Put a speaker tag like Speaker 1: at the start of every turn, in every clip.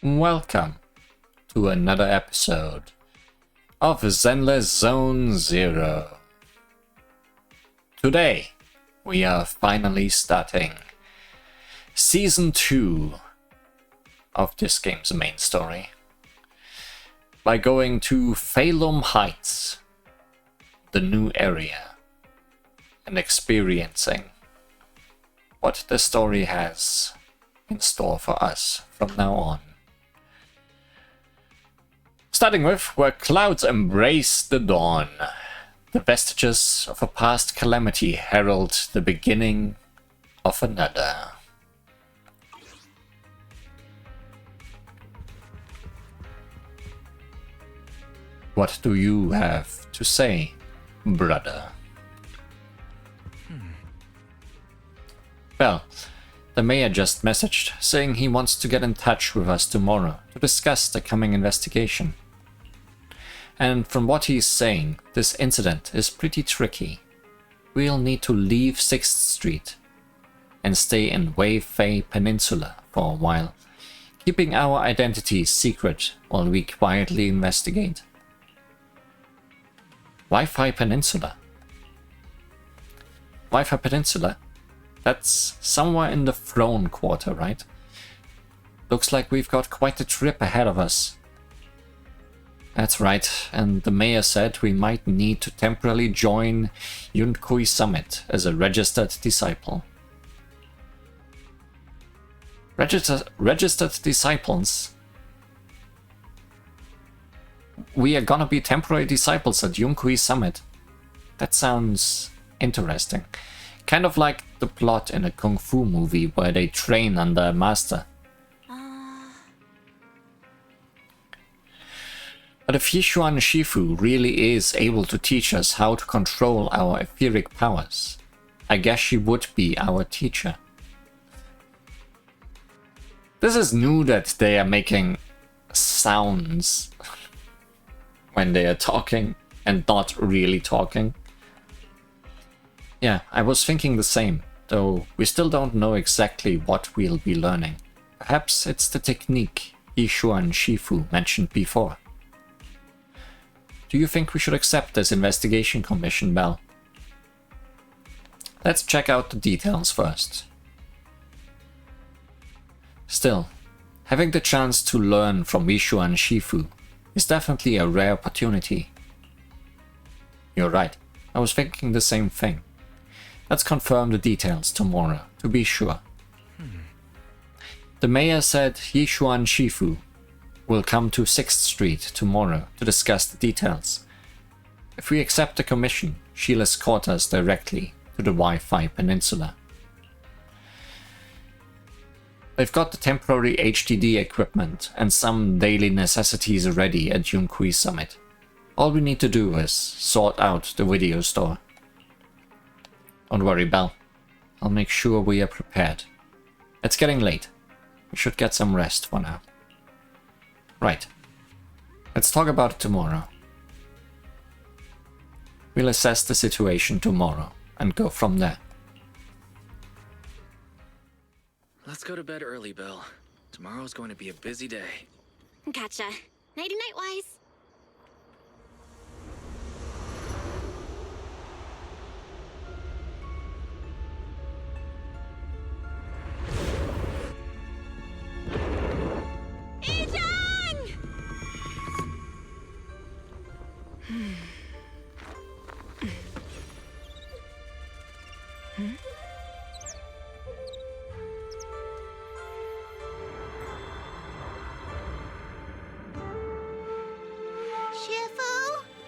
Speaker 1: Welcome to another episode of Zenless Zone Zero. Today, we are finally starting Season 2 of this game's main story by going to Phalum Heights, the new area, and experiencing what the story has in store for us from now on. Starting with where clouds embrace the dawn. The vestiges of a past calamity herald the beginning of another. What do you have to say, brother? Well, the mayor just messaged saying he wants to get in touch with us tomorrow to discuss the coming investigation. And from what he's saying, this incident is pretty tricky. We'll need to leave 6th Street and stay in Wei-Fei Peninsula for a while, keeping our identities secret while we quietly investigate. Wi-Fi Peninsula? Wi-Fi Peninsula? That's somewhere in the Throne Quarter, right? Looks like we've got quite a trip ahead of us. That's right, and the mayor said we might need to temporarily join Yunkui Summit as a registered disciple. Registered disciples? We are gonna be temporary disciples at Yunkui Summit. That sounds interesting. Kind of like the plot in a kung fu movie where they train under a master. But if Yishuan Shifu really is able to teach us how to control our etheric powers, I guess she would be our teacher. This is new that they are making sounds when they are talking and not really talking. Yeah, I was thinking the same, though we still don't know exactly what we'll be learning. Perhaps it's the technique Yishuan Shifu mentioned before. Do you think we should accept this investigation commission, Bell? Let's check out the details first. Still, having the chance to learn from Yishuan Shifu is definitely a rare opportunity. You're right, I was thinking the same thing. Let's confirm the details tomorrow, to be sure. The mayor said Yishuan Shifu will come to 6th Street tomorrow to discuss the details. If we accept the commission, she'll escort us directly to the Wi-Fi Peninsula. They've got the temporary HDD equipment and some daily necessities ready at Yunkui Summit. All we need to do is sort out the video store. Don't worry, Belle. I'll make sure we are prepared. It's getting late. We should get some rest for now. Right. Let's talk about it tomorrow. We'll assess the situation tomorrow and go from there.
Speaker 2: Let's go to bed early, Bill. Tomorrow's going to be a busy day.
Speaker 3: Gotcha. Nighty-night, Wise.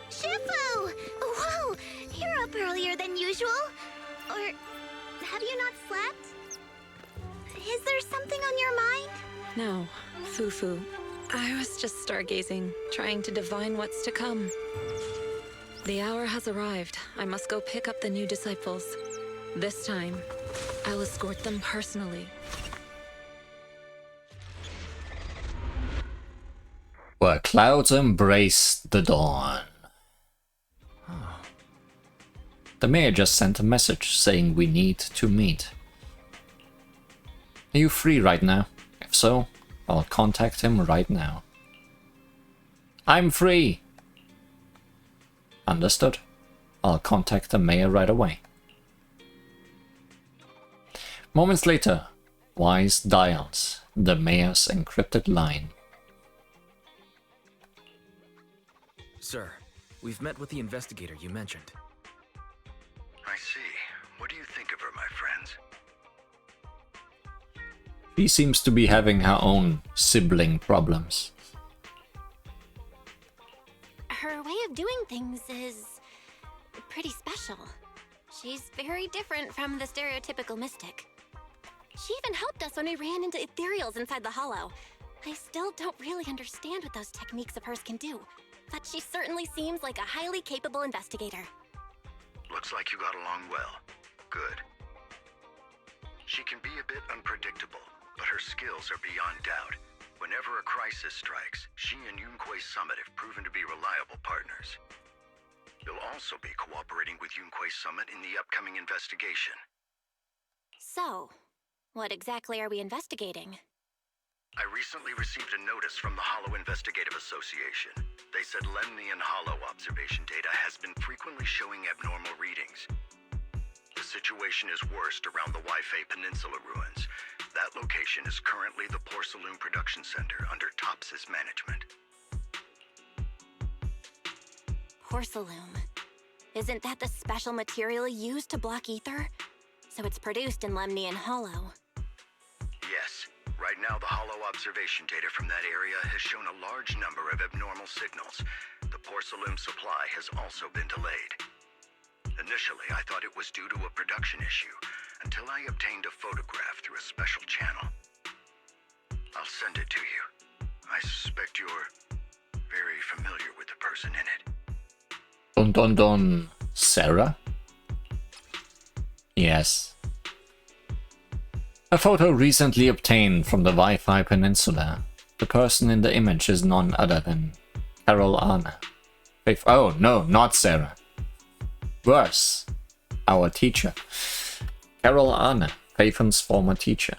Speaker 4: Shifu! Whoa! You're up earlier than usual? Or have you not slept? Is there something on your mind?
Speaker 5: No, Fufu. I was just stargazing, trying to divine what's to come. The hour has arrived. I must go pick up the new disciples. This time, I'll escort them personally.
Speaker 1: Where clouds embrace the dawn. The mayor just sent a message saying we need to meet. Are you free right now? If so, I'll contact him right now. I'm free! Understood. I'll contact the mayor right away. Moments later, Wise dials the mayor's encrypted line.
Speaker 2: Sir, we've met with the investigator you mentioned.
Speaker 6: I see. What do you think of her, my friends?
Speaker 1: She seems to be having her own sibling problems.
Speaker 3: Her way of doing things is pretty special. She's very different from the stereotypical mystic. She even helped us when we ran into Ethereals inside the Hollow. I still don't really understand what those techniques of hers can do, but she certainly seems like a highly capable investigator.
Speaker 6: Looks like you got along well. Good. She can be a bit unpredictable, but her skills are beyond doubt. Whenever a crisis strikes, she and Yunque's Summit have proven to be reliable partners. You'll also be cooperating with Yunque's Summit in the upcoming investigation.
Speaker 3: So, what exactly are we investigating?
Speaker 6: I recently received a notice from the Hollow Investigative Association. They said Lemnian Hollow observation data has been frequently showing abnormal readings. The situation is worst around the Waifei Peninsula ruins. That location is currently the Porcelain Production Center under Tops's management.
Speaker 3: Porcelain. Isn't that the special material used to block ether? So it's produced in Lemnian Hollow.
Speaker 6: Yes. Right now, the Hollow observation data from that area has shown a large number of abnormal signals. The porcelain supply has also been delayed. Initially, I thought it was due to a production issue, until I obtained a photograph through a special channel. I'll send it to you. I suspect you're very familiar with the person in it.
Speaker 1: Dun dun dun. Sarah? Yes. A photo recently obtained from the Wi-Fi Peninsula. The person in the image is none other than Carol Anna. Oh, no, not Sarah. Worse, our teacher. Carol Anna, Faithon's former teacher.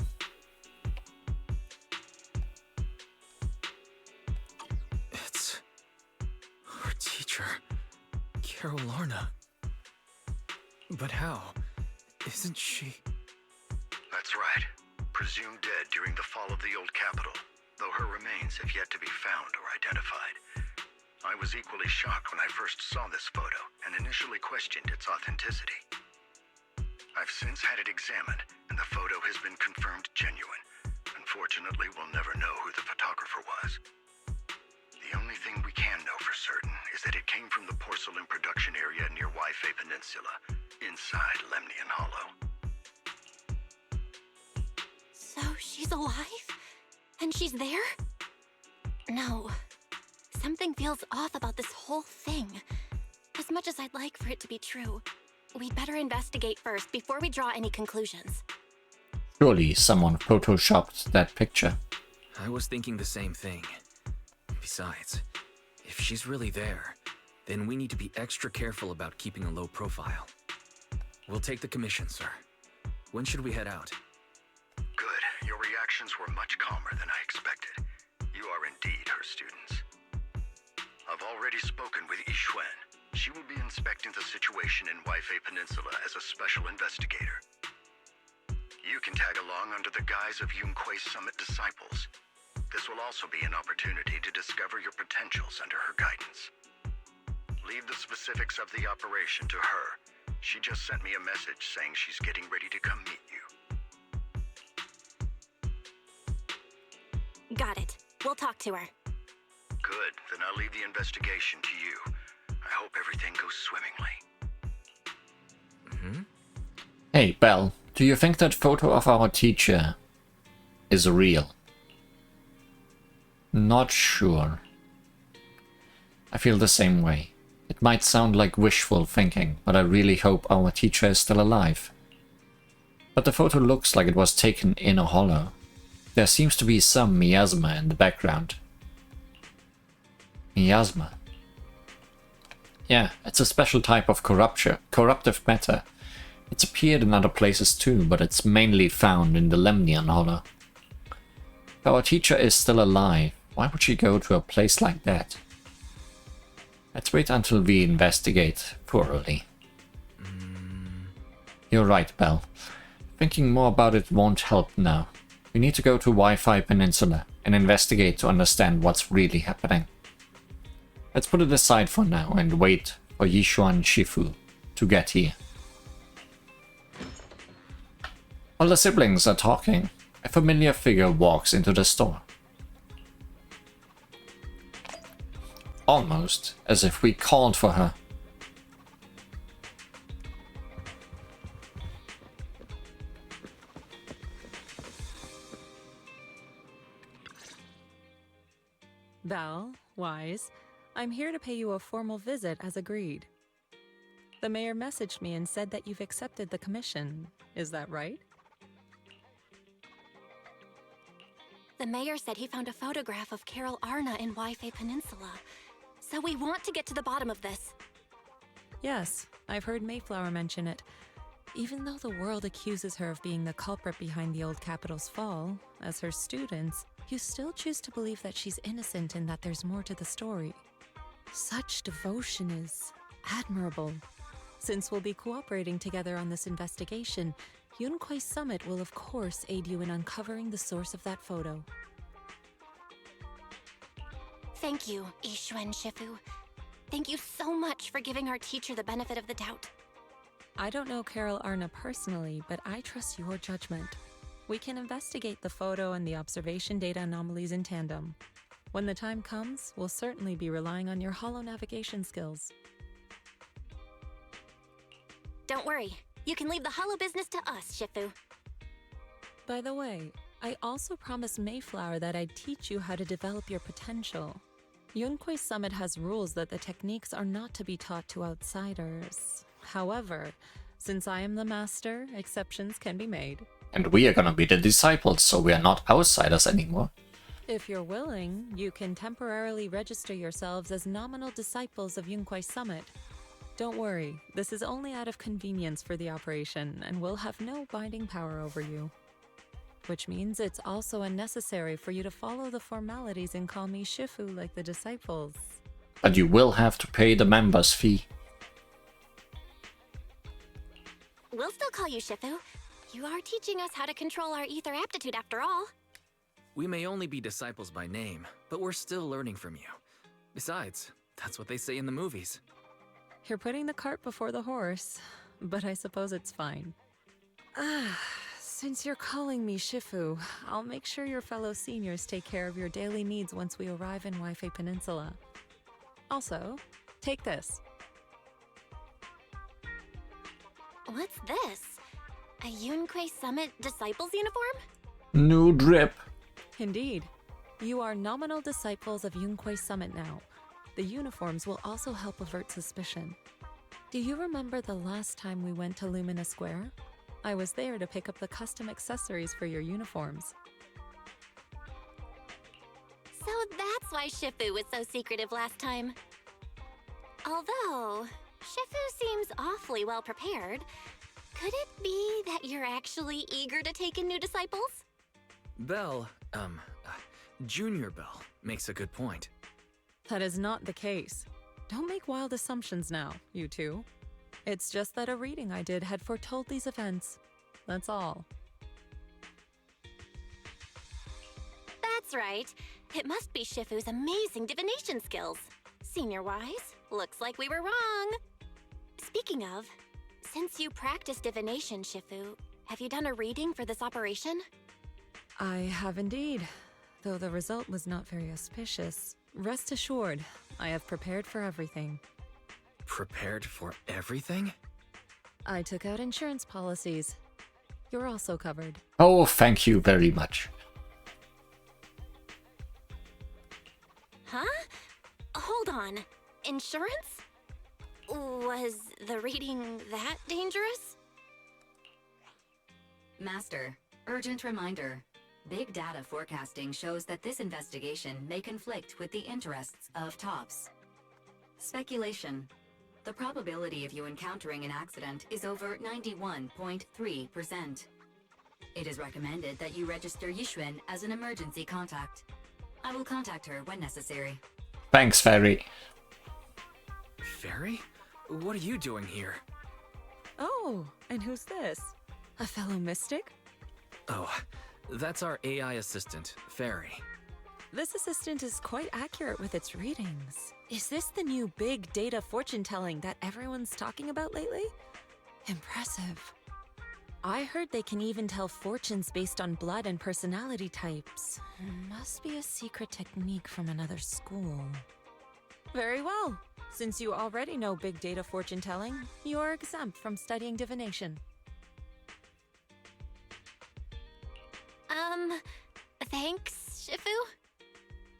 Speaker 2: It's our teacher, Carol Arna. But how? Isn't she?
Speaker 6: That's right. Presumed dead during the fall of the old capital, though her remains have yet to be found or identified. I was equally shocked when I first saw this photo and initially questioned its authenticity. I've since had it examined, and the photo has been confirmed genuine. Unfortunately, we'll never know who the photographer was. The only thing we can know for certain is that it came from the porcelain production area near Waifei Peninsula, inside Lemnian Hollow.
Speaker 3: So she's alive? And she's there? No. Something feels off about this whole thing. As much as I'd like for it to be true, we'd better investigate first before we draw any conclusions.
Speaker 1: Surely someone photoshopped that picture.
Speaker 2: I was thinking the same thing. Besides, if she's really there, then we need to be extra careful about keeping a low profile. We'll take the commission, sir. When should we head out?
Speaker 6: Good. Your reactions were much calmer than I expected. You are indeed her students. I've already spoken with Yixuan. She will be inspecting the situation in Waifei Peninsula as a special investigator. You can tag along under the guise of Yunque's Summit disciples. This will also be an opportunity to discover your potentials under her guidance. Leave the specifics of the operation to her. She just sent me a message saying she's getting ready to come meet you.
Speaker 3: Got it. We'll talk to her.
Speaker 6: Good. Then I'll leave the investigation to you. I hope everything goes swimmingly.
Speaker 1: Hey, Belle, do you think that photo of our teacher is real? Not sure. I feel the same way. It might sound like wishful thinking, but I really hope our teacher is still alive. But the photo looks like it was taken in a hollow. There seems to be some miasma in the background. Miasma? Yeah, it's a special type of corruptive matter. It's appeared in other places too, but it's mainly found in the Lemnian Hollow. If our teacher is still alive, why would she go to a place like that? Let's wait until we investigate thoroughly. You're right, Belle. Thinking more about it won't help now. We need to go to Wi-Fi Peninsula and investigate to understand what's really happening. Let's put it aside for now and wait for Yishuan Shifu to get here. While the siblings are talking, a familiar figure walks into the store. Almost as if we called for her.
Speaker 5: Val, Wise, I'm here to pay you a formal visit as agreed. The mayor messaged me and said that you've accepted the commission. Is that right?
Speaker 3: The mayor said he found a photograph of Carol Arna in Wi-Fi Peninsula. So we want to get to the bottom of this.
Speaker 5: Yes, I've heard Mayflower mention it. Even though the world accuses her of being the culprit behind the old capital's fall, as her students, you still choose to believe that she's innocent and that there's more to the story. Such devotion is admirable. Since we'll be cooperating together on this investigation, Yunquei Summit will of course aid you in uncovering the source of that photo.
Speaker 3: Thank you, Yishuan Shifu. Thank you so much for giving our teacher the benefit of the doubt.
Speaker 5: I don't know Carol Arna personally, but I trust your judgment. We can investigate the photo and the observation data anomalies in tandem. When the time comes, we'll certainly be relying on your holo navigation skills.
Speaker 3: Don't worry, you can leave the holo business to us, Shifu.
Speaker 5: By the way, I also promised Mayflower that I'd teach you how to develop your potential. Yunquei Summit has rules that the techniques are not to be taught to outsiders. However, since I am the master, exceptions can be made.
Speaker 1: And we are gonna be the disciples, so we are not outsiders anymore.
Speaker 5: If you're willing, you can temporarily register yourselves as nominal disciples of Yunquei Summit. Don't worry, this is only out of convenience for the operation and will have no binding power over you. Which means it's also unnecessary for you to follow the formalities and call me Shifu like the disciples.
Speaker 1: But you will have to pay the members' fee.
Speaker 3: We'll still call you Shifu. You are teaching us how to control our ether aptitude after all.
Speaker 2: We may only be disciples by name, but we're still learning from you. Besides, that's what they say in the movies.
Speaker 5: You're putting the cart before the horse, but I suppose it's fine. Since you're calling me Shifu, I'll make sure your fellow seniors take care of your daily needs once we arrive in Wi-Fi Peninsula. Also, take this.
Speaker 3: What's this? A Yunquei Summit Disciples uniform?
Speaker 1: New drip.
Speaker 5: Indeed. You are nominal disciples of Yunquei Summit now. The uniforms will also help avert suspicion. Do you remember the last time we went to Lumina Square? I was there to pick up the custom accessories for your uniforms.
Speaker 3: So that's why Shifu was so secretive last time. Although, Shifu seems awfully well prepared. Could it be that you're actually eager to take in new disciples?
Speaker 2: Belle, Junior Belle, makes a good point.
Speaker 5: That is not the case. Don't make wild assumptions now, you two. It's just that a reading I did had foretold these events. That's all.
Speaker 3: That's right. It must be Shifu's amazing divination skills. Senior Wise, looks like we were wrong. Speaking of, since you practice divination, Shifu, have you done a reading for this operation?
Speaker 5: I have indeed, though the result was not very auspicious. Rest assured, I have prepared for everything.
Speaker 2: Prepared for everything?
Speaker 5: I took out insurance policies. You're also covered.
Speaker 1: Oh, thank you very much.
Speaker 3: Huh? Hold on. Insurance? Was the reading that dangerous?
Speaker 7: Master, urgent reminder. Big data forecasting shows that this investigation may conflict with the interests of TOPS. Speculation. The probability of you encountering an accident is over 91.3%. It is recommended that you register Yixuan as an emergency contact. I will contact her when necessary.
Speaker 1: Thanks, Fairy.
Speaker 2: Fairy? What are you doing here?
Speaker 5: Oh, and who's this? A fellow mystic?
Speaker 2: Oh, that's our AI assistant, Fairy.
Speaker 5: This assistant is quite accurate with its readings. Is this the new big data fortune telling that everyone's talking about lately? Impressive. I heard they can even tell fortunes based on blood and personality types. Must be a secret technique from another school. Very well. Since you already know big data fortune telling, you are exempt from studying divination.
Speaker 3: Thanks, Shifu?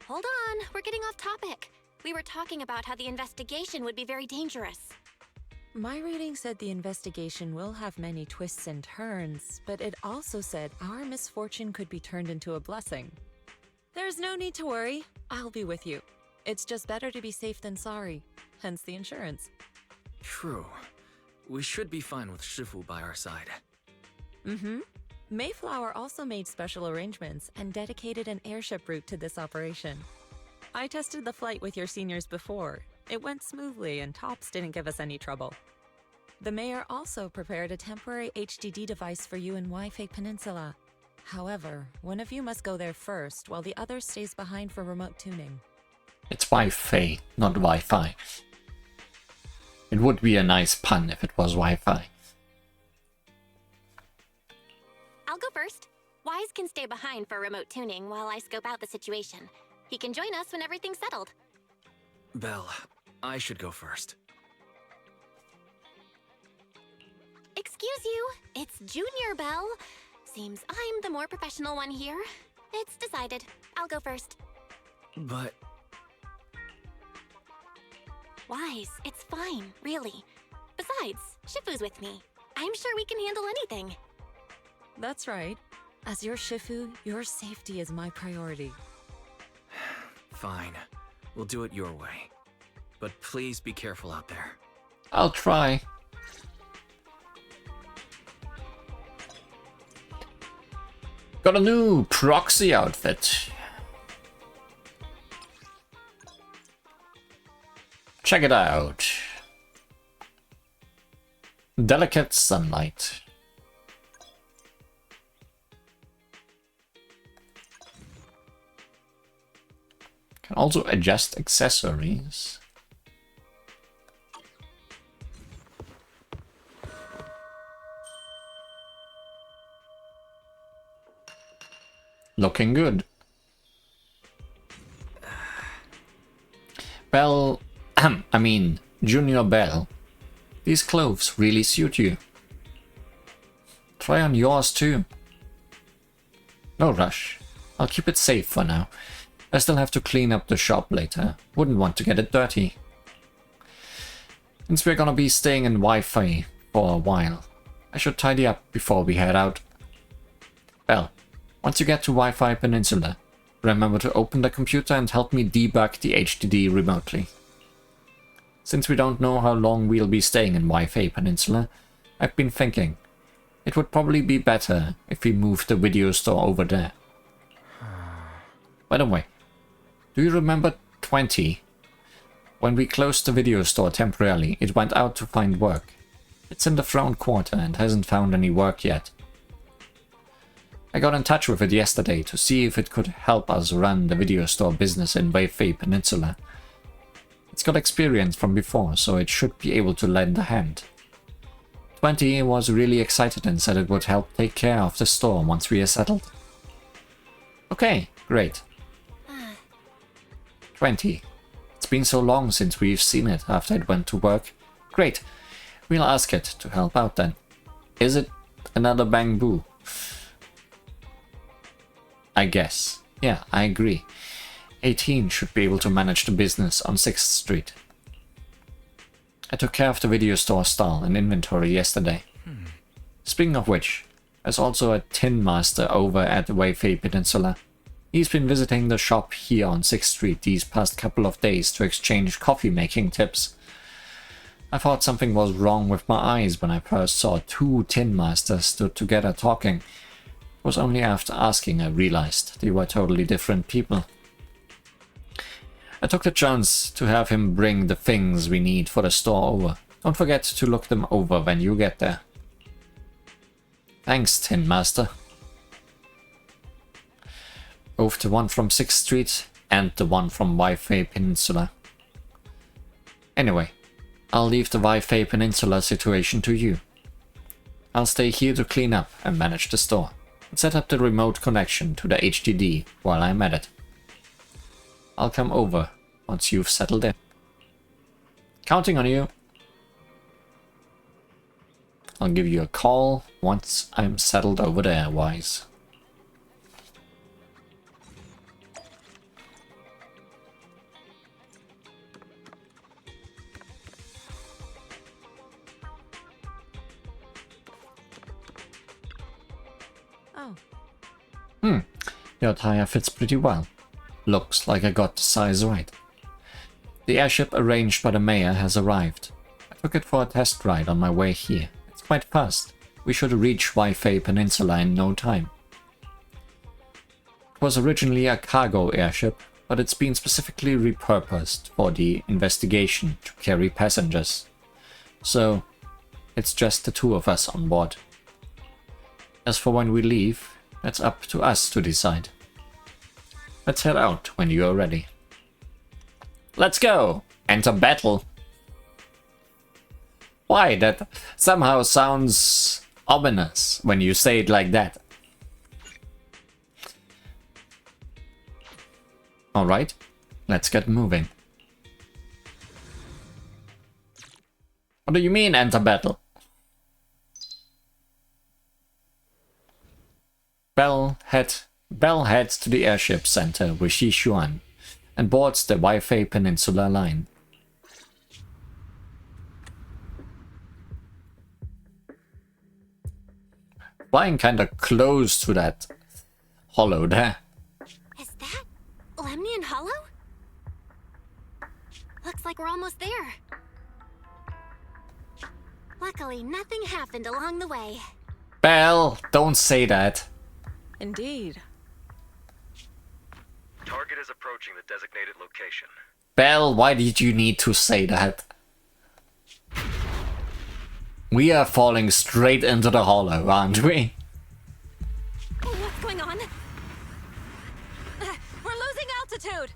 Speaker 3: Hold on, we're getting off topic. We were talking about how the investigation would be very dangerous.
Speaker 5: My reading said the investigation will have many twists and turns, but it also said our misfortune could be turned into a blessing. There's no need to worry. I'll be with you. It's just better to be safe than sorry, hence the insurance.
Speaker 2: True. We should be fine with Shifu by our side.
Speaker 5: Mm-hmm. Mayflower also made special arrangements and dedicated an airship route to this operation. I tested the flight with your seniors before. It went smoothly and Tops didn't give us any trouble. The mayor also prepared a temporary HDD device for you in Wi-Fi Peninsula. However, one of you must go there first while the other stays behind for remote tuning.
Speaker 1: It's Wi-Fi, not Wi-Fi. It would be a nice pun if it was Wi-Fi.
Speaker 3: I'll go first. Wise can stay behind for remote tuning while I scope out the situation. He can join us when everything's settled.
Speaker 2: Belle, I should go first.
Speaker 3: Excuse you, it's Junior Bell. Seems I'm the more professional one here. It's decided. I'll go first.
Speaker 2: But...
Speaker 3: Wise, it's fine, really. Besides, Shifu's with me. I'm sure we can handle anything.
Speaker 5: That's right. As your Shifu, your safety is my priority.
Speaker 2: Fine. We'll do it your way. But please be careful out there.
Speaker 1: I'll try. Got a new proxy outfit. Check it out. Delicate sunlight. Can also adjust accessories. Looking good. Bell, I mean, Junior Bell. These clothes really suit you. Try on yours too. No rush. I'll keep it safe for now. I still have to clean up the shop later. Wouldn't want to get it dirty. Since we're gonna be staying in Wi-Fi for a while, I should tidy up before we head out. Well, once you get to Wi-Fi Peninsula, remember to open the computer and help me debug the HDD remotely. Since we don't know how long we'll be staying in Wi-Fi Peninsula, I've been thinking it would probably be better if we moved the video store over there. By the way, do you remember 20? When we closed the video store temporarily, it went out to find work. It's in the front quarter and hasn't found any work yet. I got in touch with it yesterday to see if it could help us run the video store business in Wi-Fi Peninsula. It's got experience from before, so it should be able to lend a hand. 20 was really excited and said it would help take care of the store once we are settled. Okay, great. 20. It's been so long since we've seen it after it went to work. Great. We'll ask it to help out then. Is it another Bang Boo? I guess. Yeah, I agree. 18 should be able to manage the business on 6th Street. I took care of the video store stall and inventory yesterday. Speaking of which, there's also a Tin Master over at the Wi-Fi Peninsula. He's been visiting the shop here on 6th Street these past couple of days to exchange coffee making tips. I thought something was wrong with my eyes when I first saw two Tin Masters stood together talking, was only after asking I realized they were totally different people. I took the chance to have him bring the things we need for the store over. Don't forget to look them over when you get there. Thanks, Tin Master. Both the one from 6th Street and the one from Wi-Fi Peninsula. Anyway, I'll leave the Wi-Fi Peninsula situation to you. I'll stay here to clean up and manage the store, and set up the remote connection to the HDD while I'm at it. I'll come over once you've settled in. Counting on you. I'll give you a call once I'm settled over there, Wise.
Speaker 5: Oh.
Speaker 1: Your attire fits pretty well. Looks like I got the size right. The airship arranged by the mayor has arrived. I took it for a test ride on my way here. It's quite fast. We should reach Wi-Fi Peninsula in no time. It was originally a cargo airship, but it's been specifically repurposed for the investigation to carry passengers. So, it's just the two of us on board. As for when we leave, that's up to us to decide. Let's head out when you are ready. Let's go! Enter battle! Why? That somehow sounds ominous when you say it like that. Alright, let's get moving. What do you mean enter battle? Bell heads to the airship center with Xishuan and boards the Wi-Fi Peninsula line. Flying kinda close to that hollow there.
Speaker 3: Is that Lemnian Hollow? Looks like we're almost there. Luckily, nothing happened along the way.
Speaker 1: Bell, don't say that.
Speaker 5: Indeed.
Speaker 6: Target is approaching the designated location.
Speaker 1: Bell, why did you need to say that? We are falling straight into the hollow, aren't we?
Speaker 3: What's going on?
Speaker 5: We're losing altitude!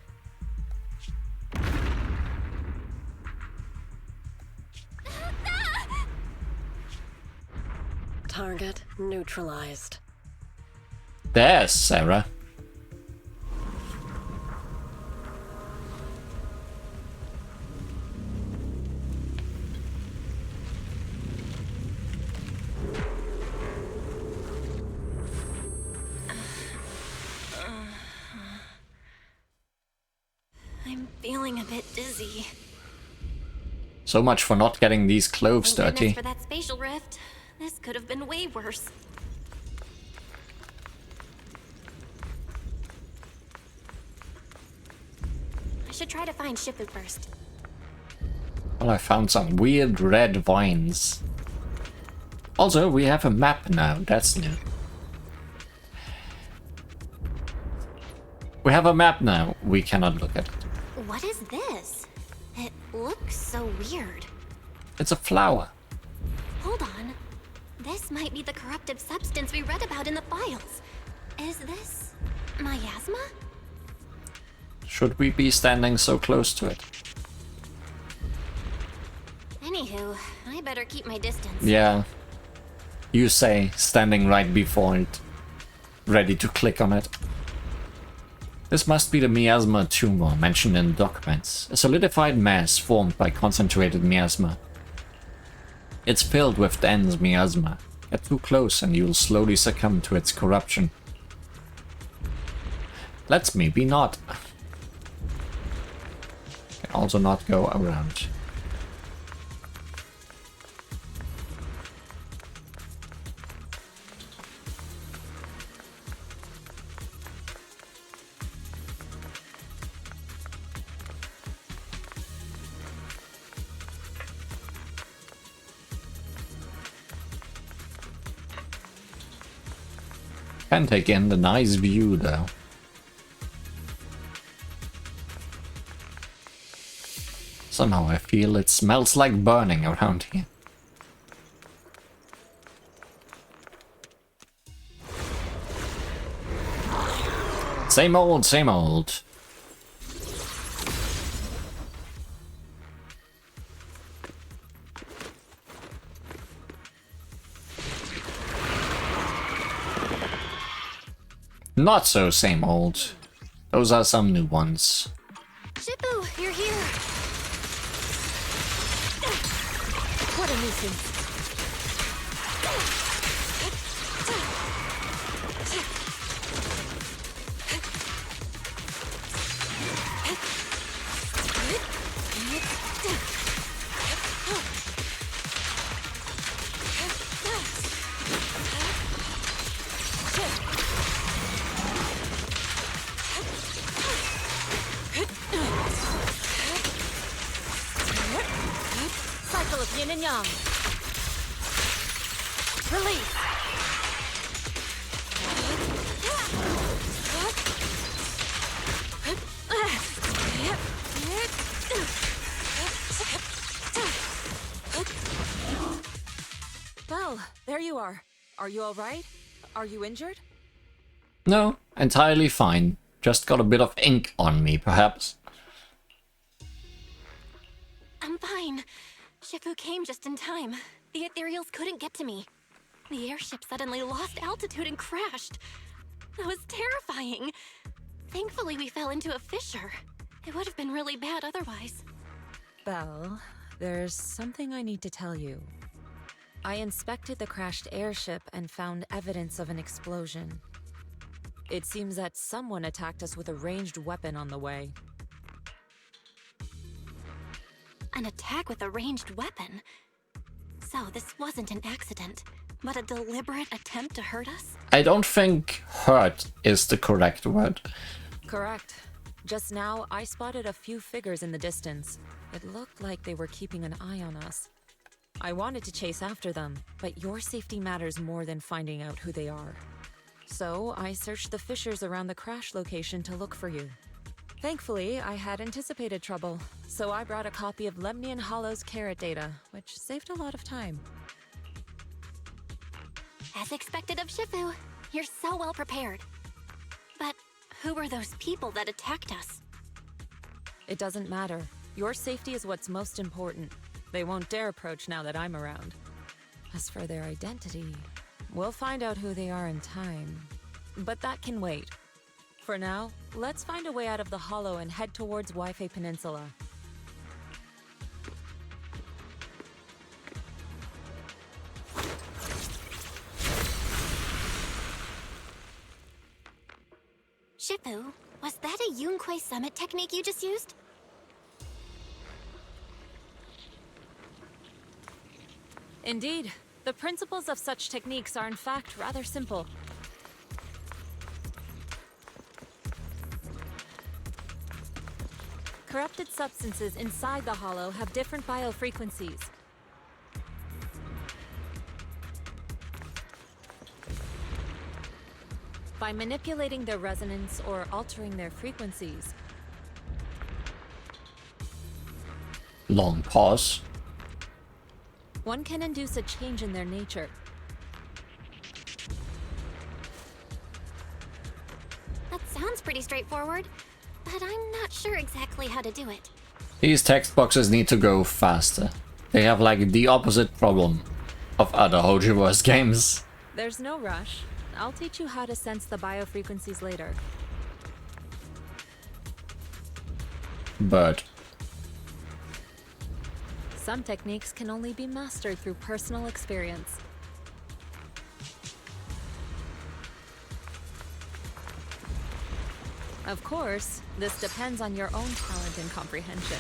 Speaker 8: Target neutralized.
Speaker 1: There's Sarah.
Speaker 3: I'm feeling a bit dizzy.
Speaker 1: So much for not getting these clothes
Speaker 3: Thank
Speaker 1: dirty.
Speaker 3: goodness for that spatial rift. This could have been way worse. I should try to find Shifu first.
Speaker 1: Well, I found some weird red vines. Also, we have a map now. That's new. We have a map now. We cannot look at it.
Speaker 3: What is this? It looks so weird.
Speaker 1: It's a flower.
Speaker 3: Hold on. This might be the corruptive substance we read about in the files. Is this miasma?
Speaker 1: Should we be standing so close to it?
Speaker 3: Anywho, I better keep my distance.
Speaker 1: Yeah. You say, standing right before it. Ready to click on it. This must be the miasma tumor mentioned in the documents. A solidified mass formed by concentrated miasma. It's filled with dense miasma. Get too close and you'll slowly succumb to its corruption. Let's maybe not. Can also not go around. Can take in the nice view though. Somehow I feel it smells like burning around here. Same old, same old. Not so same old. Those are some new ones.
Speaker 3: Shippu, you're here. What a nuisance. Cycle of yin and yang. Release.
Speaker 5: Well, there you are. Are you all right? Are you injured?
Speaker 1: No, entirely fine. Just got a bit of ink on me, perhaps.
Speaker 3: I'm fine. Shippu came just in time. The Ethereals couldn't get to me. The airship suddenly lost altitude and crashed. That was terrifying. Thankfully, we fell into a fissure. It would have been really bad otherwise.
Speaker 5: Belle, there's something I need to tell you. I inspected the crashed airship and found evidence of an explosion. It seems that someone attacked us with a ranged weapon on the way.
Speaker 3: An attack with a ranged weapon? So this wasn't an accident, but a deliberate attempt to hurt us?
Speaker 1: I don't think hurt is the correct word.
Speaker 5: Correct. Just now, I spotted a few figures in the distance. It looked like they were keeping an eye on us. I wanted to chase after them, but your safety matters more than finding out who they are. So I searched the fissures around the crash location to look for you. Thankfully, I had anticipated trouble, so I brought a copy of Lemnian Hollow's carrot data, which saved a lot of time.
Speaker 3: As expected of Shippu, you're so well prepared. But who were those people that attacked us?
Speaker 5: It doesn't matter. Your safety is what's most important. They won't dare approach now that I'm around. As for their identity, we'll find out who they are in time. But that can wait. For now, let's find a way out of the hollow and head towards Wi-Fi Peninsula.
Speaker 3: Shippu, was that a Yunque summit technique you just used?
Speaker 5: Indeed. The principles of such techniques are in fact rather simple. Corrupted substances inside the hollow have different biofrequencies. By manipulating their resonance or altering their frequencies,
Speaker 1: Long pause.
Speaker 5: one can induce a change in their nature.
Speaker 3: That sounds pretty straightforward, but I'm not sure exactly how to do it.
Speaker 1: These text boxes need to go faster. They have like the opposite problem of other Hojiverse games.
Speaker 5: There's no rush. I'll teach you how to sense the biofrequencies later.
Speaker 1: But
Speaker 5: Some techniques can only be mastered through personal experience. Of course, this depends on your own talent and comprehension.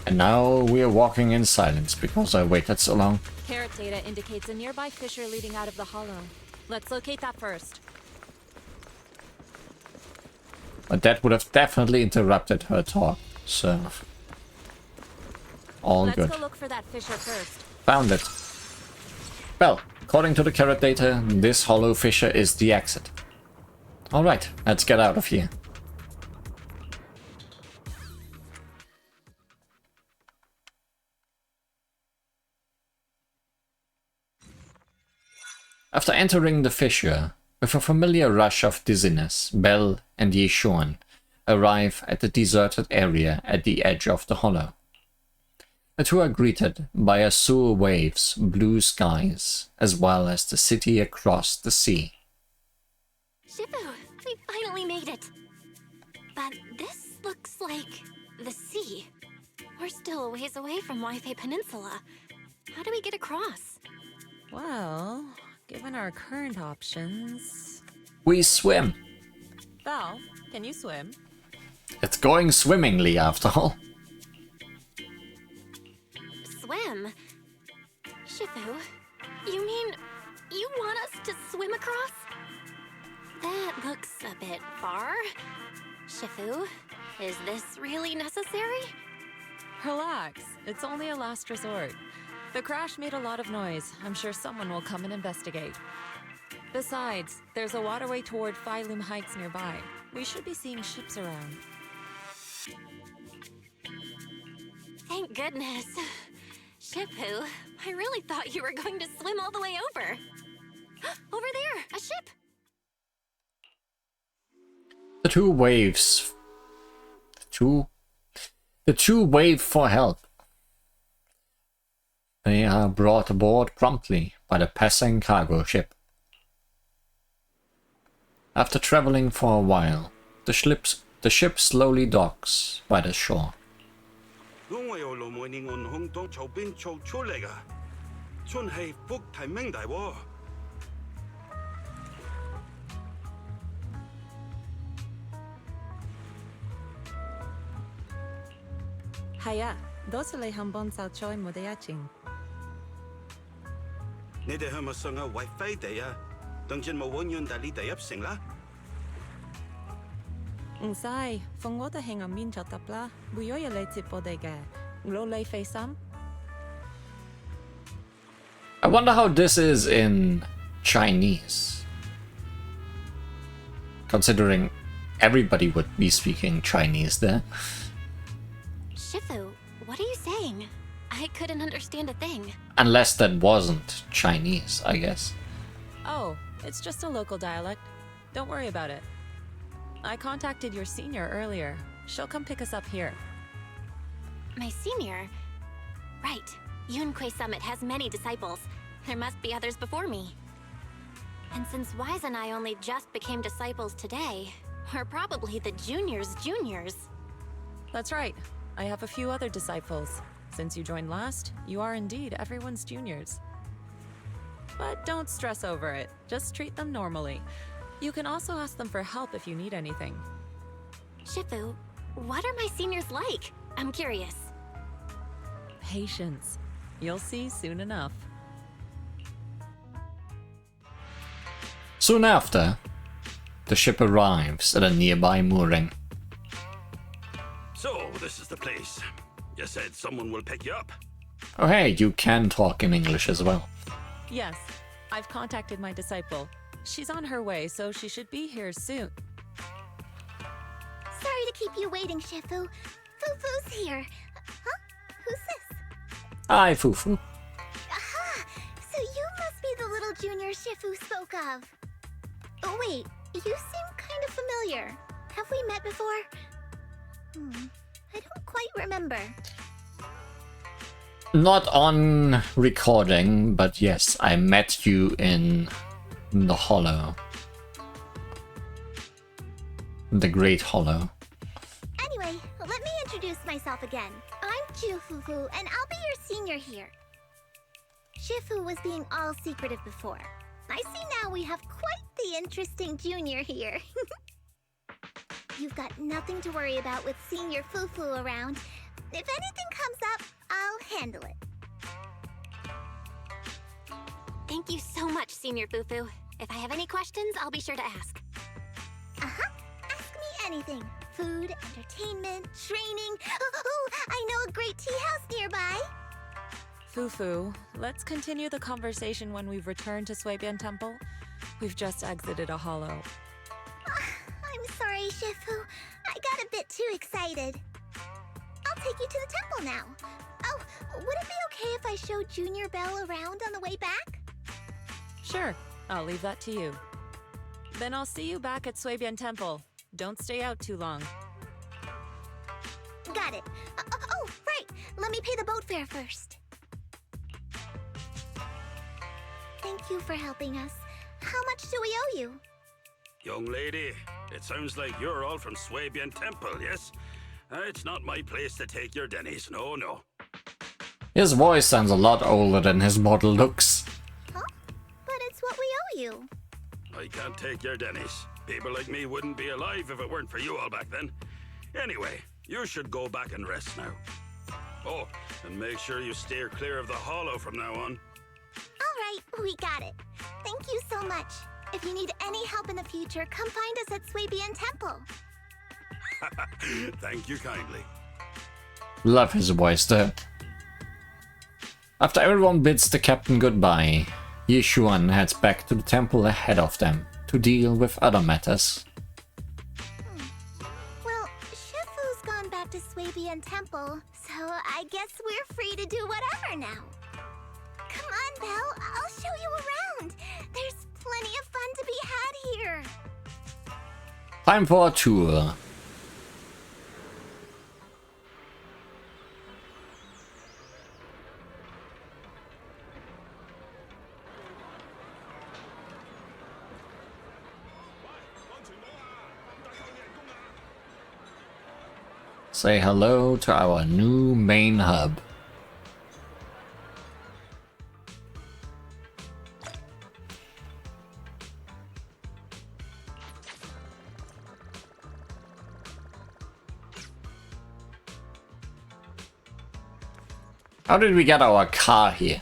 Speaker 1: and now we are walking in silence because I waited so long.
Speaker 5: Carrot data indicates a nearby fissure leading out of the hollow. Let's locate that first.
Speaker 1: But that would have definitely interrupted her talk, so... all good.
Speaker 5: Let's go look for that fissure first.
Speaker 1: Found it. Well, according to the carrot data, this hollow fissure is the exit. Alright, let's get out of here. After entering the fissure, with a familiar rush of dizziness, Belle and Yishuan arrive at the deserted area at the edge of the hollow. The two are greeted by azure waves, blue skies, as well as the city across the sea.
Speaker 3: Shifu, we finally made it. But this looks like the sea. We're still a ways away from Wi-Fi Peninsula. How do we get across?
Speaker 5: Well, given our current options...
Speaker 1: We swim.
Speaker 5: Val, can you swim?
Speaker 1: It's going swimmingly after all.
Speaker 3: Swim? Shifu, you mean you want us to swim across? That looks a bit far. Shifu, is this really necessary?
Speaker 5: Relax, it's only a last resort. The crash made a lot of noise. I'm sure someone will come and investigate. Besides, there's a waterway toward Phylum Heights nearby. We should be seeing ships around.
Speaker 3: Thank goodness. Shifu, I really thought you were going to swim all the way over. Over there, a ship!
Speaker 1: The two waves... The two wave for help. They are brought aboard promptly by the passing cargo ship. After traveling for a while, the ship slowly docks by the shore.
Speaker 5: Haya, 도스레 한번 사초에 무대야칭.
Speaker 9: 你哋係咪上下為飛地啊？當陣冇揾完但呢地入城啦。
Speaker 5: 唔使，逢我哋喺暗面就得啦，唔需要你接我哋嘅，攞你飛心。
Speaker 1: I wonder how this is in Chinese. Considering everybody would be speaking Chinese there.
Speaker 3: Shifu, what are you saying? I couldn't understand a thing.
Speaker 1: Unless that wasn't Chinese, I guess.
Speaker 5: Oh, it's just a local dialect. Don't worry about it. I contacted your senior earlier. She'll come pick us up here.
Speaker 3: My senior? Right. Yunquei Summit has many disciples. There must be others before me. And since Wise and I only just became disciples today, we're probably the juniors' juniors.
Speaker 5: That's right. I have a few other disciples. Since you joined last, you are indeed everyone's juniors. But don't stress over it. Just treat them normally. You can also ask them for help if you need anything.
Speaker 3: Shifu, what are my seniors like? I'm curious.
Speaker 5: Patience. You'll see soon enough.
Speaker 1: Soon after, the ship arrives at a nearby mooring.
Speaker 9: So, this is the place. You said someone will pick you up.
Speaker 1: Oh hey, you can talk in English as well.
Speaker 5: Yes, I've contacted my disciple. She's on her way, so she should be here soon.
Speaker 4: Sorry to keep you waiting, Shifu. Fufu's here. Huh? Who's this?
Speaker 1: Hi, Fufu.
Speaker 4: Aha! So you must be the little junior Shifu spoke of. Oh wait, you seem kind of familiar. Have we met before? I don't quite remember.
Speaker 1: Not on recording, but yes, I met you in the Hollow. The Great Hollow.
Speaker 4: Anyway, let me introduce myself again. I'm Fufu, and I'll be your senior here. Shifu was being all secretive before. I see now we have quite the interesting junior here. You've got nothing to worry about with Senior Fufu around. If anything comes up, I'll handle it.
Speaker 3: Thank you so much, Senior Fufu. If I have any questions, I'll be sure to ask.
Speaker 4: Uh-huh. Ask me anything. Food, entertainment, training. Oh, I know a great tea house nearby.
Speaker 5: Fufu, let's continue the conversation when we've returned to Swabian Temple. We've just exited a hollow.
Speaker 4: I'm sorry, Shifu. I got a bit too excited. I'll take you to the temple now. Oh, would it be okay if I showed Junior Belle around on the way back?
Speaker 5: Sure, I'll leave that to you. Then I'll see you back at Swabian Temple. Don't stay out too long.
Speaker 4: Got it. Oh, right. Let me pay the boat fare first. Thank you for helping us. How much do we owe you?
Speaker 9: Young lady, it sounds like you're all from Swabian Temple, yes? It's not my place to take your dennies, no.
Speaker 1: His voice sounds a lot older than his model looks.
Speaker 4: Huh? But it's what we owe you.
Speaker 9: I can't take your dennies. People like me wouldn't be alive if it weren't for you all back then. Anyway, you should go back and rest now. Oh, and make sure you steer clear of the hollow from now on.
Speaker 4: All right, we got it. Thank you so much. If you need any help in the future, come find us at Swabian Temple.
Speaker 9: Thank you kindly.
Speaker 1: Love his voice there. After everyone bids the captain goodbye, Yishuan heads back to the temple ahead of them to deal with other matters.
Speaker 4: Well, Shifu's gone back to Swabian Temple, so I guess we're free to do whatever now. Come on, Belle, I'll show you around. There's plenty of fun to be had here.
Speaker 1: Time for a tour. Say hello to our new main hub. How did we get our car here?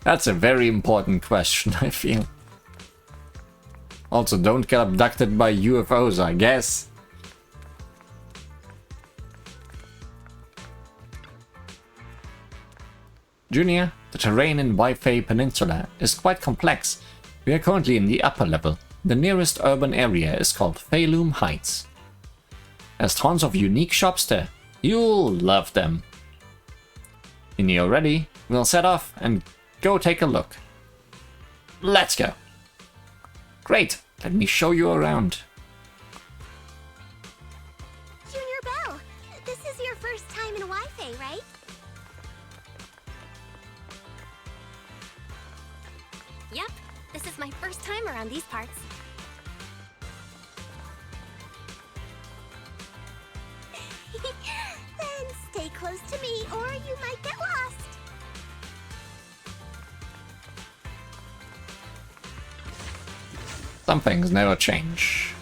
Speaker 1: That's a very important question, I feel. Also, don't get abducted by UFOs, I guess. Junior, the terrain in Waifei Peninsula is quite complex. We are currently in the upper level. The nearest urban area is called Feilum Heights. There's tons of unique shops there. You'll love them. When you're ready, we'll set off and go take a look. Let's go. Great, let me show you around.
Speaker 4: Junior Belle, this is your first time in Waifei, right?
Speaker 3: Yep, this is my first time around these parts.
Speaker 4: Then stay close to me or you might get lost.
Speaker 1: Some things never change.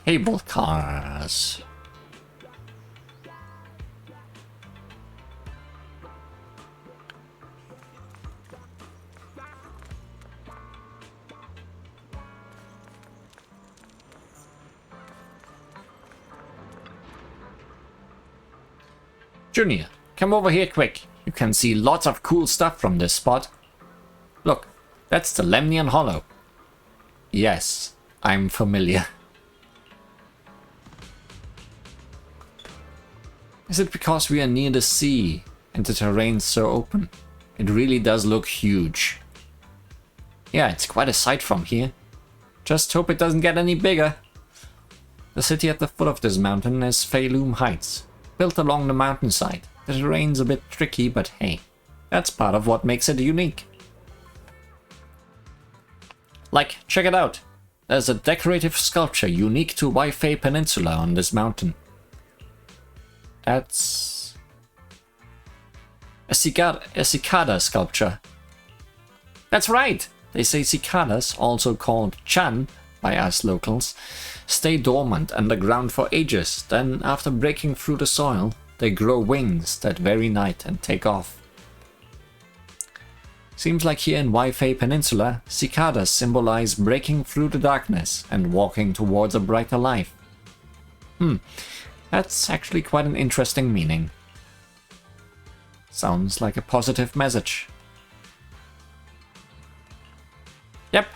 Speaker 1: Cable cars. Junior, come over here quick. You can see lots of cool stuff from this spot. Look, that's the Lemnian Hollow. Yes, I'm familiar. Is it because we are near the sea and the terrain's so open? It really does look huge. Yeah, it's quite a sight from here. Just hope it doesn't get any bigger. The city at the foot of this mountain is Feilum Heights, built along the mountainside. The terrain's a bit tricky, but hey, that's part of what makes it unique. Like, check it out. There's a decorative sculpture unique to Waifei Peninsula on this mountain. That's a cicada sculpture. That's right! They say cicadas, also called chan by us locals, stay dormant underground for ages, then after breaking through the soil, they grow wings that very night and take off. Seems like here in Wi-Fi Peninsula, cicadas symbolize breaking through the darkness and walking towards a brighter life. That's actually quite an interesting meaning. Sounds like a positive message. Yep.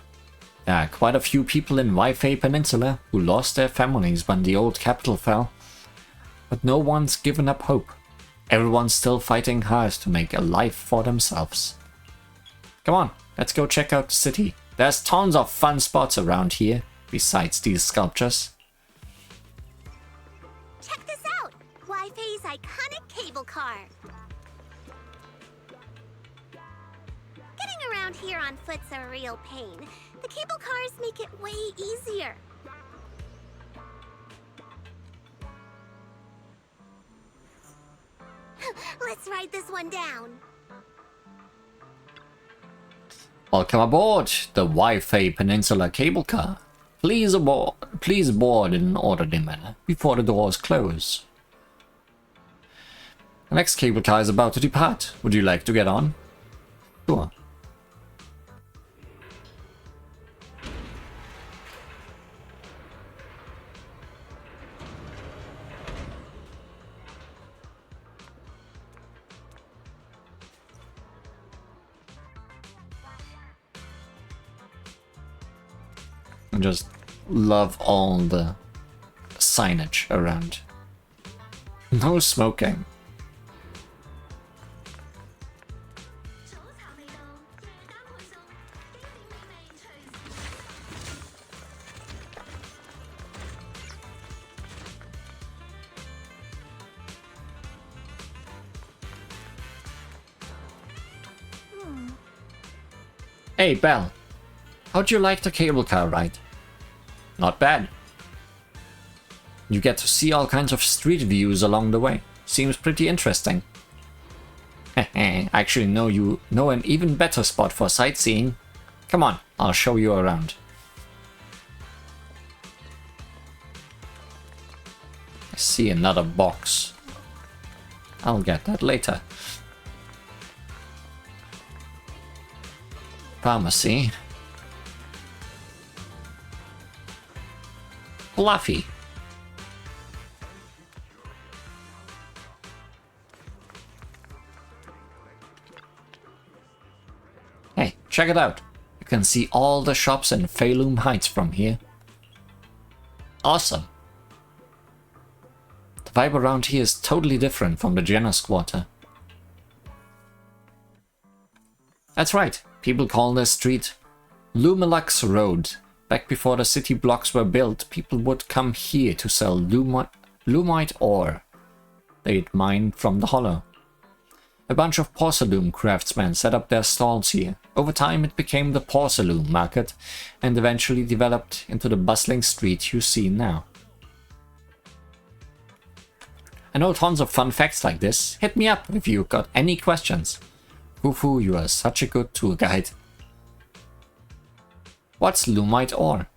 Speaker 1: There are quite a few people in Wi-Fi Peninsula who lost their families when the old capital fell. But no one's given up hope. Everyone's still fighting hard to make a life for themselves. Come on, let's go check out the city. There's tons of fun spots around here, besides these sculptures.
Speaker 4: Check this out! Wi-Fi's iconic cable car. Getting around here on foot's a real pain. The cable cars make it way easier. Let's ride this one down.
Speaker 1: Welcome aboard the Wi-Fi Peninsula cable car. Please board in an orderly manner before the doors close. The next cable car is about to depart. Would you like to get on? Sure. I just love all the signage around. No smoking. Hey, Belle. How'd you like the cable car ride? Not bad. You get to see all kinds of street views along the way. Seems pretty interesting. I actually know you know an even better spot for sightseeing. Come on, I'll show you around. I see another box. I'll get that later. Pharmacy. Fluffy. Hey, check it out. You can see all the shops in Pheloom Heights from here. Awesome. The vibe around here is totally different from the Janus Quarter. That's right. People call this street Lumelux Road. Back before the city blocks were built, people would come here to sell lumite ore they'd mined from the hollow. A bunch of porcelain craftsmen set up their stalls here. Over time it became the porcelain market and eventually developed into the bustling street you see now. I know tons of fun facts like this. Hit me up if you got any questions. Fufu, you are such a good tour guide. What's lumite ore?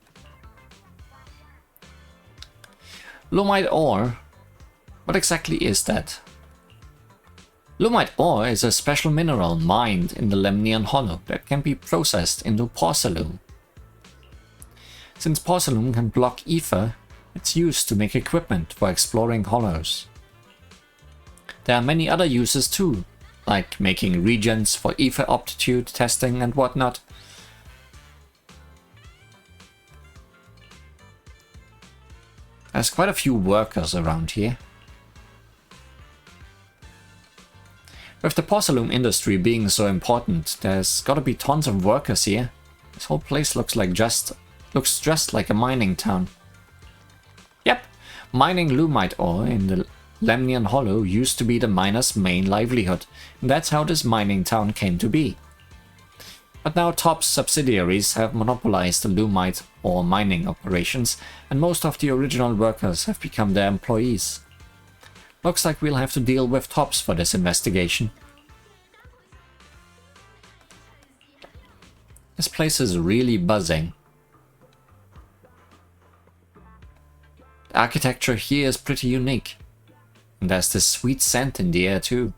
Speaker 1: Lumite ore? What exactly is that? Lumite ore is a special mineral mined in the Lemnian Hollow that can be processed into porcelain. Since porcelain can block ether, it's used to make equipment for exploring hollows. There are many other uses too, like making reagents for ether aptitude testing and whatnot. There's quite a few workers around here. With the porcelain industry being so important, there's gotta be tons of workers here. This whole place looks just like a mining town. Yep, mining lumite ore in the Lemnian Hollow used to be the miners' main livelihood, and that's how this mining town came to be. But now TOPS subsidiaries have monopolized the lumite ore mining operations, and most of the original workers have become their employees. Looks like we'll have to deal with TOPS for this investigation. This place is really buzzing. The architecture here is pretty unique. And there's this sweet scent in the air too.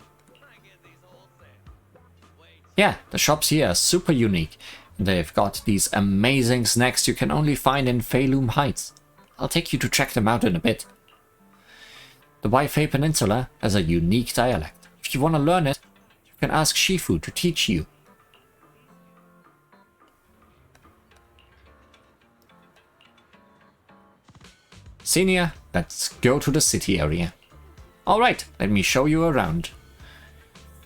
Speaker 1: Yeah, the shops here are super unique. They've got these amazing snacks you can only find in Feilum Heights. I'll take you to check them out in a bit. The Waifei Peninsula has a unique dialect. If you want to learn it, you can ask Shifu to teach you. Senior, let's go to the city area. Alright, let me show you around.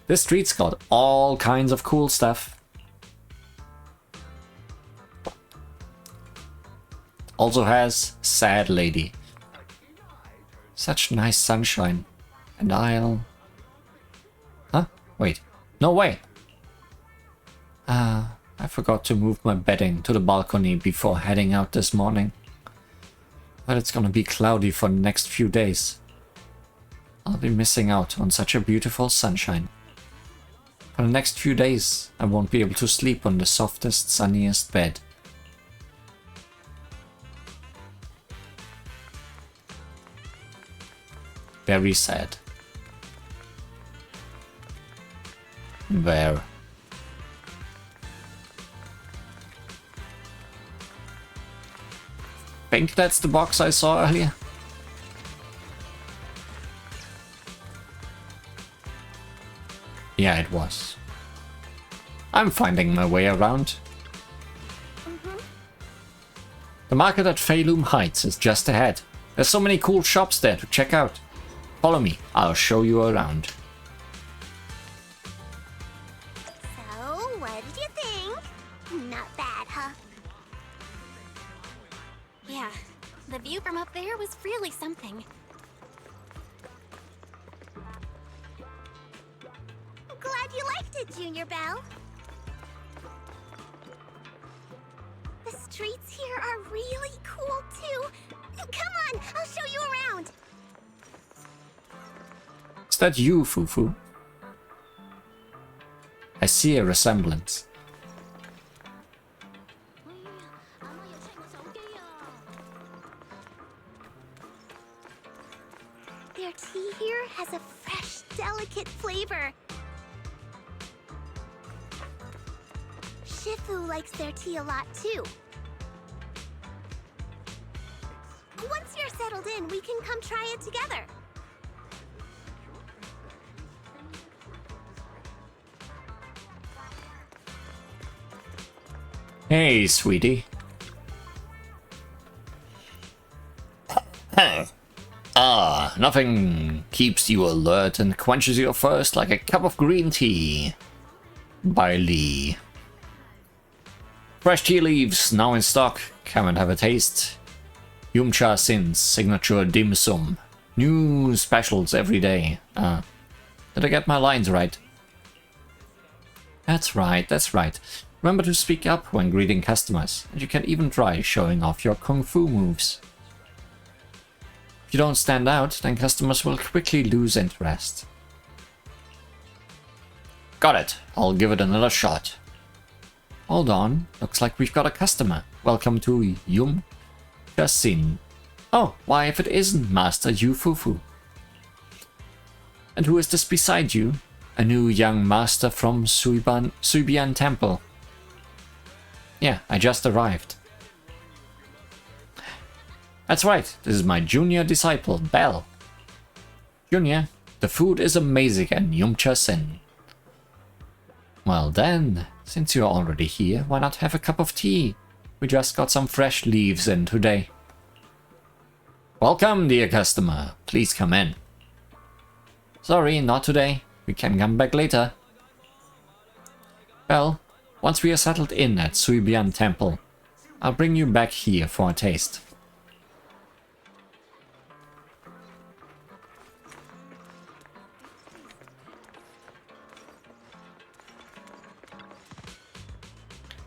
Speaker 1: This street's got all kinds of cool stuff. Also has Sad Lady. Such nice sunshine. And I'll... Huh? Wait. No way! I forgot to move my bedding to the balcony before heading out this morning. But it's gonna be cloudy for the next few days. I'll be missing out on such a beautiful sunshine. For the next few days, I won't be able to sleep on the softest, sunniest bed. Very sad. Where? Think that's the box I saw earlier? Yeah, it was. I'm finding my way around. The market at Feilum Heights is just ahead. There's so many cool shops there to check out. Follow me, I'll show you around.
Speaker 4: So, what did you think? Not bad, huh?
Speaker 3: Yeah, the view from up there was really something.
Speaker 4: Glad you liked it, Junior Belle. The streets here are really cool, too. Come on, I'll show you around.
Speaker 1: Is that you, Fufu? I see a resemblance.
Speaker 4: Their tea here has a fresh, delicate flavor. Shifu likes their tea a lot, too. Once you're settled in, we can come try it together.
Speaker 1: Hey, sweetie. Nothing keeps you alert and quenches your thirst like a cup of green tea. By Lee. Fresh tea leaves, now in stock. Come and have a taste. Yumcha Sin's signature dim sum. New specials every day. Did I get my lines right? That's right, that's right. Remember to speak up when greeting customers, and you can even try showing off your kung fu moves. If you don't stand out, then customers will quickly lose interest. Got it. I'll give it another shot. Hold on. Looks like we've got a customer. Welcome to Yumcha Sin. Oh, why if it isn't Master Yu Fufu? And who is this beside you? A new young master from Suibian Temple. Yeah, I just arrived. That's right, this is my junior disciple, Belle. Junior, the food is amazing at Yumcha Sin. Well then, since you're already here, why not have a cup of tea? We just got some fresh leaves in today. Welcome, dear customer. Please come in. Sorry, not today. We can come back later. Well, once we are settled in at Suibian Temple, I'll bring you back here for a taste.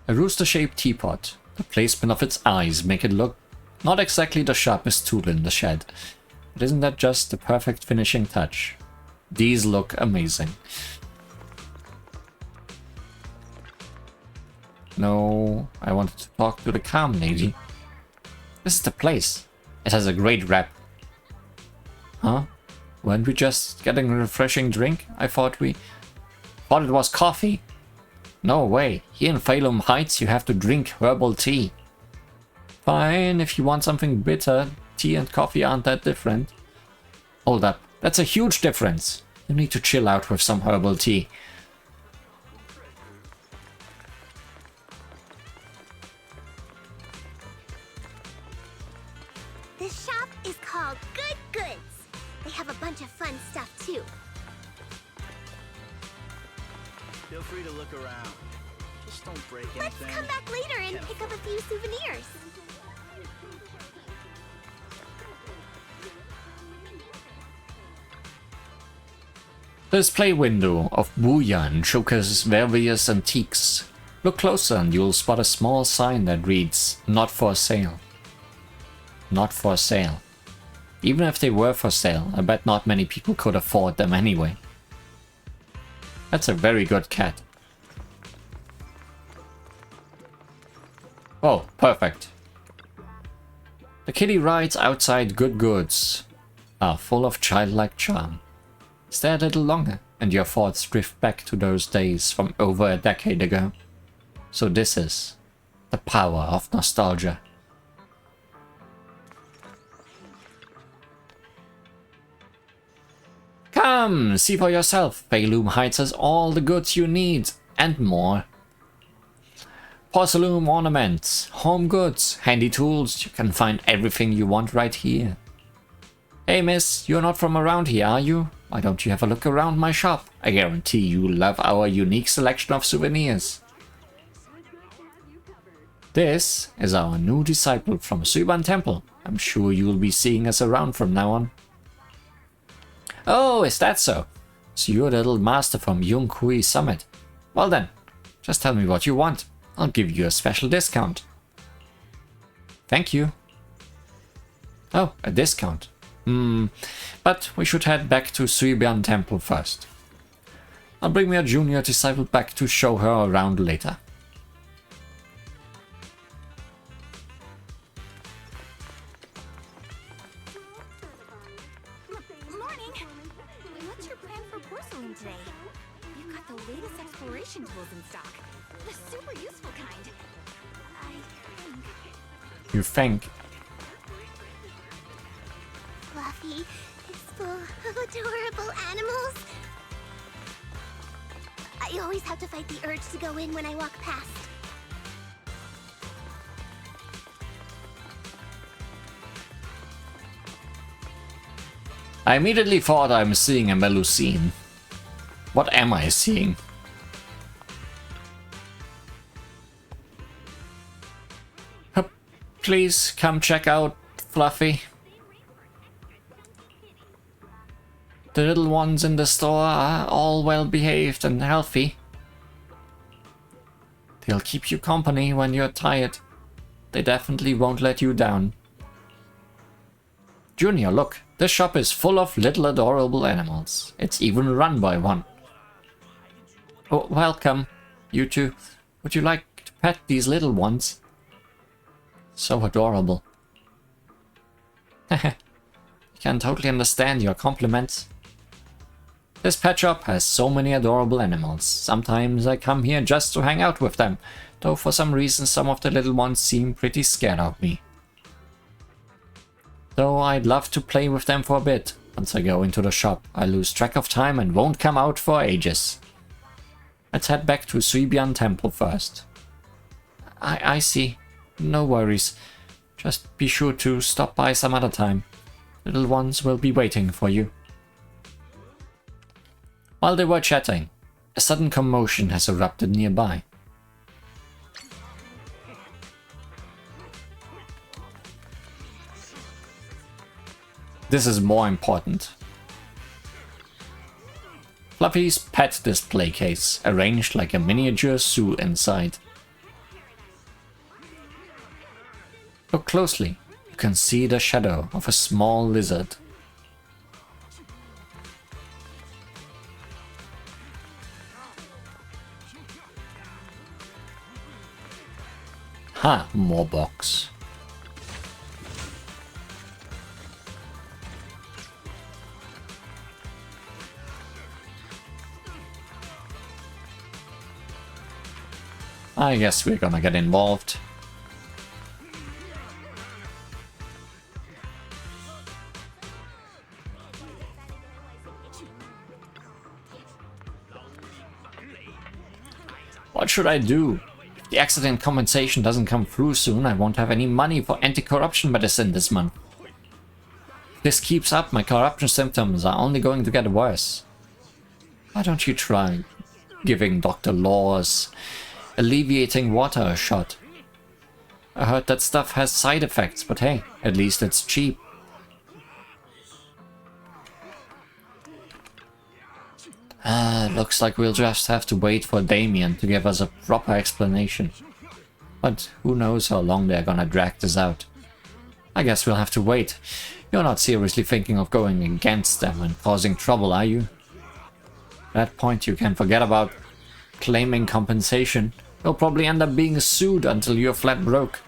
Speaker 1: A rooster-shaped teapot. The placement of its eyes make it look not exactly the sharpest tool in the shed. But isn't that just the perfect finishing touch? These look amazing. No, I wanted to talk to the calm lady. This is the place. It has a great rep. Huh? Weren't we just getting a refreshing drink? I thought it was coffee. No way. Here in Phalum Heights you have to drink herbal tea. Fine, if you want something bitter, tea and coffee aren't that different. Hold up, that's a huge difference. You need to chill out with some herbal tea.
Speaker 4: This shop is called Good Goods. They have a bunch of fun stuff too.
Speaker 10: Feel free to look around. Just don't break
Speaker 4: Let's
Speaker 10: anything.
Speaker 4: come back later and pick up a few souvenirs.
Speaker 1: The display window of Buyan showcases various antiques. Look closer and you'll spot a small sign that reads, "Not for sale." Not for sale. Even if they were for sale, I bet not many people could afford them anyway. That's a very good cat. Oh, perfect. The kiddie rides outside Good Goods are full of childlike charm. Stay a little longer and your thoughts drift back to those days from over a decade ago. So this is the power of nostalgia. Come, see for yourself. Phalum Heights has all the goods you need and more. Porcelain ornaments, home goods, handy tools. You can find everything you want right here. Hey miss, you're not from around here, are you? Why don't you have a look around my shop? I guarantee you'll love our unique selection of souvenirs. This is our new disciple from Suiban Temple. I'm sure you'll be seeing us around from now on. Oh, is that so? So you're the little master from Yung Kui Summit. Well then, just tell me what you want. I'll give you a special discount. Thank you. Oh, a discount. But we should head back to Suiban Temple first. I'll bring my junior disciple back to show her around later.
Speaker 3: Morning! What's your plan for porcelain today? You've got the latest exploration tools in stock. The super useful kind. I think...
Speaker 1: You think?
Speaker 4: Fluffy is full of adorable animals. I always have to fight the urge to go in when I walk past.
Speaker 1: I immediately thought I'm seeing a Melusine. What am I seeing? Please come check out Fluffy. The little ones in the store are all well behaved and healthy. They'll keep you company when you're tired. They definitely won't let you down. Junior, look, this shop is full of little adorable animals. It's even run by one. Oh, welcome, you two. Would you like to pet these little ones? So adorable. Can totally understand your compliments. This pet shop has so many adorable animals. Sometimes I come here just to hang out with them, though for some reason some of the little ones seem pretty scared of me. Though I'd love to play with them for a bit. Once I go into the shop, I lose track of time and won't come out for ages. Let's head back to Suiban Temple first. I see. No worries. Just be sure to stop by some other time. Little ones will be waiting for you. While they were chatting, a sudden commotion has erupted nearby. This is more important. Fluffy's pet display case, arranged like a miniature zoo inside. Look closely, you can see the shadow of a small lizard. Ha, more box. I guess we're gonna get involved. What should I do? If the accident compensation doesn't come through soon, I won't have any money for anti-corruption medicine this month. If this keeps up, my corruption symptoms are only going to get worse. Why don't you try giving Dr. Law's alleviating water a shot? I heard that stuff has side effects, but hey, at least it's cheap. Looks like we'll just have to wait for Damien to give us a proper explanation. But who knows how long they're gonna drag this out. I guess we'll have to wait. You're not seriously thinking of going against them and causing trouble, are you? At that point you can forget about claiming compensation. You'll probably end up being sued until you're flat broke.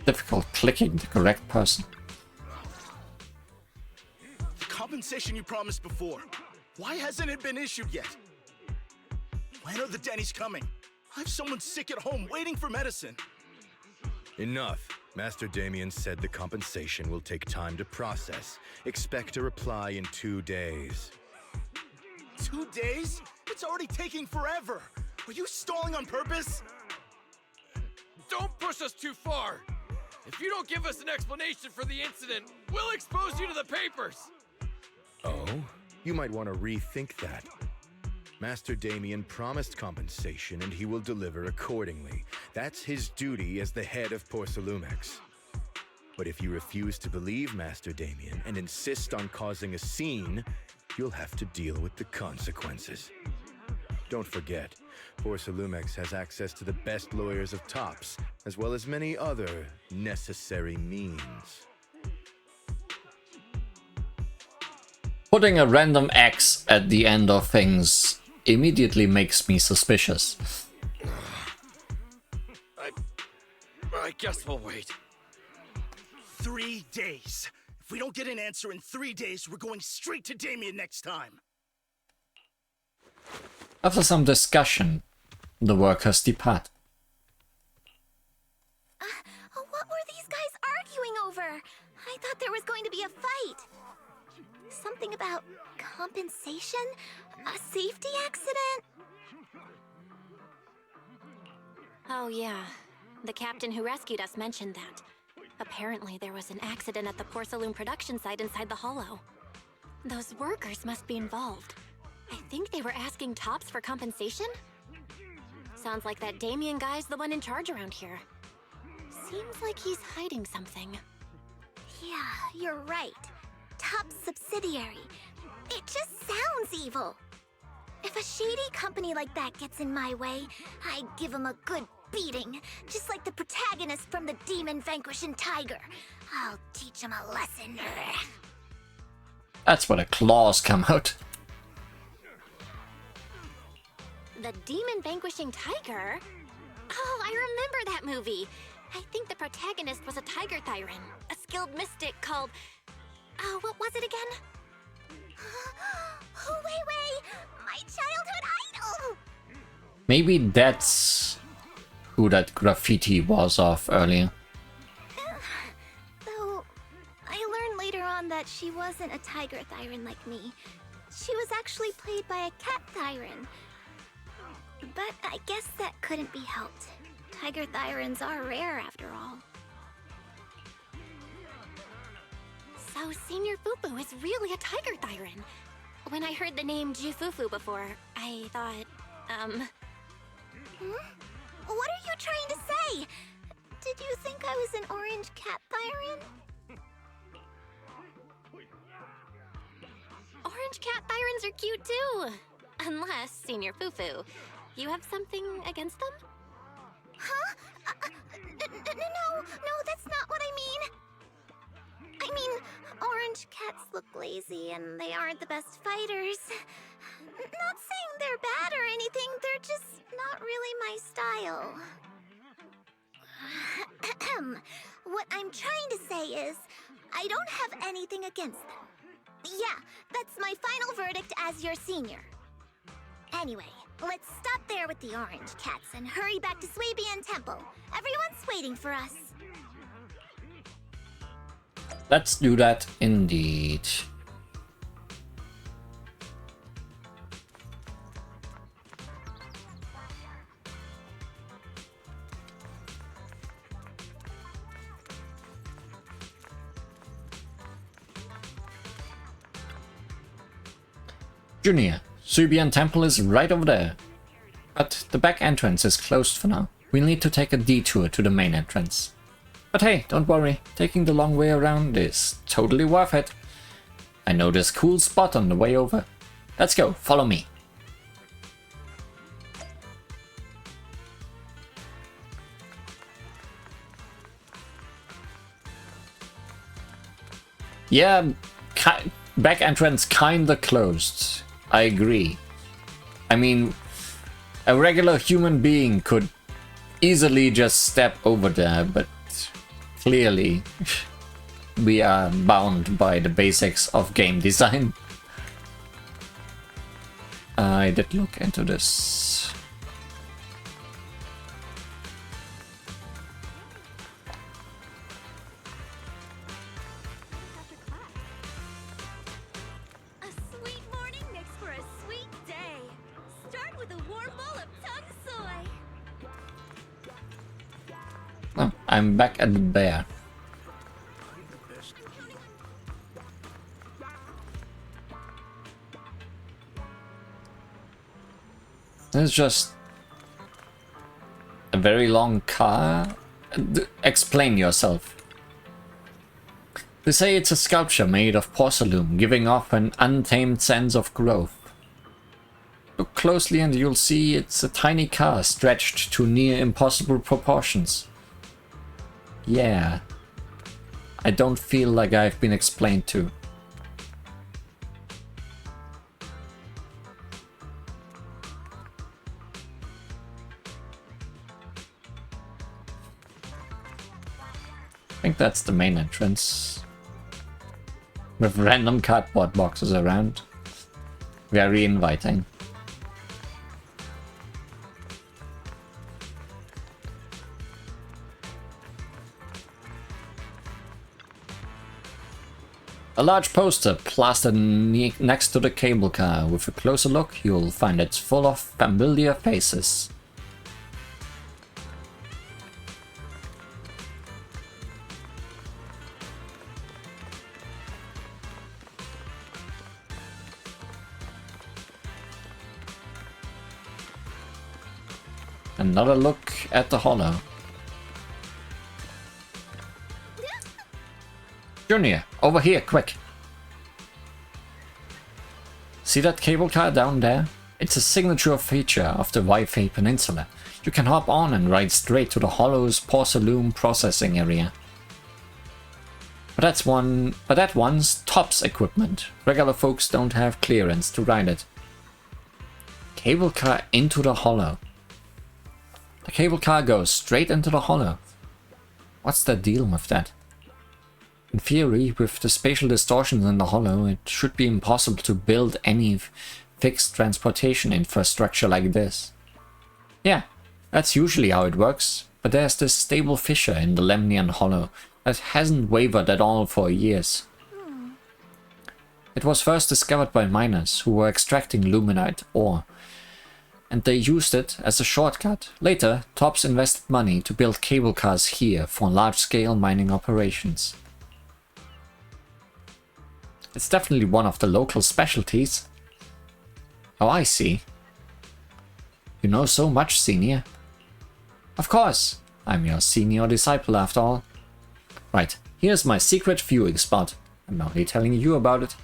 Speaker 1: Difficult clicking the correct person.
Speaker 10: The compensation you promised before. Why hasn't it been issued yet? When are the Denny's coming? I have someone sick at home waiting for medicine.
Speaker 11: Enough. Master Damien said the compensation will take time to process. Expect a reply in 2 days.
Speaker 10: 2 days? It's already taking forever. Are you stalling on purpose?
Speaker 12: Don't push us too far. If you don't give us an explanation for the incident, we'll expose you to the papers.
Speaker 11: Oh? You might want to rethink that. Master Damien promised compensation and he will deliver accordingly. That's his duty as the head of Porcelumex. But if you refuse to believe Master Damien and insist on causing a scene, you'll have to deal with the consequences. Don't forget, Porcelumex has access to the best lawyers of Tops, as well as many other necessary means.
Speaker 1: Putting a random X at the end of things immediately makes me suspicious.
Speaker 12: I guess we'll wait.
Speaker 10: 3 days. If we don't get an answer in 3 days, we're going straight to Damien next time.
Speaker 1: After some discussion, the workers depart.
Speaker 4: What were these guys arguing over? I thought there was going to be a fight. Something about compensation? A safety accident?
Speaker 3: Oh yeah, the captain who rescued us mentioned that. Apparently there was an accident at the porcelain production site inside the hollow. Those workers must be involved. I think they were asking Tops for compensation? Sounds like that Damien guy's the one in charge around here. Seems like he's hiding something.
Speaker 4: Yeah, you're right. Top subsidiary. It just sounds evil. If a shady company like that gets in my way, I give them a good beating, just like the protagonist from the Demon Vanquishing Tiger. I'll teach them a lesson.
Speaker 1: That's where the claws come out.
Speaker 3: The Demon Vanquishing Tiger? Oh, I remember that movie. I think the protagonist was a tiger thyran, a skilled mystic called... Oh, what was it again?
Speaker 4: Wait, my childhood idol!
Speaker 1: Maybe that's who that graffiti was of earlier.
Speaker 4: Though, I learned later on that she wasn't a tiger thyran like me. She was actually played by a cat thyran. But I guess that couldn't be helped. Tiger thyrans are rare after all.
Speaker 3: So Senior Fufu is really a tiger thyran. When I heard the name Jufufu before, I thought,
Speaker 4: What are you trying to say? Did you think I was an orange cat thyran?
Speaker 3: Orange cat thyrans are cute too. Unless, Senior Fufu, you have something against them?
Speaker 4: Huh? No, that's not what I mean. I mean, orange cats look lazy and they aren't the best fighters. Not saying they're bad or anything, they're just not really my style. What I'm trying to say is, I don't have anything against them. Yeah, that's my final verdict as your senior. Anyway, let's stop there with the orange cats and hurry back to Swabian Temple. Everyone's waiting for us.
Speaker 1: Let's do that indeed. Junior, Swabian Temple is right over there. But the back entrance is closed for now. We'll need to take a detour to the main entrance. But hey, don't worry, taking the long way around is totally worth it. I know this cool spot on the way over. Let's go, follow me. Yeah, back entrance kinda closed. I agree. I mean, a regular human being could easily just step over there, but clearly we are bound by the basics of game design. I did look into this.
Speaker 4: A sweet morning makes for a sweet day. Start with a warm bowl of tung soy.
Speaker 1: Oh, I'm back at the bear. This is just a very long car. Explain yourself. They say it's a sculpture made of porcelain, giving off an untamed sense of growth. Look closely and you'll see it's a tiny car stretched to near impossible proportions. Yeah. I don't feel like I've been explained to. I think that's the main entrance. With random cardboard boxes around. Very inviting. A large poster plastered next to the cable car. With a closer look, you'll find it's full of familiar faces. Another look at the hollow. Junior, over here, quick. See that cable car down there? It's a signature feature of the Wi-Fi Peninsula. You can hop on and ride straight to the hollow's porcelain processing area. But that one's TOPS equipment. Regular folks don't have clearance to ride it. Cable car into the hollow. The cable car goes straight into the hollow. What's the deal with that? In theory, with the spatial distortions in the hollow, it should be impossible to build any fixed transportation infrastructure like this. Yeah, that's usually how it works, but there's this stable fissure in the Lemnian hollow that hasn't wavered at all for years. It was first discovered by miners who were extracting luminite ore, and they used it as a shortcut. Later, TOPS invested money to build cable cars here for large-scale mining operations. It's definitely one of the local specialties. Oh, I see. You know so much, senior. Of course, I'm your senior disciple after all. Right, here's my secret viewing spot. I'm only telling you about it.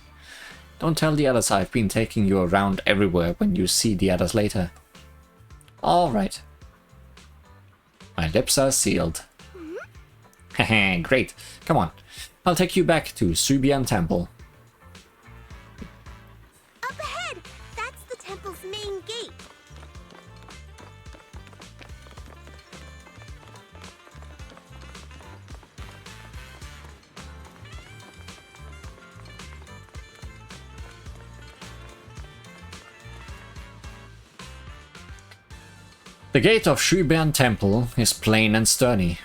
Speaker 1: Don't tell the others I've been taking you around everywhere when you see the others later. Alright. My lips are sealed. Hehe, great. Come on. I'll take you back to Swabian Temple.
Speaker 4: Up ahead! That's the temple's main gate.
Speaker 1: The gate of Shubian Temple is plain and sturdy.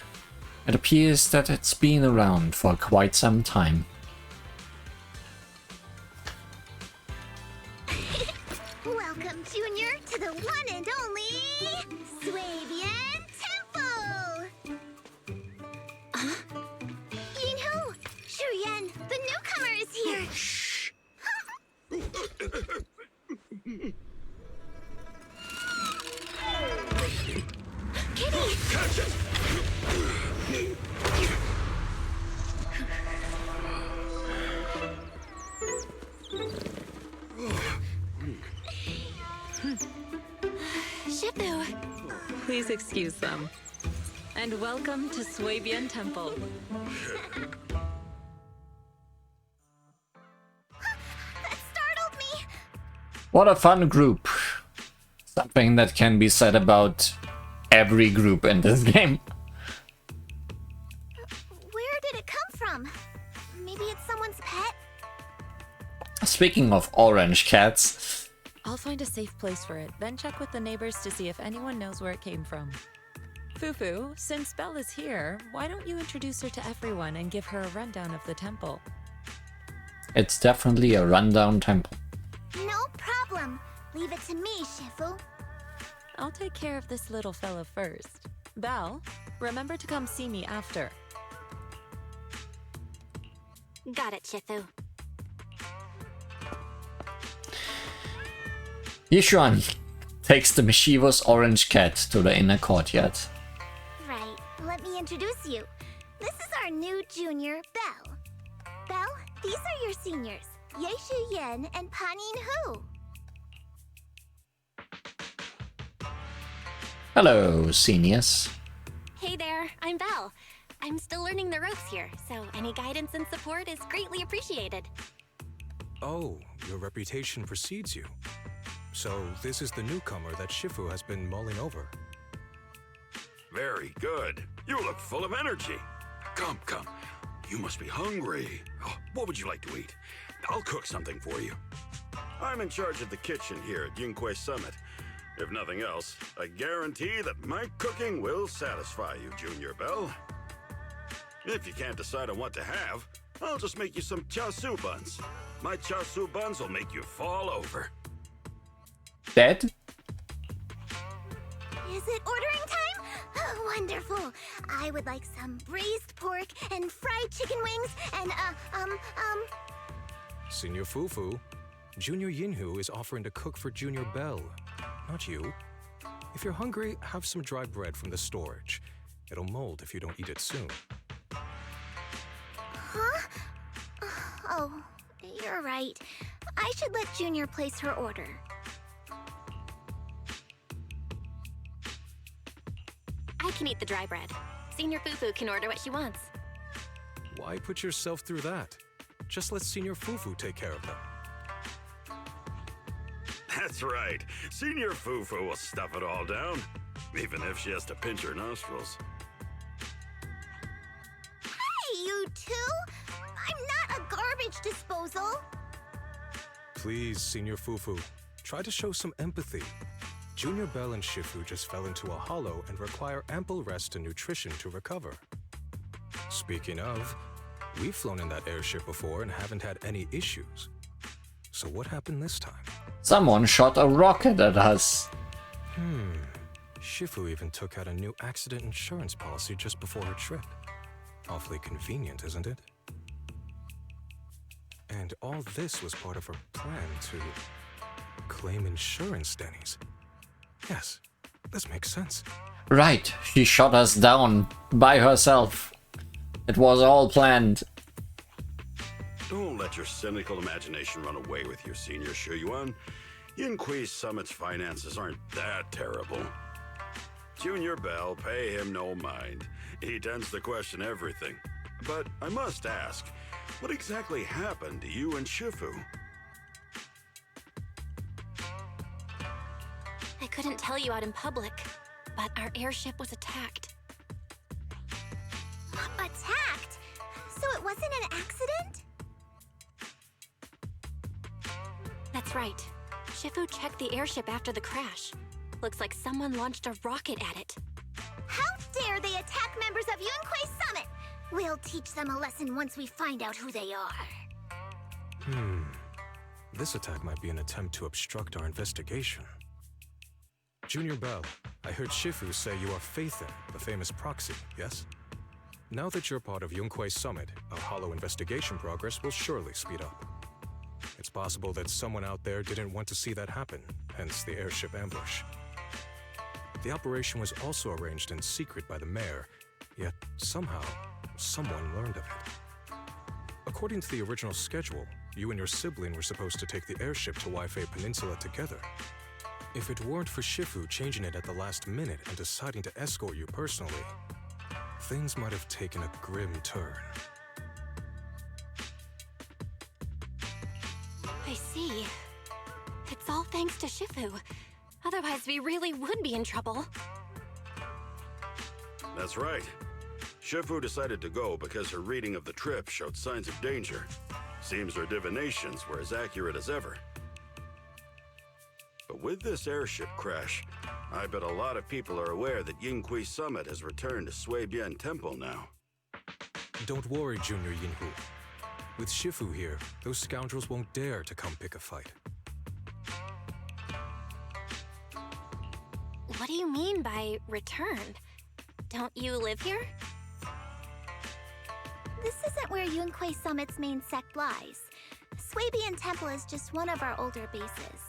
Speaker 1: It appears that it's been around for quite some time.
Speaker 4: Welcome, Junior, to the one and only Swabian Temple! Yinhu! Shuyan, the newcomer is here! Shh! Kitty!
Speaker 9: Catch it!
Speaker 3: Shifu!
Speaker 5: Please excuse them. And welcome to Swabian Temple.
Speaker 4: That startled me!
Speaker 1: What a fun group. Something that can be said about every group in this game.
Speaker 4: Where did it come from? Maybe it's someone's pet?
Speaker 1: Speaking of orange cats,
Speaker 5: I'll find a safe place for it, then check with the neighbors to see if anyone knows where it came from. Fufu, since Belle is here, why don't you introduce her to everyone and give her a rundown of the temple?
Speaker 1: it's definitely a rundown temple.
Speaker 4: No problem. Leave it to me, Shifu.
Speaker 5: I'll take care of this little fella first. Belle, remember to come see me after.
Speaker 3: Got it, Shifu.
Speaker 1: Yishuan takes the mischievous orange cat to the inner courtyard.
Speaker 4: Right. Let me introduce you. This is our new junior, Belle. Belle, these are your seniors, Yeshu Yen and Panin Hu.
Speaker 1: Hello, seniors.
Speaker 3: Hey there, I'm Belle. I'm still learning the ropes here, so any guidance and support is greatly appreciated.
Speaker 13: Oh, your reputation precedes you. So this is the newcomer that Shifu has been mulling over.
Speaker 9: Very good. You look full of energy. Come, come. You must be hungry. Oh, what would you like to eat? I'll cook something for you. I'm in charge of the kitchen here at Yingque Summit. If nothing else, I guarantee that my cooking will satisfy you, Junior Belle. If you can't decide on what to have, I'll just make you some chasu buns. My chasu buns will make you fall over.
Speaker 1: Dead?
Speaker 4: Is it ordering time? Oh, wonderful. I would like some braised pork and fried chicken wings and,
Speaker 13: Senior Fufu, Junior Yinhu is offering to cook for Junior Belle, not you. If you're hungry, have some dry bread from the storage. It'll mold if you don't eat it soon.
Speaker 4: Huh? Oh, you're right. I should let Junior place her order.
Speaker 3: I can eat the dry bread. Senior Fufu can order what she wants.
Speaker 13: Why put yourself through that? Just let Senior Fufu take care of them.
Speaker 9: That's right. Senior Fufu will stuff it all down, even if she has to pinch her nostrils.
Speaker 4: Hey, you two! I'm not a garbage disposal!
Speaker 13: Please, Senior Fufu, try to show some empathy. Junior Belle and Shifu just fell into a hollow and require ample rest and nutrition to recover. Speaking of, we've flown in that airship before and haven't had any issues. So what happened this time?
Speaker 1: Someone shot a rocket at us.
Speaker 13: Shifu even took out a new accident insurance policy just before her trip. Awfully convenient, isn't it? And all this was part of her plan to claim insurance, Denny's. Yes, this makes sense.
Speaker 1: Right, she shot us down by herself. It was all planned.
Speaker 9: Don't let your cynical imagination run away with you, Senior Shuyuan. Yinque Summit's finances aren't that terrible. Junior Belle, pay him no mind. He tends to question everything. But I must ask, what exactly happened to you and Shifu?
Speaker 3: I couldn't tell you out in public, but our airship was attacked.
Speaker 4: Attacked? So it wasn't an accident?
Speaker 3: That's right. Shifu checked the airship after the crash. Looks like someone launched a rocket at it.
Speaker 4: How dare they attack members of Yunquei Summit! We'll teach them a lesson once we find out who they are.
Speaker 13: This attack might be an attempt to obstruct our investigation. Junior Bell, I heard Shifu say you are Faithin, the famous proxy, yes? Now that you're part of Yunquei Summit, our hollow investigation progress will surely speed up. It's possible that someone out there didn't want to see that happen, hence the airship ambush. The operation was also arranged in secret by the mayor, yet somehow, someone learned of it. According to the original schedule, you and your sibling were supposed to take the airship to Waifei Peninsula together. If it weren't for Shifu changing it at the last minute and deciding to escort you personally, things might have taken a grim turn.
Speaker 3: I see. It's all thanks to Shifu. Otherwise, we really would be in trouble.
Speaker 9: That's right. Shifu decided to go because her reading of the trip showed signs of danger. Seems her divinations were as accurate as ever. But with this airship crash, I bet a lot of people are aware that Yinhui Summit has returned to Suibian Temple now.
Speaker 13: Don't worry, Junior Yinhu. With Shifu here, those scoundrels won't dare to come pick a fight.
Speaker 3: What do you mean by returned? Don't you live here?
Speaker 4: This isn't where Yunquei Summit's main sect lies. Suibian Temple is just one of our older bases.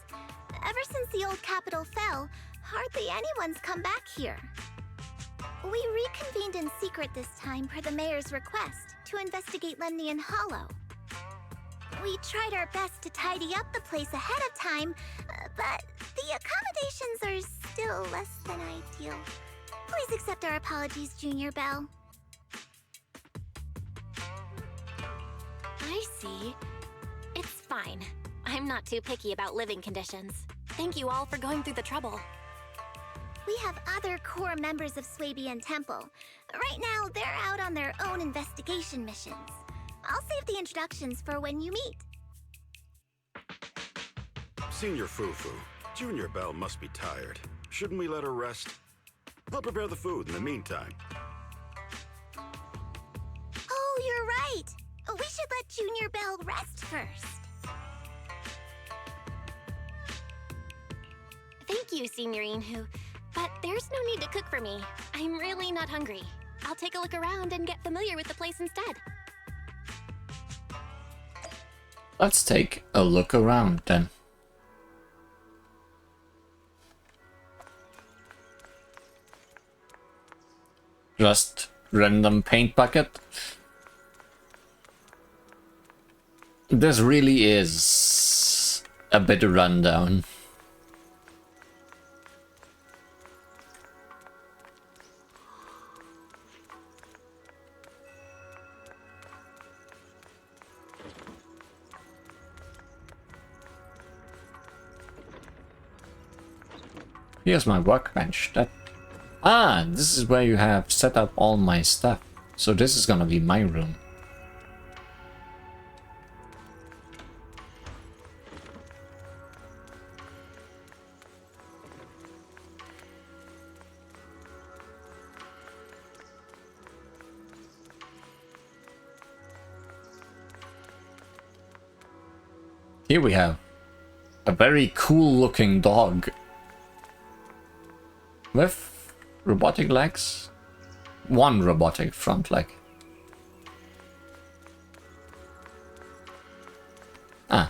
Speaker 4: Ever since the old capital fell, hardly anyone's come back here. We reconvened in secret this time per the mayor's request to investigate Lemnian Hollow. We tried our best to tidy up the place ahead of time, but the accommodations are still less than ideal. Please accept our apologies, Junior Bell.
Speaker 3: I see. It's fine. I'm not too picky about living conditions. Thank you all for going through the trouble.
Speaker 4: We have other core members of Suibian Temple. Right now, they're out on their own investigation missions. I'll save the introductions for when you meet.
Speaker 9: Senior Fufu, Junior Bell must be tired. Shouldn't we let her rest? I'll prepare the food in the meantime.
Speaker 4: Oh, you're right. We should let Junior Bell rest first.
Speaker 3: Thank you, Senior Inhu. But there's no need to cook for me. I'm really not hungry. I'll take a look around and get familiar with the place instead.
Speaker 1: Let's take a look around then. Just random paint bucket. This really is a bit rundown. Here's my workbench. This is where you have set up all my stuff. So this is gonna be my room. Here we have a very cool looking dog with robotic legs. One robotic front leg.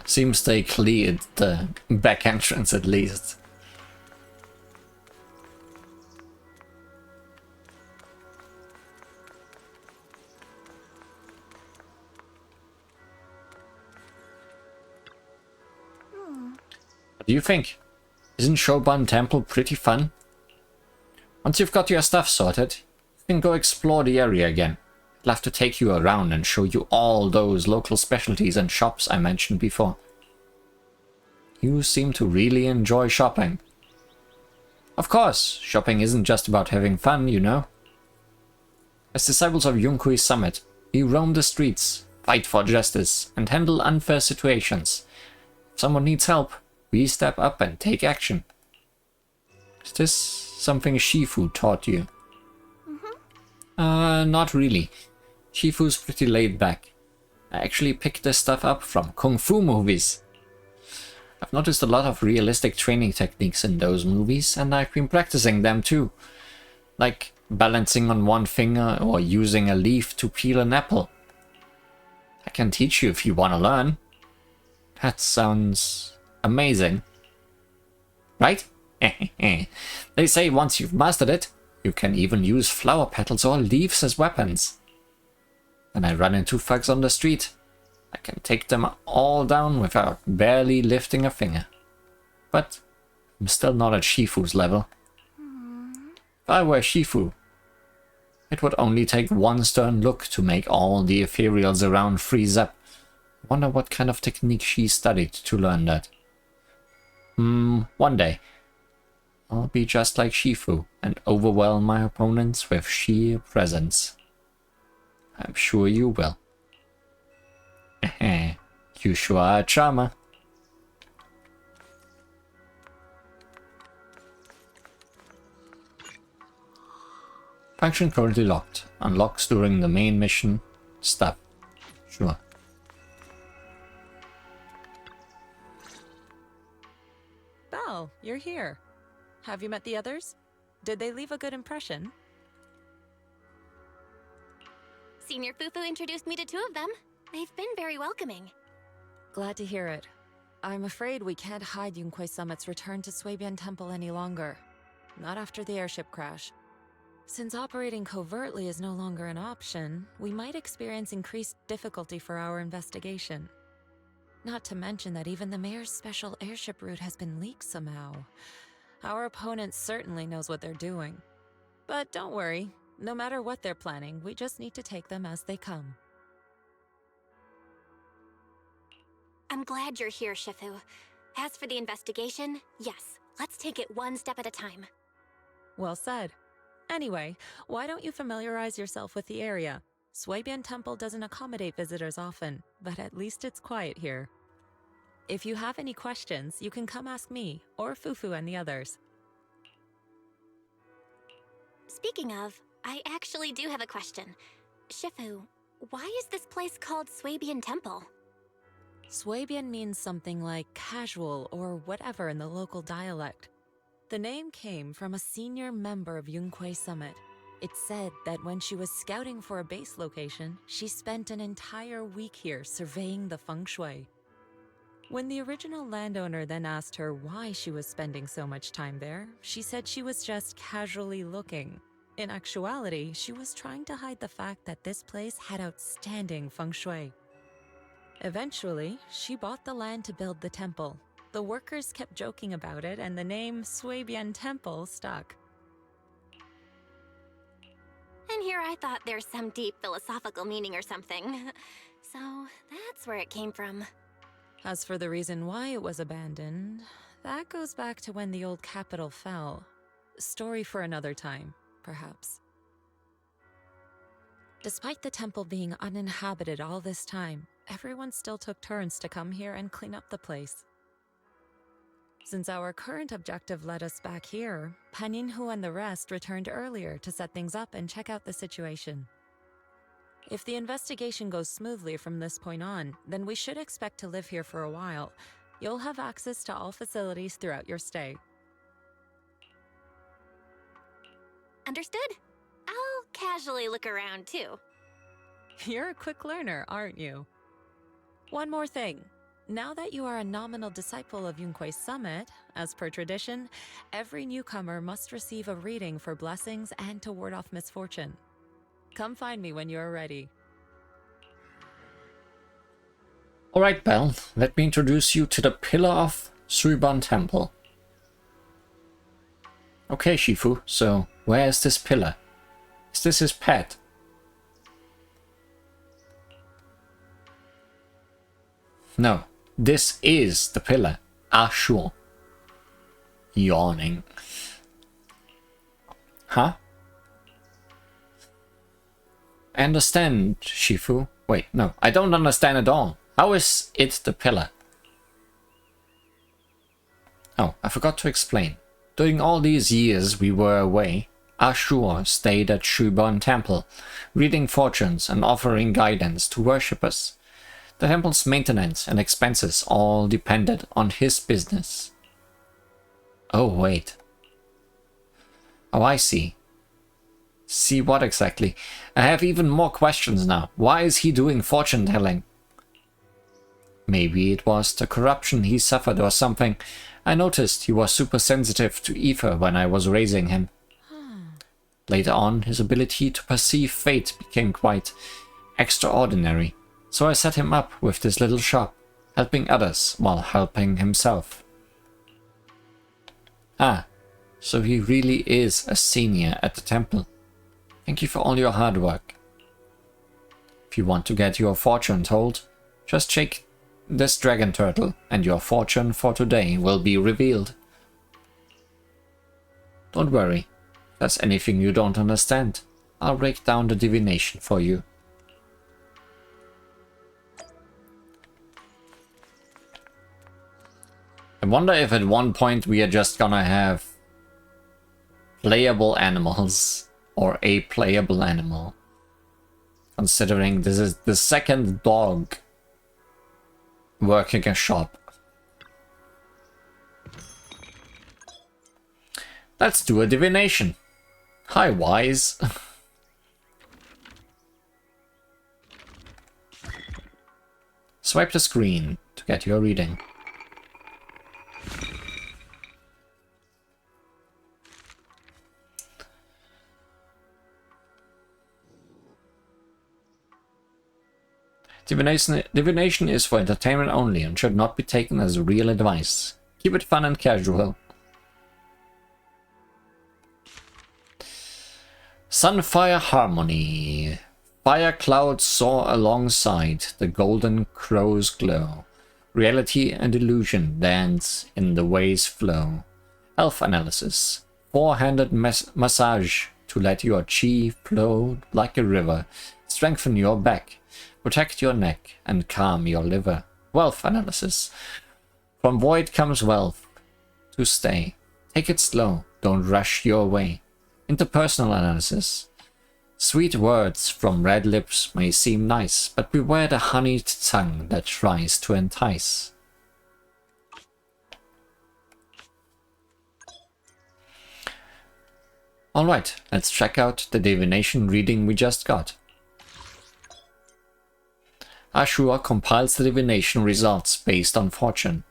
Speaker 1: Seems they cleared the back entrance at least. What do you think? Isn't Shoban Temple pretty fun? Once you've got your stuff sorted, you can go explore the area again. I'd love to take you around and show you all those local specialties and shops I mentioned before. You seem to really enjoy shopping. Of course, shopping isn't just about having fun, you know. As disciples of Yunquei Summit, we roam the streets, fight for justice, and handle unfair situations. If someone needs help, we step up and take action. Is this something Shifu taught you? Not really. Shifu's pretty laid back. I actually picked this stuff up from Kung Fu movies. I've noticed a lot of realistic training techniques in those movies, and I've been practicing them too. Like balancing on one finger or using a leaf to peel an apple. I can teach you if you want to learn. That sounds amazing. Right? They say once you've mastered it, you can even use flower petals or leaves as weapons. When I run into thugs on the street, I can take them all down without barely lifting a finger. But I'm still not at Shifu's level. If I were Shifu, it would only take one stern look to make all the ethereals around freeze up. I wonder what kind of technique she studied to learn that. One day, I'll be just like Shifu and overwhelm my opponents with sheer presence. I'm sure you will. You sure are a charmer. Function currently locked. Unlocks during the main mission. Stuff. Sure.
Speaker 5: Belle, you're here. Have you met the others? Did they leave a good impression?
Speaker 3: Senior Fufu introduced me to two of them. They've been very welcoming.
Speaker 5: Glad to hear it. I'm afraid we can't hide Yunquei Summit's return to Swabian Temple any longer. Not after the airship crash. Since operating covertly is no longer an option, we might experience increased difficulty for our investigation. Not to mention that even the mayor's special airship route has been leaked somehow. Our opponent certainly knows what they're doing. But don't worry, no matter what they're planning, we just need to take them as they come.
Speaker 3: I'm glad you're here, Shifu. As for the investigation, yes, let's take it one step at a time.
Speaker 5: Well said. Anyway, why don't you familiarize yourself with the area? Swabian Temple doesn't accommodate visitors often, but at least it's quiet here. If you have any questions, you can come ask me, or Fufu and the others.
Speaker 3: Speaking of, I actually do have a question. Shifu, why is this place called Swabian Temple?
Speaker 5: Swabian means something like casual or whatever in the local dialect. The name came from a senior member of Yunquei Summit. It's said that when she was scouting for a base location, she spent an entire week here surveying the feng shui. When the original landowner then asked her why she was spending so much time there, she said she was just casually looking. In actuality, she was trying to hide the fact that this place had outstanding feng shui. Eventually, she bought the land to build the temple. The workers kept joking about it, and the name Swabian Temple stuck.
Speaker 3: And here I thought there's some deep philosophical meaning or something. So that's where it came from.
Speaker 5: As for the reason why it was abandoned, that goes back to when the old capital fell. Story for another time, perhaps. Despite the temple being uninhabited all this time, everyone still took turns to come here and clean up the place. Since our current objective led us back here, Paninhu and the rest returned earlier to set things up and check out the situation. If the investigation goes smoothly from this point on, then we should expect to live here for a while. You'll have access to all facilities throughout your stay.
Speaker 3: Understood? I'll casually look around too.
Speaker 5: You're a quick learner, aren't you? One more thing. Now that you are a nominal disciple of Yunquei Summit, as per tradition, every newcomer must receive a reading for blessings and to ward off misfortune. Come find me when you are ready.
Speaker 1: Alright, Belle, let me introduce you to the pillar of Swabian Temple. Okay, Shifu, so where is this pillar? Is this his pet? No, this is the pillar. Ah, sure. Yawning. Huh? I understand, Shifu. Wait, no, I don't understand at all. How is it the pillar? Oh, I forgot to explain. During all these years we were away, Ashur stayed at Shuban Temple, reading fortunes and offering guidance to worshippers. The temple's maintenance and expenses all depended on his business. Oh, wait. Oh, I see. See what exactly? I have even more questions now. Why is he doing fortune telling? Maybe it was the corruption he suffered or something. I noticed he was super sensitive to ether when I was raising him. Later on, his ability to perceive fate became quite extraordinary. So I set him up with this little shop, helping others while helping himself. Ah, so he really is a senior at the temple. Thank you for all your hard work. If you want to get your fortune told, just shake this dragon turtle and your fortune for today will be revealed. Don't worry, if there's anything you don't understand, I'll break down the divination for you. I wonder if at one point we are just gonna have playable animals or a playable animal. Considering this is the second dog working a shop. Let's do a divination. Hi, Wise. Swipe the screen to get your reading. Divination is for entertainment only and should not be taken as real advice. Keep it fun and casual. Sunfire Harmony. Fire clouds soar alongside the golden crow's glow. Reality and illusion dance in the way's flow. Elf analysis. Four-handed massage to let your chi flow like a river. Strengthen your back. Protect your neck and calm your liver. Wealth analysis. From void comes wealth. To stay. Take it slow. Don't rush your way. Interpersonal analysis. Sweet words from red lips may seem nice, but beware the honeyed tongue that tries to entice. Alright, let's check out the divination reading we just got. Ashur compiles the divination results based on fortune.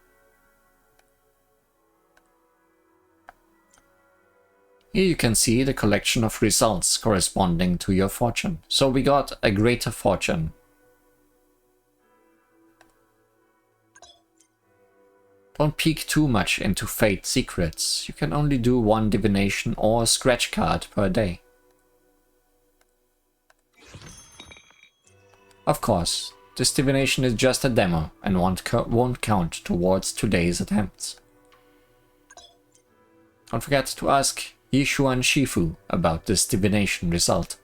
Speaker 1: Here you can see the collection of results corresponding to your fortune. So we got a greater fortune. Don't peek too much into fate secrets. You can only do one divination or scratch card per day. Of course, this divination is just a demo and won't count towards today's attempts. Don't forget to ask Yishuan Shifu about this divination result.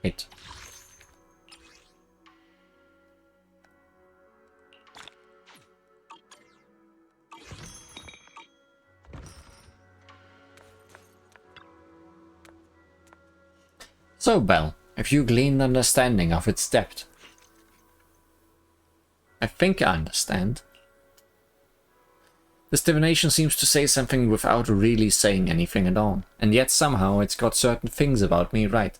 Speaker 1: Wait. So, Bell, have you gleaned understanding of its depth? I think I understand. This divination seems to say something without really saying anything at all, and yet somehow it's got certain things about me right.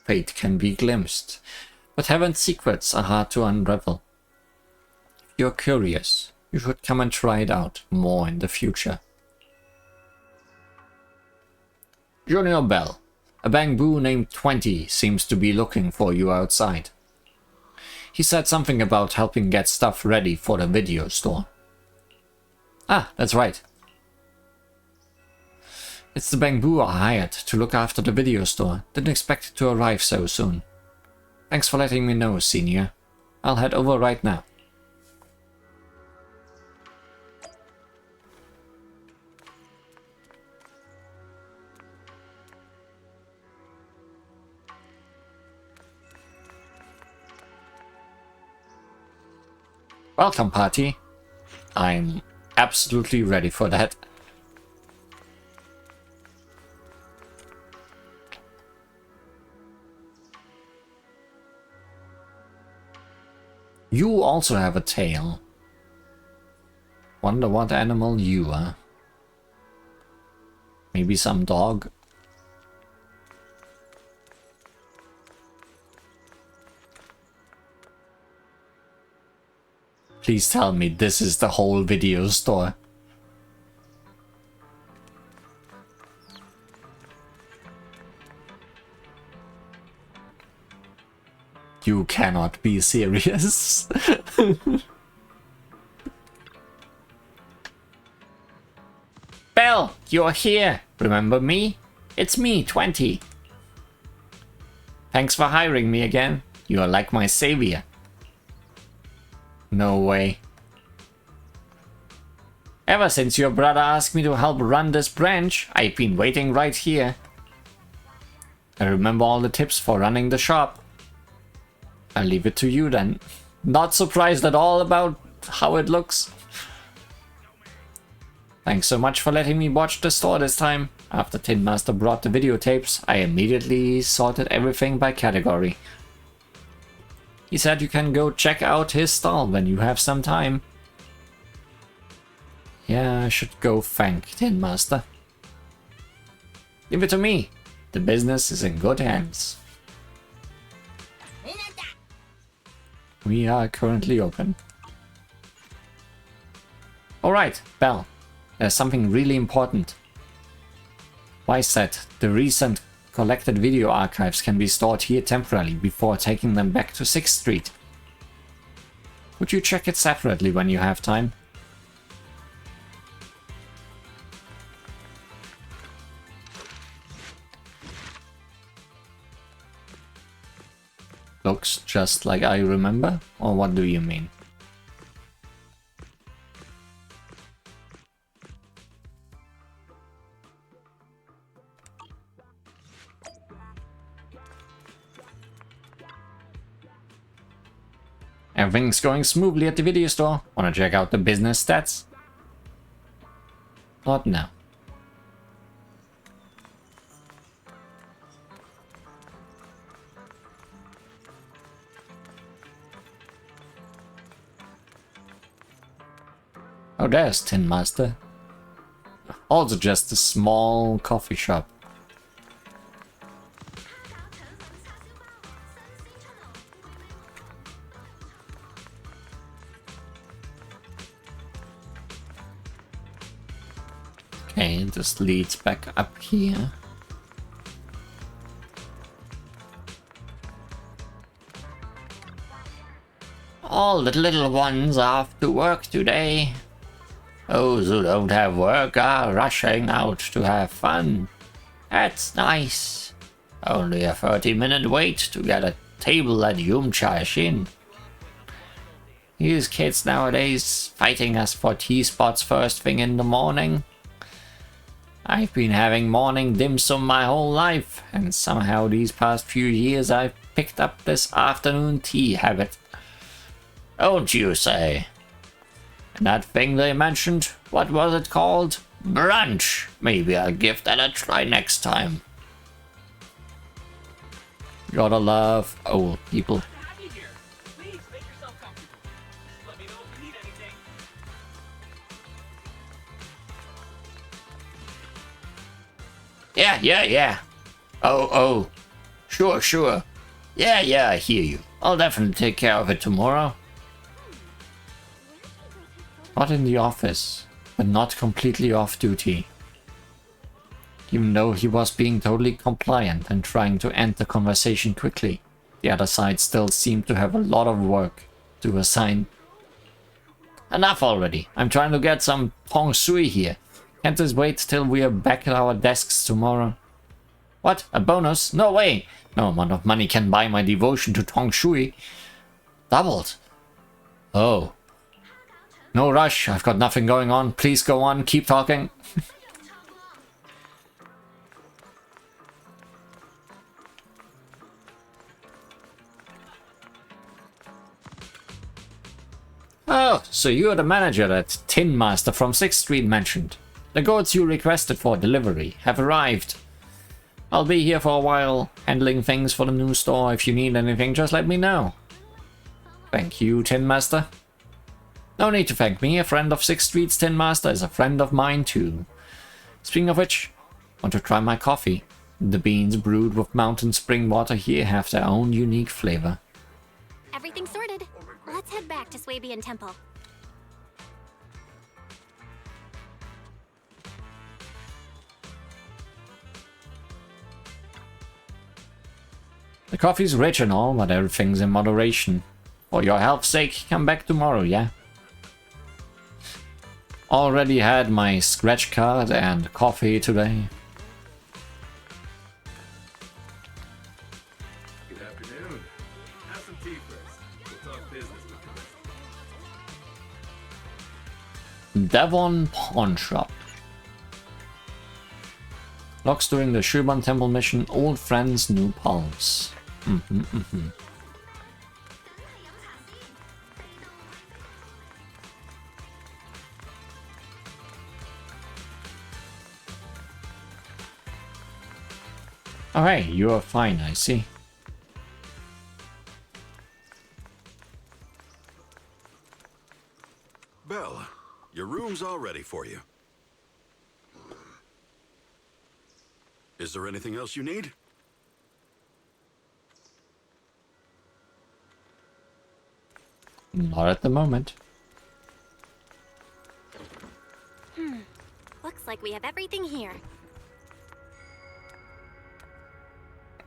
Speaker 1: Fate can be glimpsed, but heaven's secrets are hard to unravel. If you're curious, you should come and try it out more in the future. Junior Bell. A bamboo named 20 seems to be looking for you outside. He said something about helping get stuff ready for the video store. Ah, that's right. It's the bamboo I hired to look after the video store. Didn't expect it to arrive so soon. Thanks for letting me know, Senior. I'll head over right now. Welcome, party. I'm absolutely ready for that. You also have a tail. Wonder what animal you are. Maybe some dog? Please tell me this is the whole video store. You cannot be serious. Belle, you're here. Remember me? It's me, 20. Thanks for hiring me again. You are like my savior. No way. Ever since your brother asked me to help run this branch, I've been waiting right here. I remember all the tips for running the shop. I'll leave it to you then. Not surprised at all about how it looks. Thanks so much for letting me watch the store this time. After Tin Master brought the videotapes, I immediately sorted everything by category. He said you can go check out his stall when you have some time. Yeah, I should go thank Tin Master. Leave it to me. The business is in good hands. We are currently open. Alright, Belle. There's something really important. Wise said the recent collected video archives can be stored here temporarily before taking them back to 6th Street. Would you check it separately when you have time? Looks just like I remember? Or what do you mean? Everything's going smoothly at the video store. Wanna check out the business stats? Not now. Oh, there's Tin Master. Also just a small coffee shop. Okay, this leads back up here. All the little ones are off to work today. Those who don't have work are rushing out to have fun. That's nice. Only a 30-minute wait to get a table at Yumcha Shin. These kids nowadays fighting us for T-spots first thing in the morning. I've been having morning dim sum my whole life, and somehow these past few years I've picked up this afternoon tea habit. Don't you say? And that thing they mentioned, what was it called? Brunch. Maybe I'll give that a try next time. Gotta love old people. Yeah. Oh. Sure. Yeah, I hear you. I'll definitely take care of it tomorrow. Not in the office, but not completely off duty. Even though he was being totally compliant and trying to end the conversation quickly, the other side still seemed to have a lot of work to assign. Enough already. I'm trying to get some feng shui here. Can't this wait till we are back at our desks tomorrow? What? A bonus? No way! No amount of money can buy my devotion to feng shui. Doubled. Oh. No rush, I've got nothing going on. Please go on, keep talking. Oh, so you're the manager that Tin Master from 6th Street mentioned. The goods you requested for delivery have arrived. I'll be here for a while, handling things for the new store. If you need anything, just let me know. Thank you, Tin Master. No need to thank me. A friend of 6th Street's Tin Master is a friend of mine too. Speaking of which, want to try my coffee? The beans brewed with mountain spring water here have their own unique flavor.
Speaker 3: Everything's sorted. Let's head back to Swabian Temple.
Speaker 1: The coffee's rich and all, but everything's in moderation. For your health's sake, come back tomorrow, yeah? Already had my scratch card and coffee today.
Speaker 14: Good afternoon. Have some tea first. We'll talk business with you.
Speaker 1: Devon Pawn Shop. Locks during the Shuban Temple mission. Old friends, new pulse. Oh hey, you are fine, I see.
Speaker 9: Belle, your room's all ready for you. Is there anything else you need?
Speaker 1: Not at the moment.
Speaker 3: Looks like we have everything here.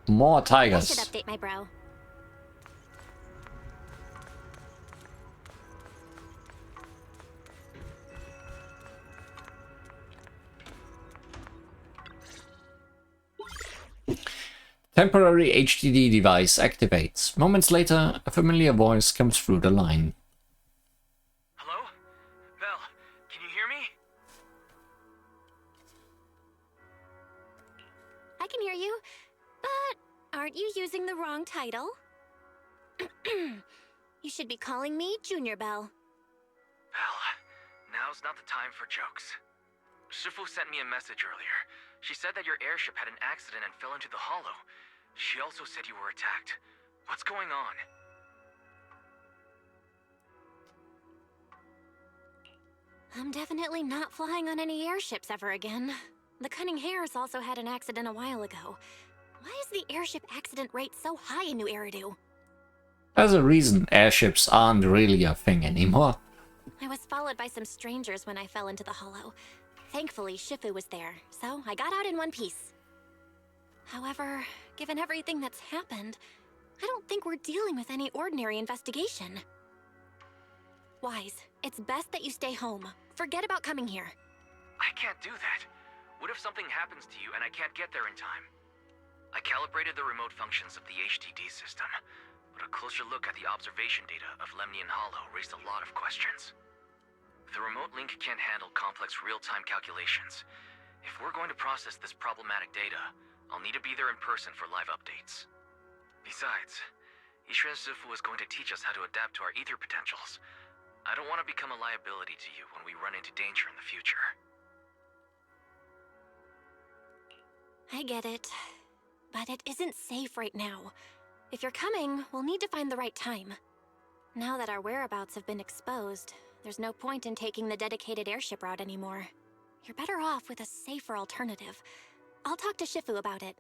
Speaker 1: More
Speaker 3: I
Speaker 1: tigers.
Speaker 3: should update my bro.
Speaker 1: Temporary HDD device activates. Moments later, a familiar voice comes through the line.
Speaker 2: Hello? Belle, can you hear me?
Speaker 3: I can hear you, but aren't you using the wrong title? You should be calling me Junior Belle.
Speaker 2: Belle, now's not the time for jokes. Shifu sent me a message earlier. She said that your airship had an accident and fell into the hollow. She also said you were attacked. What's going on?
Speaker 3: I'm definitely not flying on any airships ever again. The Cunning Hares also had an accident a while ago. Why is the airship accident rate so high in New Eridu?
Speaker 1: There's a reason airships aren't really a thing anymore.
Speaker 3: I was followed by some strangers when I fell into the hollow. Thankfully, Shifu was there, so I got out in one piece. However, given everything that's happened, I don't think we're dealing with any ordinary investigation. Wise, it's best that you stay home. Forget about coming here.
Speaker 2: I can't do that. What if something happens to you and I can't get there in time? I calibrated the remote functions of the HDD system, but a closer look at the observation data of Lemnian Hollow raised a lot of questions. The remote link can't handle complex real-time calculations. If we're going to process this problematic data, I'll need to be there in person for live updates. Besides, Ishren Sifu is going to teach us how to adapt to our ether potentials. I don't want to become a liability to you when we run into danger in the future.
Speaker 3: I get it, but it isn't safe right now. If you're coming, we'll need to find the right time. Now that our whereabouts have been exposed, there's no point in taking the dedicated airship route anymore. You're better off with a safer alternative. I'll talk to Shifu about it.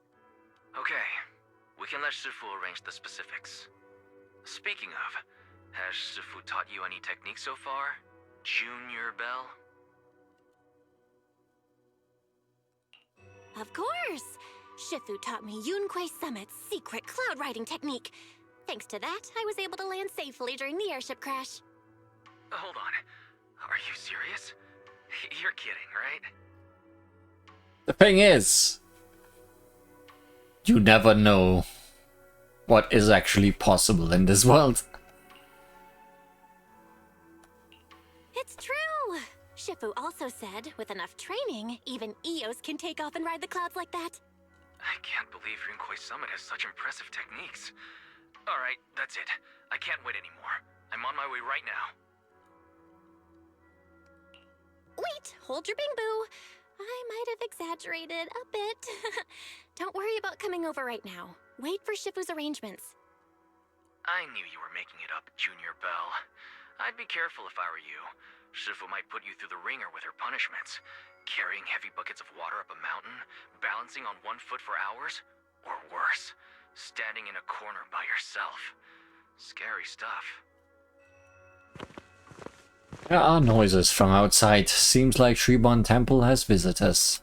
Speaker 2: Okay, we can let Shifu arrange the specifics. Speaking of, has Shifu taught you any techniques so far, Junior Belle?
Speaker 3: Of course! Shifu taught me Yunquei Summit's secret cloud riding technique. Thanks to that, I was able to land safely during the airship crash.
Speaker 2: Hold on. Are you serious? You're kidding, right?
Speaker 1: The thing is, you never know what is actually possible in this world.
Speaker 3: It's true! Shifu also said, with enough training, even Eos can take off and ride the clouds like that.
Speaker 2: I can't believe Yunquei Summit has such impressive techniques. Alright, that's it. I can't wait anymore. I'm on my way right now.
Speaker 3: Wait, hold your bing boo. I might have exaggerated a bit. Don't worry about coming over right now. Wait for Shifu's arrangements.
Speaker 2: I knew you were making it up, Junior Bell. I'd be careful if I were you. Shifu might put you through the ringer with her punishments. Carrying heavy buckets of water up a mountain, balancing on 1 foot for hours, or worse, standing in a corner by yourself. Scary stuff.
Speaker 1: There are noises from outside. Seems like Shriban Temple has visitors.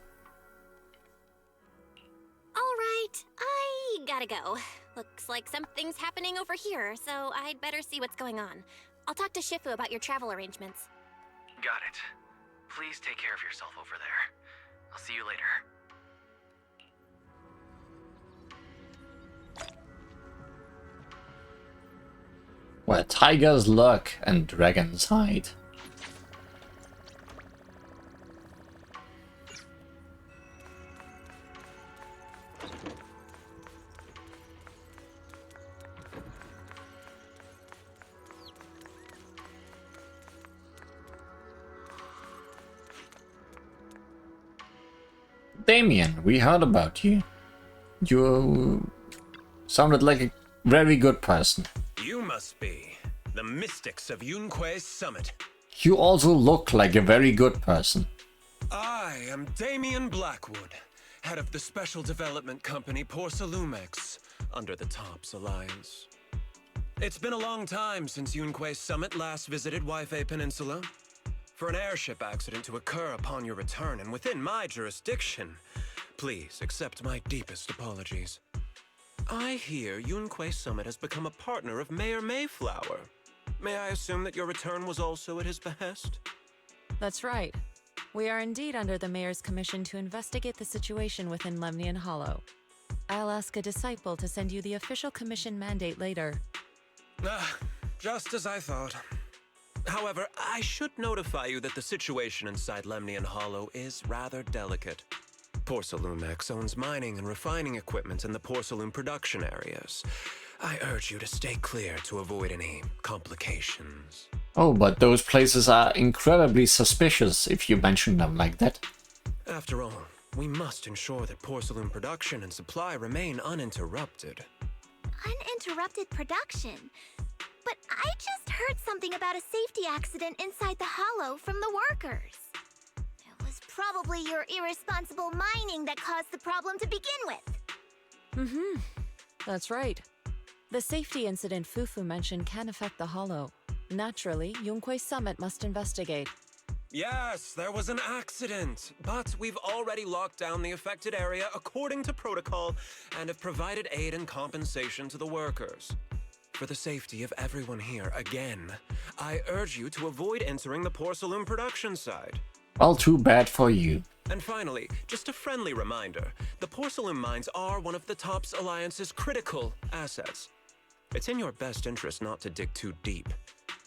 Speaker 3: Alright, I gotta go. Looks like something's happening over here, so I'd better see what's going on. I'll talk to Shifu about your travel arrangements.
Speaker 2: Got it. Please take care of yourself over there. I'll see you later.
Speaker 1: Where tigers lurk and dragons hide. Damien, we heard about you. You sounded like a very good person.
Speaker 15: You must be the mystics of Yunque's summit.
Speaker 1: You also look like a very good person.
Speaker 15: I am Damien Blackwood, head of the special development company Porcelumex, under the Tops Alliance. It's been a long time since Yunque's summit last visited Waifei Peninsula. For an airship accident to occur upon your return and within my jurisdiction, please accept my deepest apologies. I hear Yunque Summit has become a partner of Mayor Mayflower. May I assume that your return was also at his behest?
Speaker 5: That's right. We are indeed under the Mayor's commission to investigate the situation within Lemnian Hollow. I'll ask a disciple to send you the official commission mandate later.
Speaker 15: Just as I thought. However, I should notify you that the situation inside Lemnian Hollow is rather delicate. Porcelumex owns mining and refining equipment in the porcelain production areas. I urge you to stay clear to avoid any complications.
Speaker 1: Oh, but those places are incredibly suspicious if you mention them like that.
Speaker 15: After all, we must ensure that porcelain production and supply remain uninterrupted.
Speaker 4: Uninterrupted production? But I just heard something about a safety accident inside the hollow from the workers. It was probably your irresponsible mining that caused the problem to begin with.
Speaker 5: That's right. The safety incident Fufu mentioned can affect the hollow. Naturally, Yunque Summit must investigate.
Speaker 15: Yes, there was an accident, but we've already locked down the affected area according to protocol and have provided aid and compensation to the workers. For the safety of everyone here, again, I urge you to avoid entering the porcelain production side.
Speaker 1: Well, too bad for you.
Speaker 15: And finally, just a friendly reminder, the porcelain mines are one of the Tops Alliance's critical assets. It's in your best interest not to dig too deep,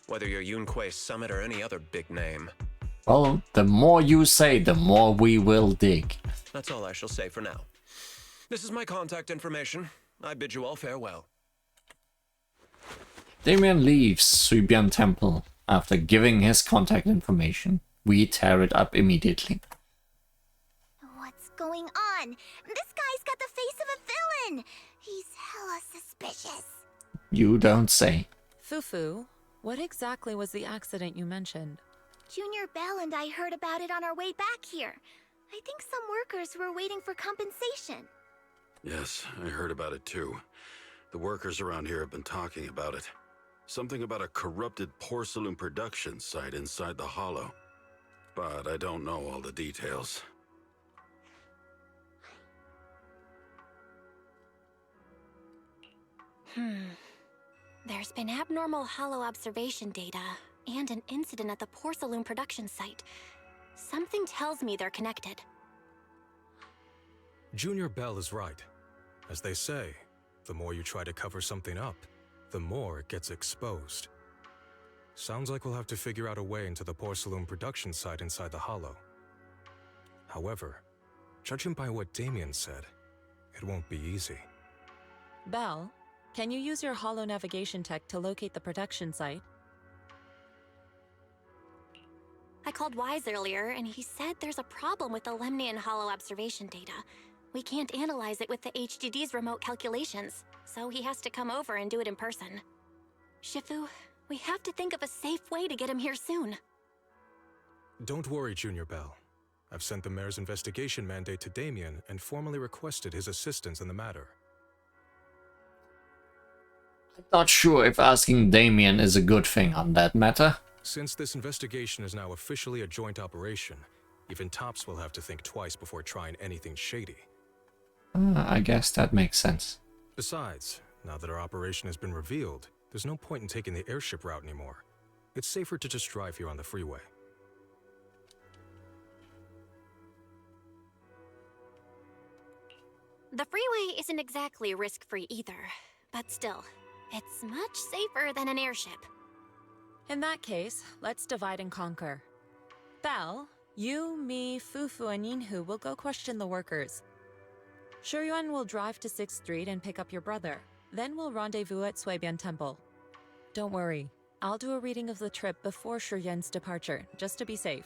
Speaker 15: whether you're Yunque Summit or any other big name.
Speaker 1: Well, the more you say, the more we will dig.
Speaker 15: That's all I shall say for now. This is my contact information. I bid you all farewell.
Speaker 1: Damien leaves Subian Temple after giving his contact information. We tear it up immediately.
Speaker 4: What's going on? This guy's got the face of a villain. He's hella suspicious.
Speaker 1: You don't say.
Speaker 5: Fufu, what exactly was the accident you mentioned?
Speaker 4: Junior Bell and I heard about it on our way back here. I think some workers were waiting for compensation.
Speaker 9: Yes, I heard about it too. The workers around here have been talking about it. Something about a corrupted porcelain production site inside the hollow. But I don't know all the details.
Speaker 3: There's been abnormal hollow observation data and an incident at the porcelain production site. Something tells me they're connected.
Speaker 13: Junior Bell is right. As they say, the more you try to cover something up, the more it gets exposed. Sounds like we'll have to figure out a way into the porcelain production site inside the hollow. However, judging by what Damien said, it won't be easy.
Speaker 5: Bell, can you use your hollow navigation tech to locate the production site?
Speaker 3: I called Wise earlier, and he said there's a problem with the Lemnian Hollow observation data. We can't analyze it with the HDD's remote calculations, so he has to come over and do it in person. Shifu, we have to think of a safe way to get him here soon.
Speaker 13: Don't worry, Junior Bell. I've sent the mayor's investigation mandate to Damien and formally requested his assistance in the matter.
Speaker 1: I'm not sure if asking Damien is a good thing on that matter.
Speaker 13: Since this investigation is now officially a joint operation, even Tops will have to think twice before trying anything shady.
Speaker 1: I guess that makes sense.
Speaker 13: Besides, now that our operation has been revealed, there's no point in taking the airship route anymore. It's safer to just drive here on the freeway.
Speaker 3: The freeway isn't exactly risk-free either, but still, it's much safer than an airship.
Speaker 5: In that case, let's divide and conquer. Belle, you, me, Fufu, and Yinhu will go question the workers. Shuyuan will drive to 6th Street and pick up your brother. Then we'll rendezvous at Suibian Temple. Don't worry, I'll do a reading of the trip before Shuyuan's departure, just to be safe.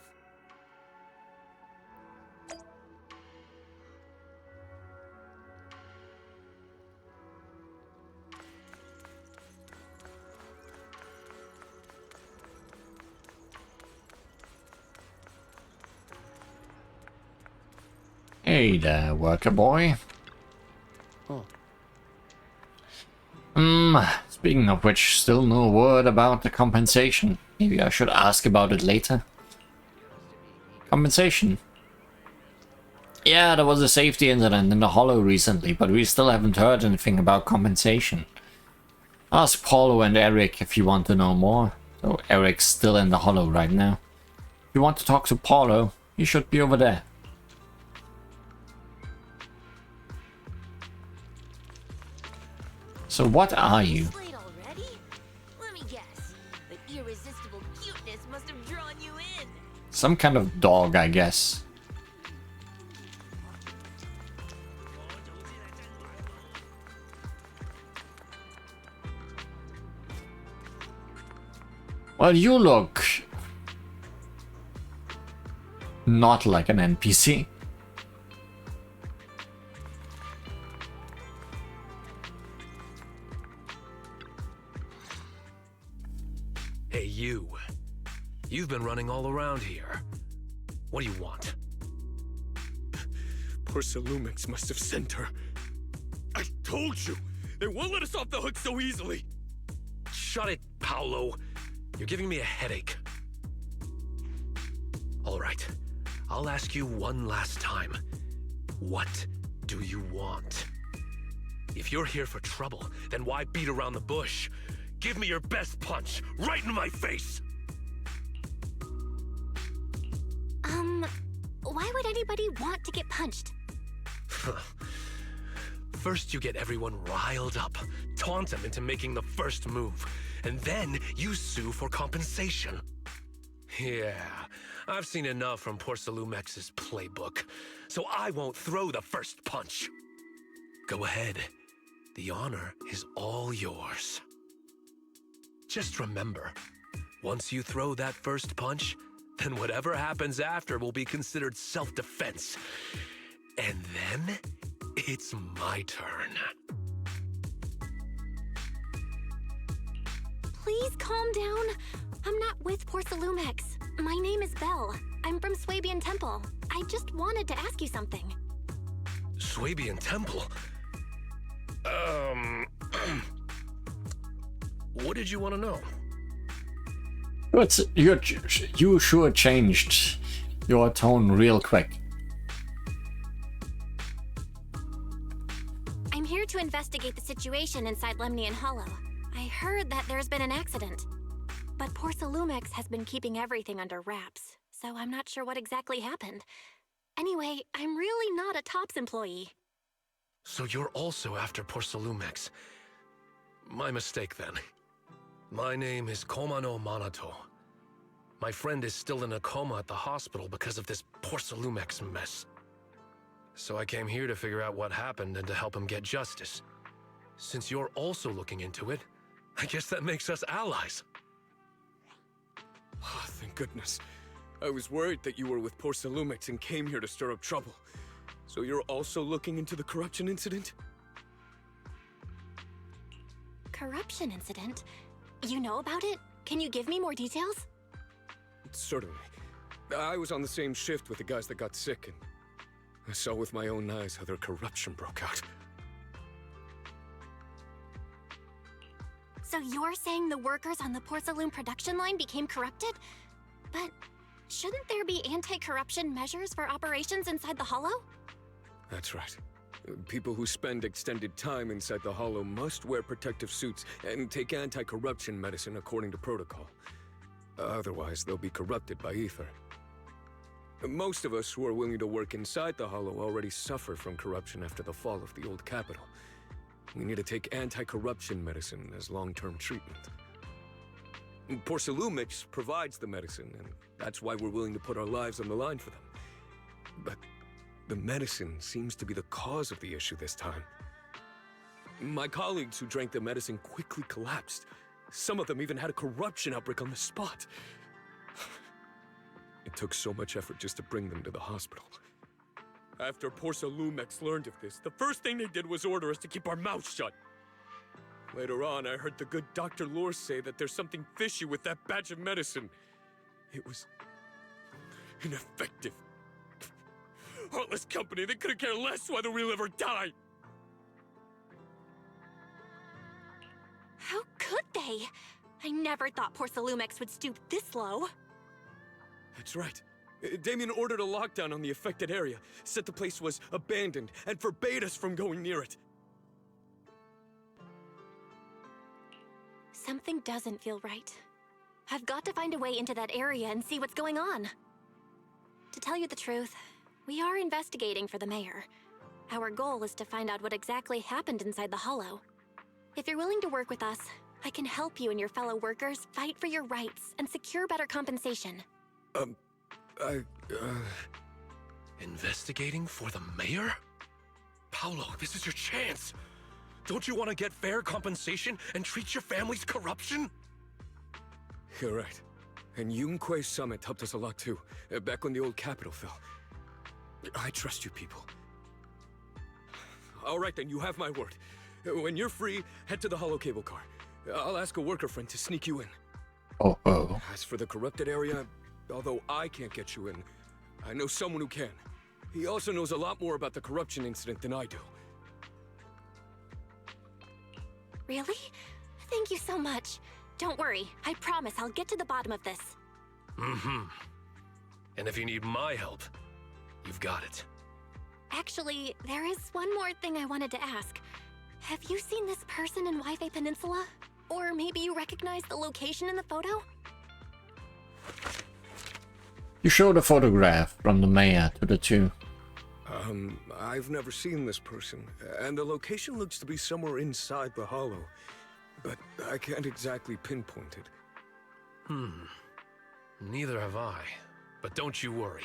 Speaker 1: Hey there, worker boy. Speaking of which, still no word about the compensation. Maybe I should ask about it later. Compensation. Yeah, there was a safety incident in the Hollow recently, but we still haven't heard anything about compensation. Ask Paulo and Eric if you want to know more. So Eric's still in the Hollow right now. If you want to talk to Paulo, he should be over there. So what are you?
Speaker 16: Let me guess. The irresistible cuteness must have drawn you in.
Speaker 1: Some kind of dog, I guess. Well, you look not like an NPC.
Speaker 17: Hey, you. You've been running all around here. What do you want?
Speaker 12: Porcelumix must have sent her. I told you! They won't let us off the hook so easily!
Speaker 17: Shut it, Paolo. You're giving me a headache. All right. I'll ask you one last time. What do you want? If you're here for trouble, then why beat around the bush? Give me your best punch, right in my face!
Speaker 3: Why would anybody want to get punched?
Speaker 17: First you get everyone riled up, taunt them into making the first move, and then you sue for compensation. Yeah, I've seen enough from Porcelumex's playbook, so I won't throw the first punch. Go ahead. The honor is all yours. Just remember, once you throw that first punch, then whatever happens after will be considered self-defense. And then, it's my turn.
Speaker 3: Please calm down. I'm not with Porcelumex. My name is Belle. I'm from Suibian Temple. I just wanted to ask you something.
Speaker 17: Suibian Temple? What did you want to know?
Speaker 1: You sure changed your tone real quick.
Speaker 3: I'm here to investigate the situation inside Lemnian Hollow. I heard that there's been an accident. But Porcelumex has been keeping everything under wraps, so I'm not sure what exactly happened. Anyway, I'm really not a TOPS employee.
Speaker 17: So you're also after Porcelumex. My mistake then. My name is Komano Manato. My friend is still in a coma at the hospital because of this Porcelumex mess. So I came here to figure out what happened and to help him get justice. Since you're also looking into it, I guess that makes us allies.
Speaker 12: Oh, thank goodness.
Speaker 18: I was worried that you were with Porsalumix and came here to stir up trouble. So you're also looking into the corruption incident?
Speaker 3: Corruption incident? You know about it? Can you give me more details?
Speaker 18: Certainly. I was on the same shift with the guys that got sick, and I saw with my own eyes how their corruption broke out.
Speaker 3: So you're saying the workers on the porcelain production line became corrupted? But shouldn't there be anti-corruption measures for operations inside the Hollow?
Speaker 18: That's right. People who spend extended time inside the Hollow must wear protective suits and take anti-corruption medicine according to protocol. Otherwise, they'll be corrupted by ether. Most of us who are willing to work inside the Hollow already suffer from corruption after the fall of the old capital. We need to take anti-corruption medicine as long-term treatment. Porsalumix provides the medicine, and that's why we're willing to put our lives on the line for them. But the medicine seems to be the cause of the issue this time. My colleagues who drank the medicine quickly collapsed. Some of them even had a corruption outbreak on the spot. It took so much effort just to bring them to the hospital. After Porsalumix learned of this, the first thing they did was order us to keep our mouths shut. Later on, I heard the good Dr. Lore say that there's something fishy with that batch of medicine. It was ineffective. Heartless company, they couldn't care less whether we live or die.
Speaker 3: How could they? I never thought Porsalumix would stoop this low.
Speaker 18: That's right. Damien ordered a lockdown on the affected area, said the place was abandoned, and forbade us from going near it.
Speaker 3: Something doesn't feel right. I've got to find a way into that area and see what's going on. To tell you the truth, we are investigating for the mayor. Our goal is to find out what exactly happened inside the Hollow. If you're willing to work with us, I can help you and your fellow workers fight for your rights and secure better compensation.
Speaker 17: Investigating for the mayor? Paolo, this is your chance. Don't you want to get fair compensation and treat your family's corruption?
Speaker 18: You're right. And Yunque Summit helped us a lot too, back when the old capital fell. I trust you people. All right then, you have my word. When you're free, head to the Hollow cable car. I'll ask a worker friend to sneak you in.
Speaker 1: Oh.
Speaker 18: As for the corrupted area, although I can't get you in, I know someone who can. He also knows a lot more about the corruption incident than I do.
Speaker 3: Really? Thank you so much. Don't worry, I promise I'll get to the bottom of this.
Speaker 17: Mm-hmm. And if you need my help, you've got it.
Speaker 3: Actually, there is one more thing I wanted to ask. Have you seen this person in Wi-Fi Peninsula? Or maybe you recognize the location in the photo?
Speaker 1: You showed a photograph from the mayor to the two.
Speaker 18: I've never seen this person, and the location looks to be somewhere inside the Hollow, but I can't exactly pinpoint it.
Speaker 17: Neither have I. But don't you worry.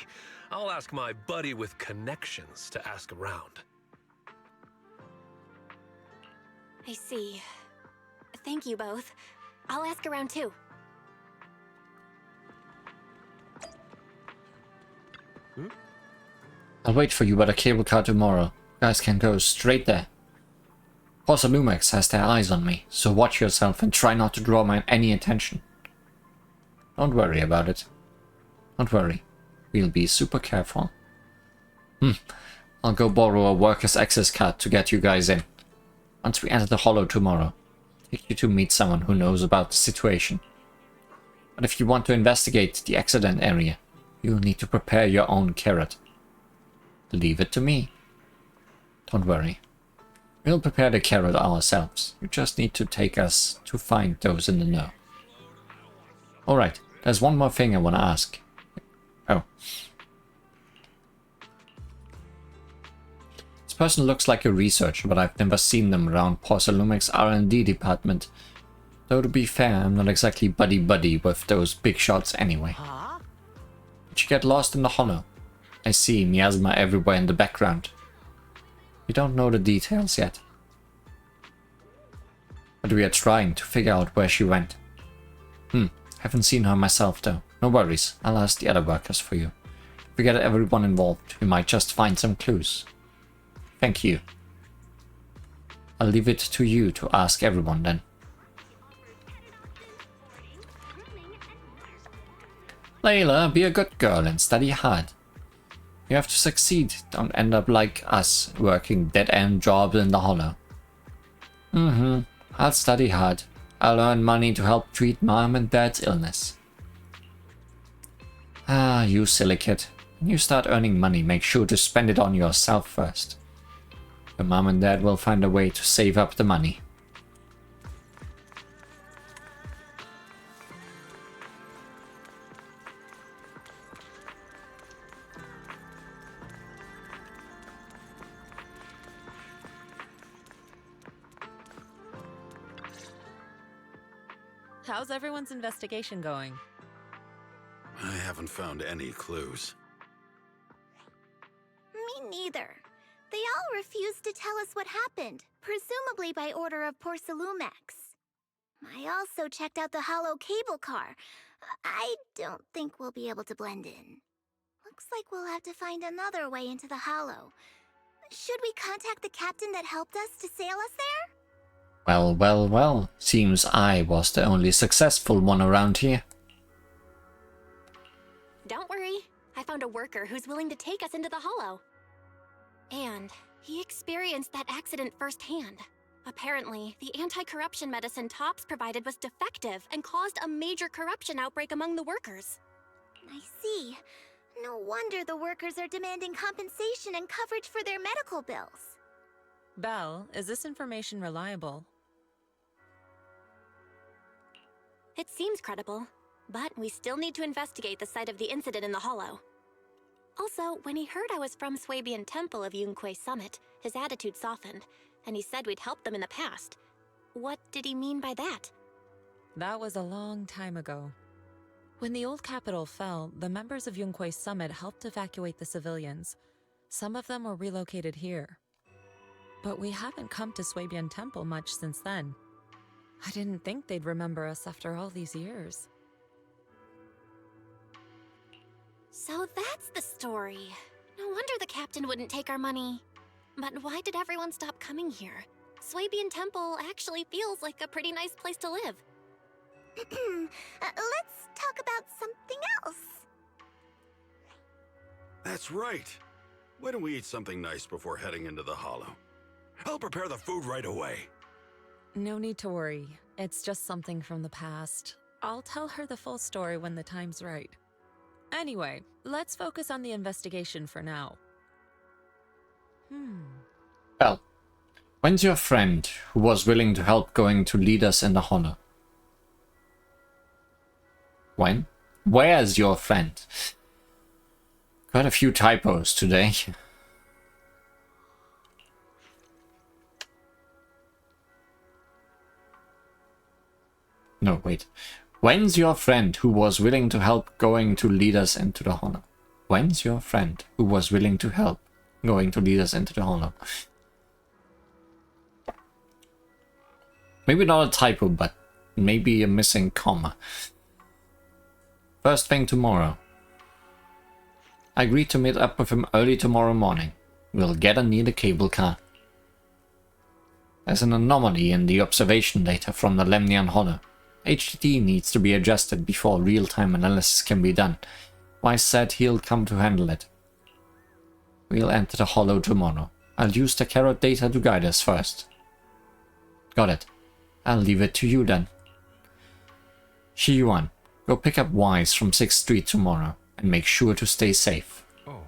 Speaker 17: I'll ask my buddy with connections to ask around.
Speaker 3: I see. Thank you both. I'll ask around too.
Speaker 1: I'll wait for you by the cable car tomorrow. You guys can go straight there. Porsalumix has their eyes on me, so watch yourself and try not to draw any attention. Don't worry about it. Don't worry. We'll be super careful. I'll go borrow a worker's access card to get you guys in. Once we enter the Hollow tomorrow, take you to meet someone who knows about the situation. But if you want to investigate the accident area, you'll need to prepare your own carrot. Leave it to me. Don't worry. We'll prepare the carrot ourselves. You just need to take us to find those in the know. Alright, there's one more thing I want to ask. Oh. This person looks like a researcher, but I've never seen them around Porsalumix R&D department. Though to be fair, I'm not exactly buddy-buddy with those big shots anyway. Did you get lost in the Hollow? I see miasma everywhere in the background. We don't know the details yet. But we are trying to figure out where she went. Haven't seen her myself though. No worries, I'll ask the other workers for you. If we get everyone involved, we might just find some clues. Thank you. I'll leave it to you to ask everyone then. Layla, be a good girl and study hard. You have to succeed, don't end up like us, working dead-end jobs in the hollow. I'll study hard. I'll earn money to help treat Mom and Dad's illness. Ah, you silly kid. When you start earning money, make sure to spend it on yourself first. Your Mom and Dad will find a way to save up the money.
Speaker 5: How's everyone's investigation going?
Speaker 9: I haven't found any clues.
Speaker 4: Me neither. They all refused to tell us what happened, presumably by order of Porsalumex. I also checked out the hollow cable car. I don't think we'll be able to blend in. Looks like we'll have to find another way into the hollow. Should we contact the captain that helped us to sail us there?
Speaker 1: Well, well, well. Seems I was the only successful one around here.
Speaker 3: Don't worry. I found a worker who's willing to take us into the hollow. And he experienced that accident firsthand. Apparently, the anti-corruption medicine Tops provided was defective and caused a major corruption outbreak among the workers.
Speaker 4: I see. No wonder the workers are demanding compensation and coverage for their medical bills.
Speaker 5: Belle, is this information reliable?
Speaker 3: It seems credible, but we still need to investigate the site of the incident in the hollow. Also, when he heard I was from Swabian Temple of Yunque Summit, his attitude softened, and he said we'd helped them in the past. What did he mean by that?
Speaker 5: That was a long time ago. When the old capital fell, the members of Yunque Summit helped evacuate the civilians. Some of them were relocated here. But we haven't come to Swabian Temple much since then. I didn't think they'd remember us after all these years.
Speaker 3: So that's the story. No wonder the captain wouldn't take our money. But why did everyone stop coming here? Swabian Temple actually feels like a pretty nice place to live.
Speaker 4: Let's talk about something else.
Speaker 9: That's right. Why don't we eat something nice before heading into the hollow? I'll prepare the food right away.
Speaker 5: No need to worry. It's just something from the past. I'll tell her the full story when the time's right. Anyway, let's focus on the investigation for now.
Speaker 1: Well, when's your friend who was willing to help going to lead us in the hollow? When? Where's your friend? Got a few typos today. No, wait. When's your friend who was willing to help going to lead us into the hollow? When's your friend who was willing to help going to lead us into the hollow? Maybe not a typo, but maybe a missing comma. First thing tomorrow. I agreed to meet up with him early tomorrow morning. We'll gather near the cable car. There's an anomaly in the observation data from the Lemnian Hollow. HDD needs to be adjusted before real-time analysis can be done. Weiss said he'll come to handle it. We'll enter the hollow tomorrow. I'll use the carrot data to guide us first. Got it. I'll leave it to you then. Shi-Yuan, go pick up Weiss from 6th Street tomorrow and make sure to stay safe.
Speaker 13: Oh.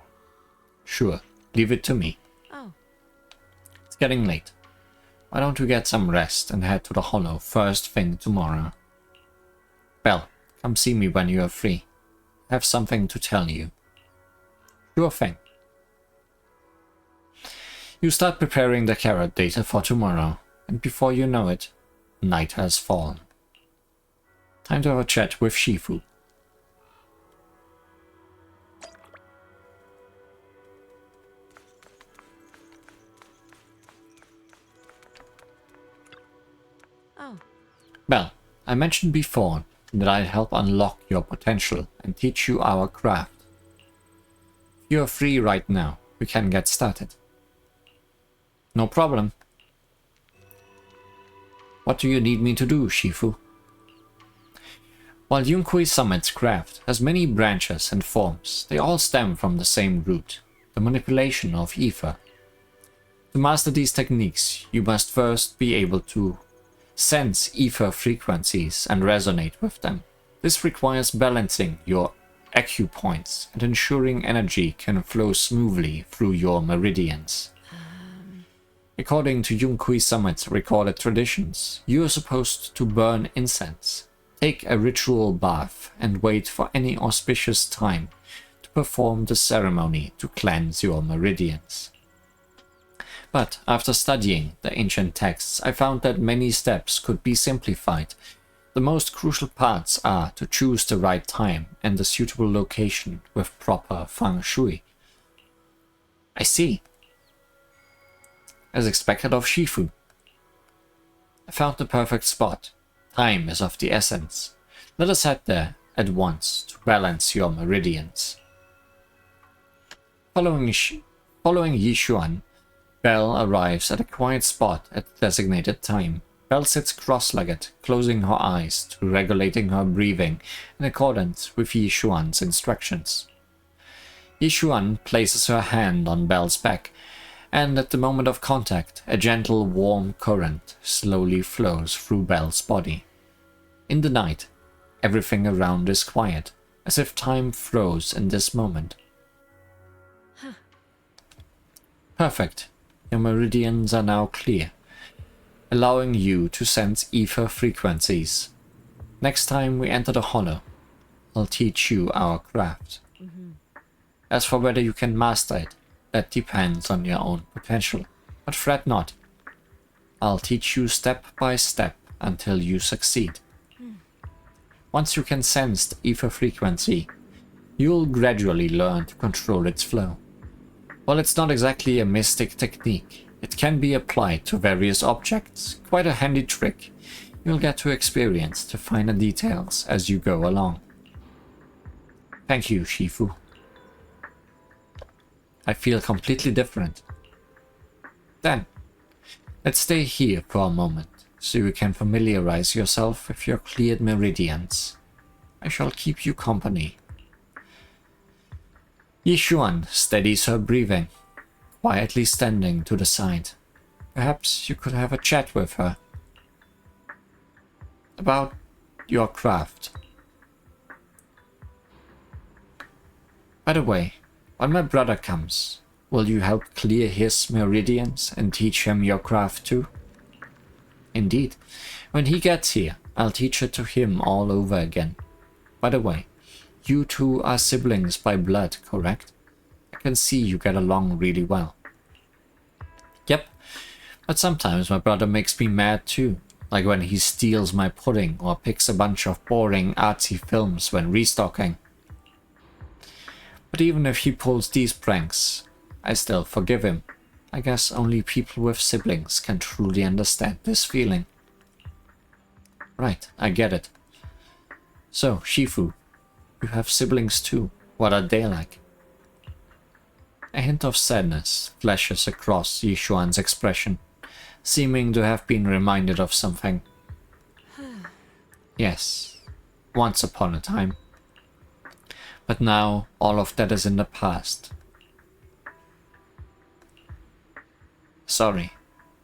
Speaker 1: Sure, leave it to me.
Speaker 5: Oh.
Speaker 1: It's getting late. Why don't we get some rest and head to the hollow first thing tomorrow? Belle, come see me when you are free. I have something to tell you. Sure thing. You start preparing the carrot data for tomorrow, and before you know it, night has fallen. Time to have a chat with Shifu.
Speaker 5: Oh.
Speaker 1: Well, I mentioned before that I'd help unlock your potential and teach you our craft. If you're free right now, we can get started. No problem. What do you need me to do, Shifu? While Yunkui Summit's craft has many branches and forms, they all stem from the same root, the manipulation of ether. To master these techniques, you must first be able to sense ether frequencies and resonate with them. This requires balancing your acupoints and ensuring energy can flow smoothly through your meridians. According to Yunkui Summit's recorded traditions, you are supposed to burn incense, take a ritual bath, and wait for any auspicious time to perform the ceremony to cleanse your meridians. But after studying the ancient texts, I found that many steps could be simplified. The most crucial parts are to choose the right time and the suitable location with proper feng shui. I see. As expected of Shifu. I found the perfect spot. Time is of the essence. Let us head there at once to balance your meridians. Following Yishuan, Belle arrives at a quiet spot at the designated time. Belle sits cross-legged, closing her eyes to regulating her breathing in accordance with Yishuan's instructions. Yishuan places her hand on Belle's back, and at the moment of contact, a gentle warm current slowly flows through Belle's body. In the night, everything around is quiet, as if time froze in this moment. Perfect. Your meridians are now clear, allowing you to sense ether frequencies. Next time we enter the hollow, I'll teach you our craft. As for whether you can master it, that depends on your own potential. But fret not. I'll teach you step by step until you succeed. Once you can sense the ether frequency, you'll gradually learn to control its flow. While it's not exactly a mystic technique, it can be applied to various objects, quite a handy trick you'll get to experience the finer details as you go along. Thank you, Shifu. I feel completely different. Then, let's stay here for a moment, so you can familiarize yourself with your cleared meridians. I shall keep you company. Yishuan steadies her breathing, quietly standing to the side. Perhaps you could have a chat with her about your craft. By the way, when my brother comes, will you help clear his meridians and teach him your craft too? Indeed, when he gets here, I'll teach it to him all over again. By the way, you two are siblings by blood, correct? I can see you get along really well. Yep, but sometimes my brother makes me mad too, like when he steals my pudding or picks a bunch of boring artsy films when restocking. But even if he pulls these pranks, I still forgive him. I guess only people with siblings can truly understand this feeling. Right, I get it. So, Shifu, you have siblings too. What are they like? A hint of sadness flashes across Yishuan's expression, seeming to have been reminded of something. Yes, once upon a time. But now all of that is in the past. Sorry,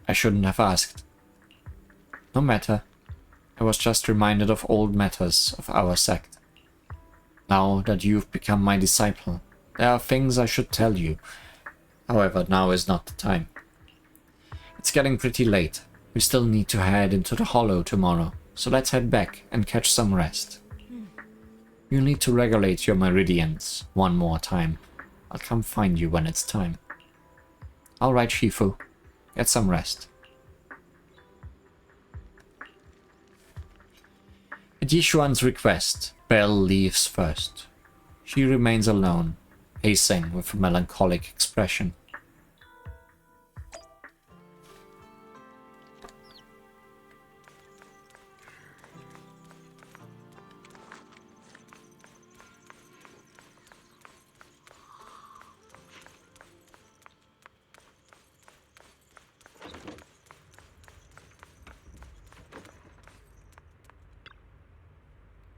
Speaker 1: I shouldn't have asked. No matter, I was just reminded of old matters of our sect. Now that you've become my disciple, there are things I should tell you. However, now is not the time. It's getting pretty late. We still need to head into the hollow tomorrow, so let's head back and catch some rest. You need to regulate your meridians one more time. I'll come find you when it's time. Alright, Shifu. Get some rest. At Yishuan's request, Belle leaves first. She remains alone, pacing with a melancholic expression.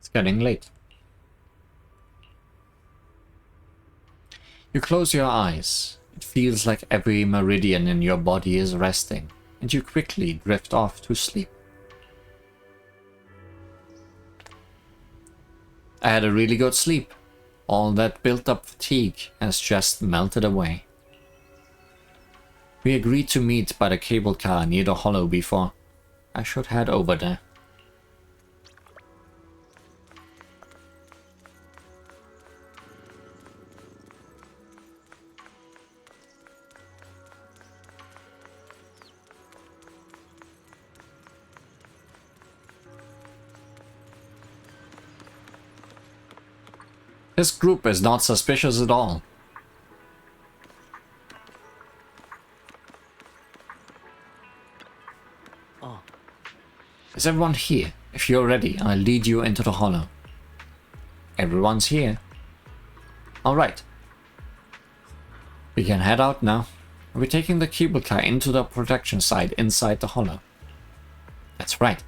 Speaker 1: It's getting late. You close your eyes. It feels like every meridian in your body is resting, and you quickly drift off to sleep. I had a really good sleep. All that built-up fatigue has just melted away. We agreed to meet by the cable car near the hollow before. I should head over there. This group is not suspicious at all.
Speaker 19: Oh.
Speaker 1: Is everyone here? If you're ready, I'll lead you into the hollow. Everyone's here. Alright. We can head out now. We're taking the cable car into the protection site inside the hollow. That's right.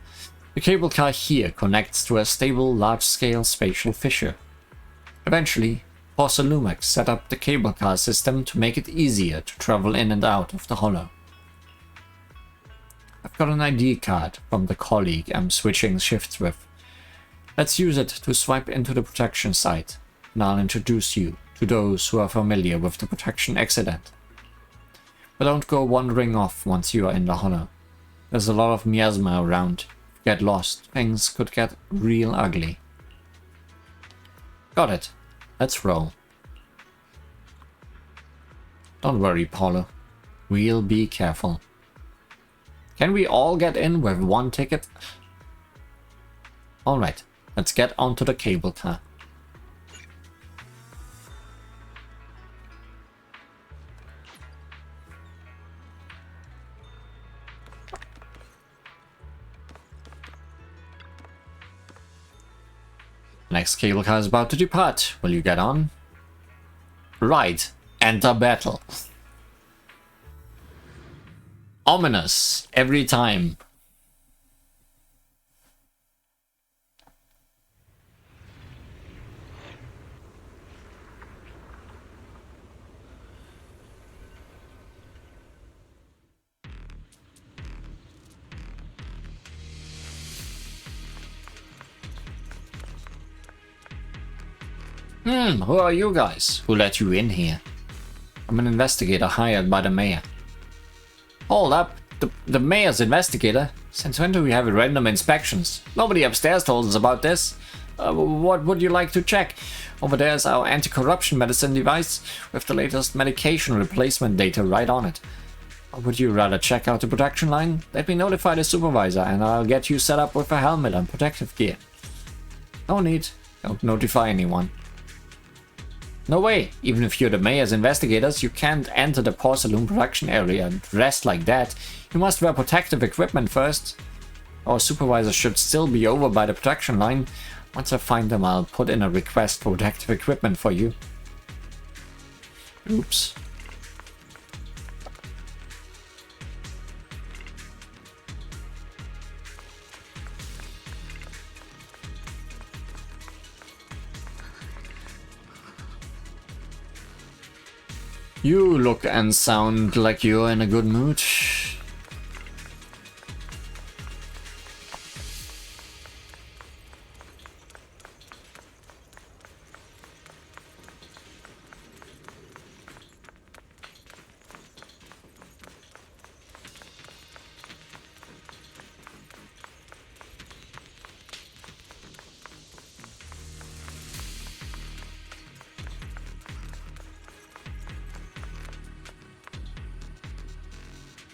Speaker 1: The cable car here connects to a stable, large-scale spatial fissure. Eventually, post-apocalyptic set up the cable car system to make it easier to travel in and out of the hollow. I've got an ID card from the colleague I'm switching shifts with. Let's use it to swipe into the protection site, and I'll introduce you to those who are familiar with the protection accident. But don't go wandering off once you are in the hollow. There's a lot of miasma around. If you get lost, things could get real ugly. Got it. Let's roll. Don't worry, Paulo. We'll be careful. Can we all get in with one ticket? Alright, let's get onto the cable car. Next cable car is about to depart. Will you get on? Right. Enter battle. Ominous. Every time. Who are you guys? Who let you in here? I'm an investigator hired by the mayor. Hold up, the mayor's investigator? Since when do we have random inspections? Nobody upstairs told us about this. What would you like to check? Over there's our anti-corruption medicine device with the latest medication replacement data right on it. Or would you rather check out the production line? Let me notify the supervisor and I'll get you set up with a helmet and protective gear. No need. Don't notify anyone. No way! Even if you're the mayor's investigators, you can't enter the porcelain production area dressed like that. You must wear protective equipment first. Our supervisor should still be over by the production line. Once I find them, I'll put in a request for protective equipment for you. Oops. You look and sound like you're in a good mood.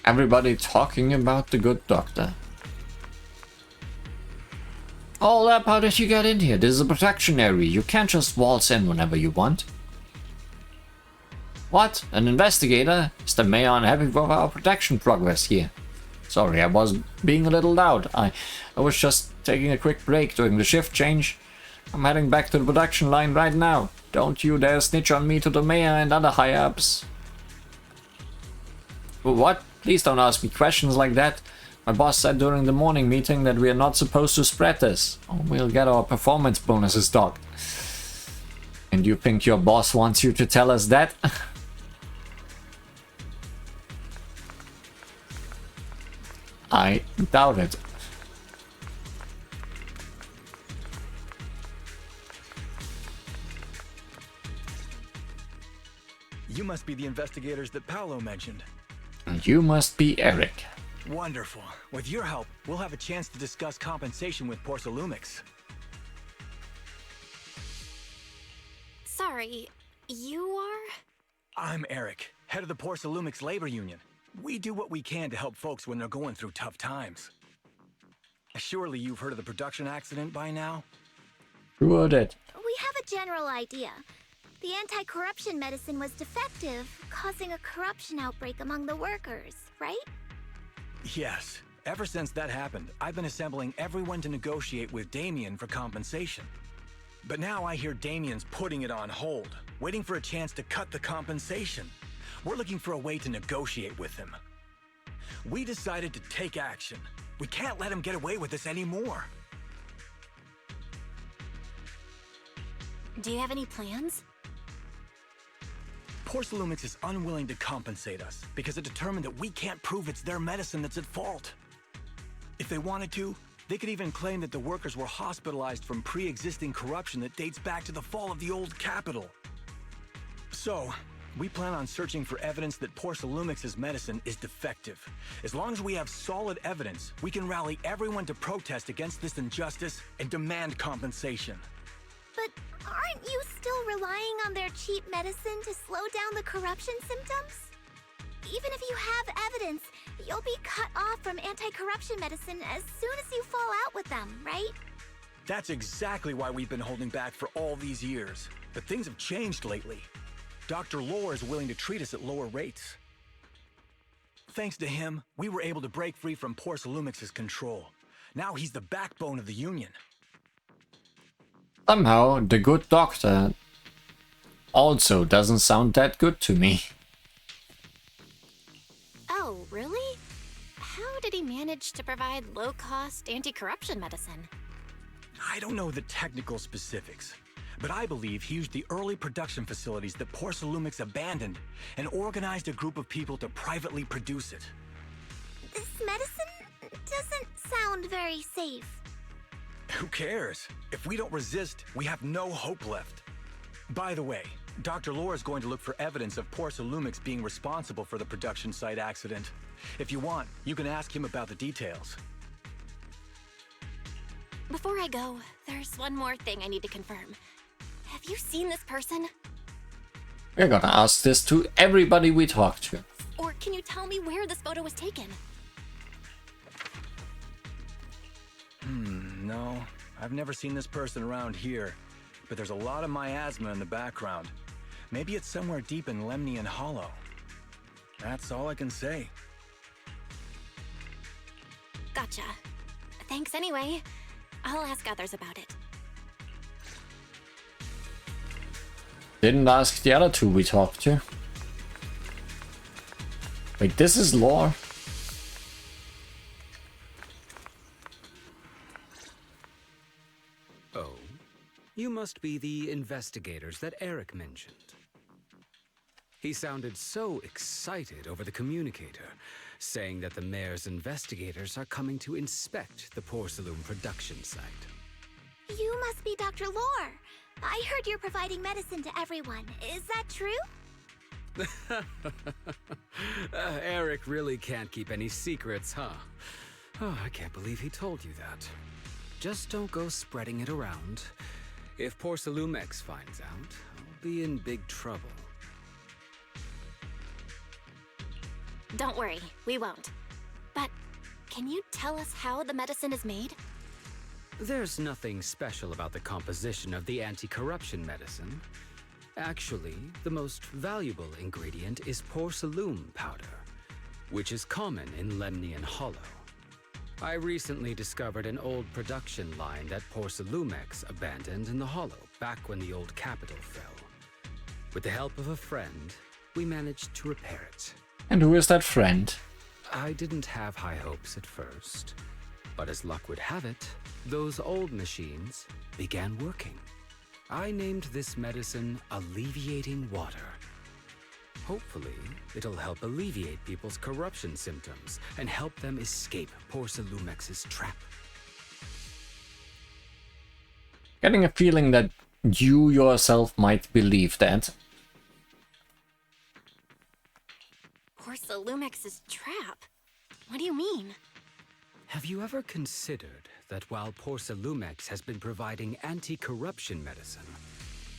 Speaker 1: Everybody talking about the good doctor. Hold up, how did you get in here? This is a protection area. You can't just waltz in whenever you want. What? An investigator? Is the mayor unhappy with our protection progress here? Sorry, I was being a little loud. I was just taking a quick break during the shift change. I'm heading back to the production line right now. Don't you dare snitch on me to the mayor and other high-ups. What? Please don't ask me questions like that. My boss said during the morning meeting that we are not supposed to spread this. Oh, we'll get our performance bonuses, dog. And you think your boss wants you to tell us that? I doubt it.
Speaker 10: You must be the investigators that Paolo mentioned.
Speaker 1: And you must be Eric.
Speaker 10: Wonderful. With your help, we'll have a chance to discuss compensation with Porsalumix.
Speaker 3: Sorry, you are?
Speaker 10: I'm Eric, head of the Porsalumix labor union. We do what we can to help folks when they're going through tough times. Surely you've heard of the production accident by now?
Speaker 1: Who heard it?
Speaker 4: We have a general idea. The anti-corruption medicine was defective, causing a corruption outbreak among the workers, right?
Speaker 10: Yes. Ever since that happened, I've been assembling everyone to negotiate with Damien for compensation. But now I hear Damien's putting it on hold, waiting for a chance to cut the compensation. We're looking for a way to negotiate with him. We decided to take action. We can't let him get away with this anymore.
Speaker 3: Do you have any plans?
Speaker 10: Porsalumix is unwilling to compensate us because it determined that we can't prove it's their medicine that's at fault. If they wanted to, they could even claim that the workers were hospitalized from pre-existing corruption that dates back to the fall of the old capital. So, we plan on searching for evidence that Porsalumix's medicine is defective. As long as we have solid evidence, we can rally everyone to protest against this injustice and demand compensation.
Speaker 4: But aren't you still relying on their cheap medicine to slow down the corruption symptoms? Even if you have evidence, you'll be cut off from anti-corruption medicine as soon as you fall out with them, right?
Speaker 10: That's exactly why we've been holding back for all these years. But things have changed lately. Dr. Lore is willing to treat us at lower rates. Thanks to him, we were able to break free from Porsalumix's control. Now he's the backbone of the Union.
Speaker 1: Somehow, the good doctor also doesn't sound that good to me.
Speaker 3: Oh, really? How did he manage to provide low-cost anti-corruption medicine?
Speaker 10: I don't know the technical specifics, but I believe he used the early production facilities that Porsalumix abandoned and organized a group of people to privately produce it.
Speaker 4: This medicine doesn't sound very safe.
Speaker 10: Who cares? If we don't resist, we have no hope left. By the way, Dr. Lore is going to look for evidence of Porsalumix being responsible for the production site accident. If you want, you can ask him about the details.
Speaker 3: Before I go, there's one more thing I need to confirm. Have you seen this person?
Speaker 1: We're gonna ask this to everybody we talk to.
Speaker 3: Or can you tell me where this photo was taken?
Speaker 10: No. I've never seen this person around here, but there's a lot of miasma in the background. Maybe it's somewhere deep in Lemnian Hollow. That's all I can say.
Speaker 3: Gotcha. Thanks anyway. I'll ask others about it.
Speaker 1: Didn't ask the other two we talked to. Wait, this is Lore?
Speaker 19: Oh, you must be the investigators that Eric mentioned. He sounded so excited over the communicator, saying that the mayor's investigators are coming to inspect the Porcelain production site.
Speaker 4: You must be Dr. Lore. I heard you're providing medicine to everyone. Is that true?
Speaker 19: Eric really can't keep any secrets, huh? Oh, I can't believe he told you that. Just don't go spreading it around. If Porsalumex finds out, I'll be in big trouble.
Speaker 3: Don't worry, we won't. But can you tell us how the medicine is made?
Speaker 19: There's nothing special about the composition of the anti-corruption medicine. Actually, the most valuable ingredient is porcelain powder, which is common in Lemnian Hollow. I recently discovered an old production line that Porsalumex abandoned in the Hollow back when the old capital fell. With the help of a friend, we managed to repair it.
Speaker 1: And who is that friend?
Speaker 19: I didn't have high hopes at first. But as luck would have it, those old machines began working. I named this medicine Alleviating Water. Hopefully, it'll help alleviate people's corruption symptoms and help them escape Porsalumex's trap.
Speaker 1: Getting a feeling that you yourself might believe that.
Speaker 3: Porsalumex's trap? What do you mean?
Speaker 19: Have you ever considered that while Porsalumex has been providing anti-corruption medicine,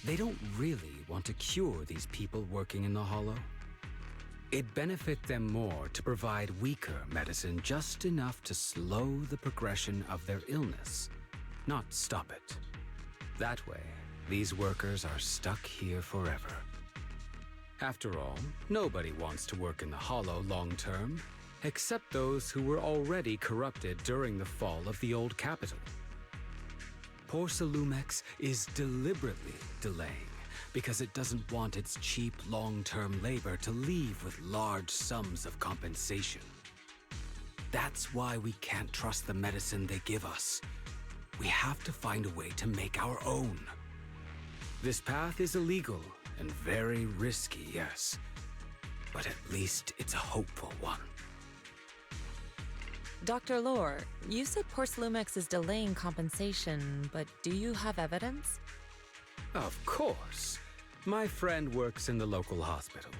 Speaker 19: they don't really want to cure these people working in the Hollow? It'd benefit them more to provide weaker medicine just enough to slow the progression of their illness, not stop it. That way, these workers are stuck here forever. After all, nobody wants to work in the Hollow long term, except those who were already corrupted during the fall of the old capital. Porsalumex is deliberately delaying because it doesn't want its cheap long-term labor to leave with large sums of compensation. That's why we can't trust the medicine they give us. We have to find a way to make our own. This path is illegal and very risky, yes, but at least it's a hopeful one.
Speaker 20: Dr. Lore, you said Porsalumex is delaying compensation, but do you have evidence?
Speaker 19: Of course. My friend works in the local hospital.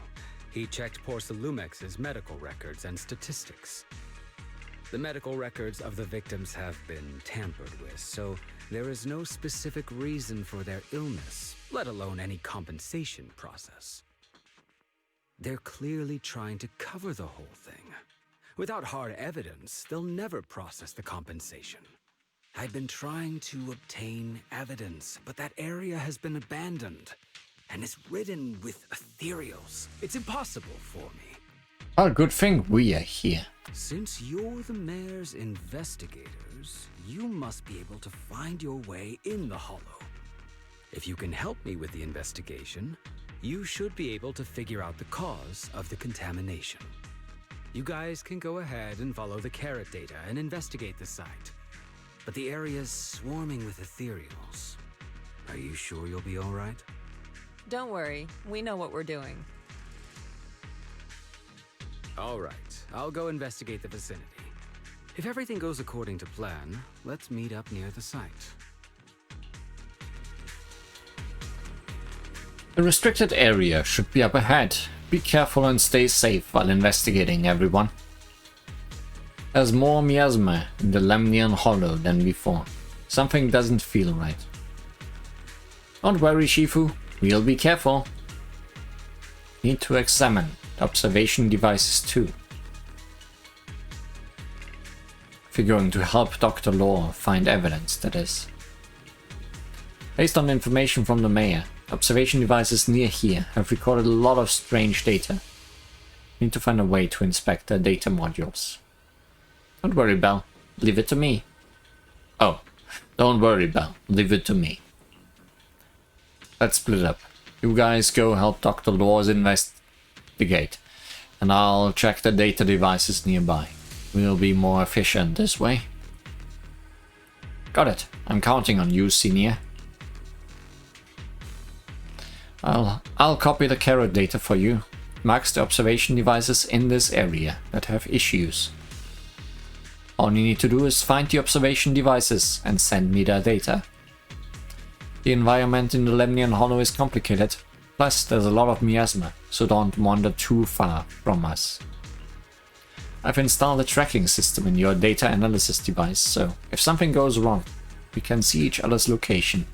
Speaker 19: He checked Porsalumex's medical records and statistics. The medical records of the victims have been tampered with, so there is no specific reason for their illness, let alone any compensation process. They're clearly trying to cover the whole thing. Without hard evidence, they'll never process the compensation. I've been trying to obtain evidence, but that area has been abandoned and is ridden with Ethereals. It's impossible for me.
Speaker 1: Oh, good thing we are here.
Speaker 19: Since you're the mayor's investigators, you must be able to find your way in the Hollow. If you can help me with the investigation, you should be able to figure out the cause of the contamination. You guys can go ahead and follow the carrot data and investigate the site. But the area's swarming with Ethereals. Are you sure you'll be all right?
Speaker 20: Don't worry, we know what we're doing.
Speaker 19: All right, I'll go investigate the vicinity. If everything goes according to plan, let's meet up near the site.
Speaker 1: The restricted area should be up ahead. Be careful and stay safe while investigating, everyone. There's more miasma in the Lemnian Hollow than before. Something doesn't feel right. Don't worry, Shifu. We'll be careful. Need to examine the observation devices too. Figuring to help Dr. Lore find evidence, that is. Based on information from the mayor, observation devices near here have recorded a lot of strange data. Need to find a way to inspect their data modules. Don't worry, Belle. Leave it to me. Oh, don't worry, Belle. Leave it to me. Let's split up. You guys go help Dr. Lore's investigate, and I'll check the data devices nearby. We'll be more efficient this way. Got it. I'm counting on you, Senior. I'll copy the carrot data for you. Marks the observation devices in this area that have issues. All you need to do is find the observation devices and send me their data. The environment in the Lemnian Hollow is complicated, plus there's a lot of miasma, so don't wander too far from us. I've installed a tracking system in your data analysis device, so if something goes wrong, we can see each other's location.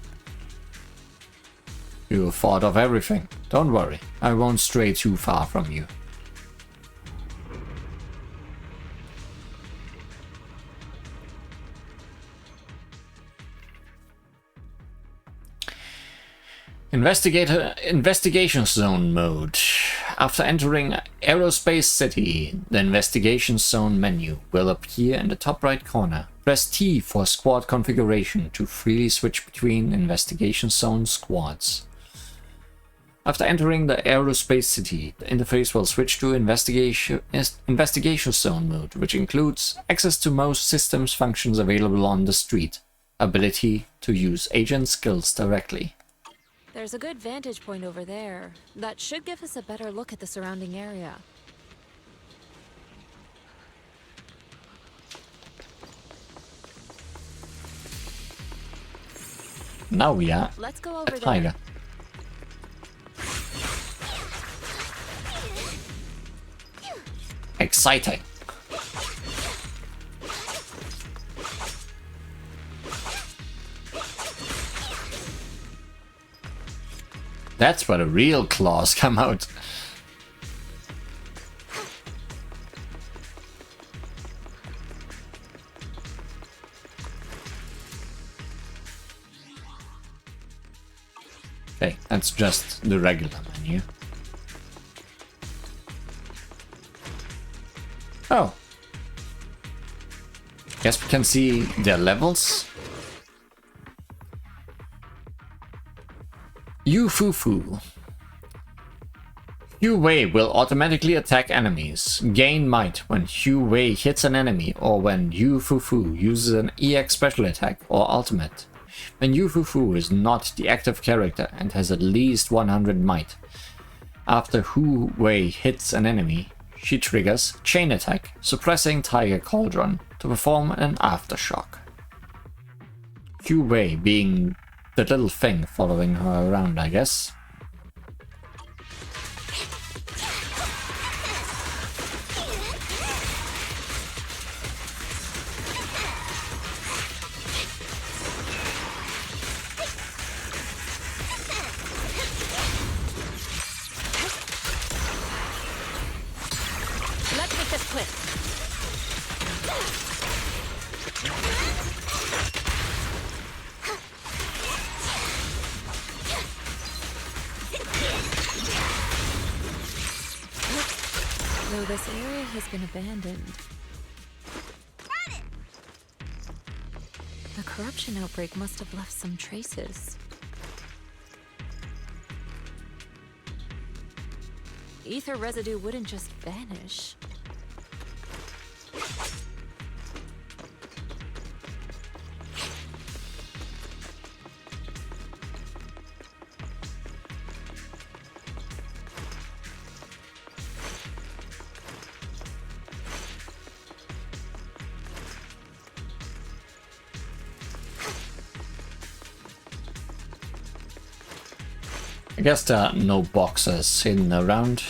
Speaker 1: You thought of everything. Don't worry, I won't stray too far from you. Investigation zone mode. After entering Aerospace City, the investigation zone menu will appear in the top right corner. Press T for squad configuration to freely switch between investigation zone squads. After entering the aerospace city, the interface will switch to investigation zone mode, which includes access to most systems functions available on the street, ability to use agent skills directly.
Speaker 20: There's a good vantage point over there. That should give us a better look at the surrounding area.
Speaker 1: Now we are
Speaker 20: Let's go over
Speaker 1: a tiger. Exciting. That's where the real claws come out. Okay, that's just the regular menu. Oh. Guess we can see their levels. Yu Fufu. Yu Wei will automatically attack enemies. Gain might when Yu Wei hits an enemy or when Yu Fufu uses an EX special attack or ultimate. When Yu Fufu is not the active character and has at least 100 might. After Yu Wei hits an enemy, she triggers Chain Attack, suppressing Tiger Cauldron to perform an aftershock. Yu Wei being the little thing following her around, I guess.
Speaker 20: Let's make this quick. Though this area has been abandoned. The corruption outbreak must have left some traces. Ether residue wouldn't just vanish.
Speaker 1: I guess there are no boxes hidden around.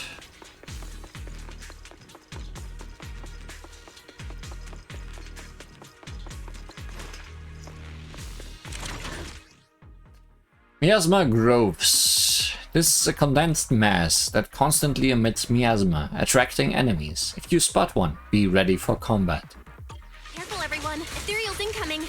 Speaker 1: Miasma Groves. This is a condensed mass that constantly emits miasma, attracting enemies. If you spot one, be ready for combat.
Speaker 3: Careful, everyone. Ethereal's incoming.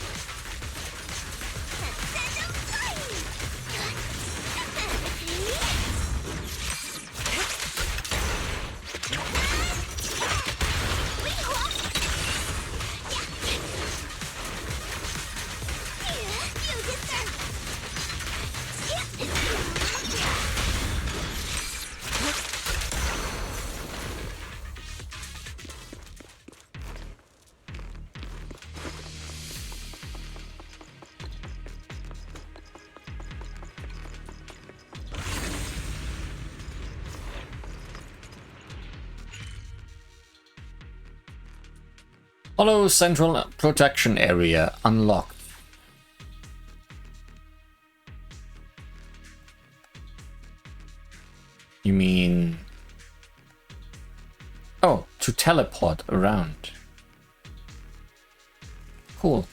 Speaker 1: Hollow Central Protection Area unlocked. You mean... Oh, to teleport around. Cool.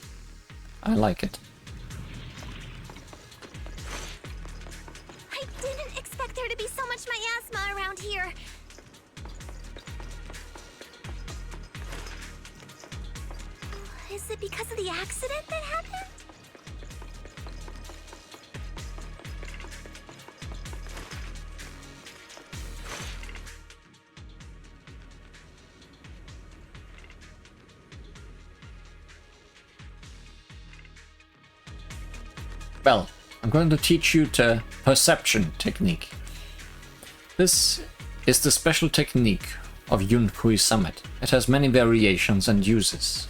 Speaker 1: I like it.
Speaker 4: I didn't expect there to be so much miasma around here. Is it because of the accident that happened?
Speaker 1: Well, I'm going to teach you the perception technique. This is the special technique of Yunkui Summit. It has many variations and uses.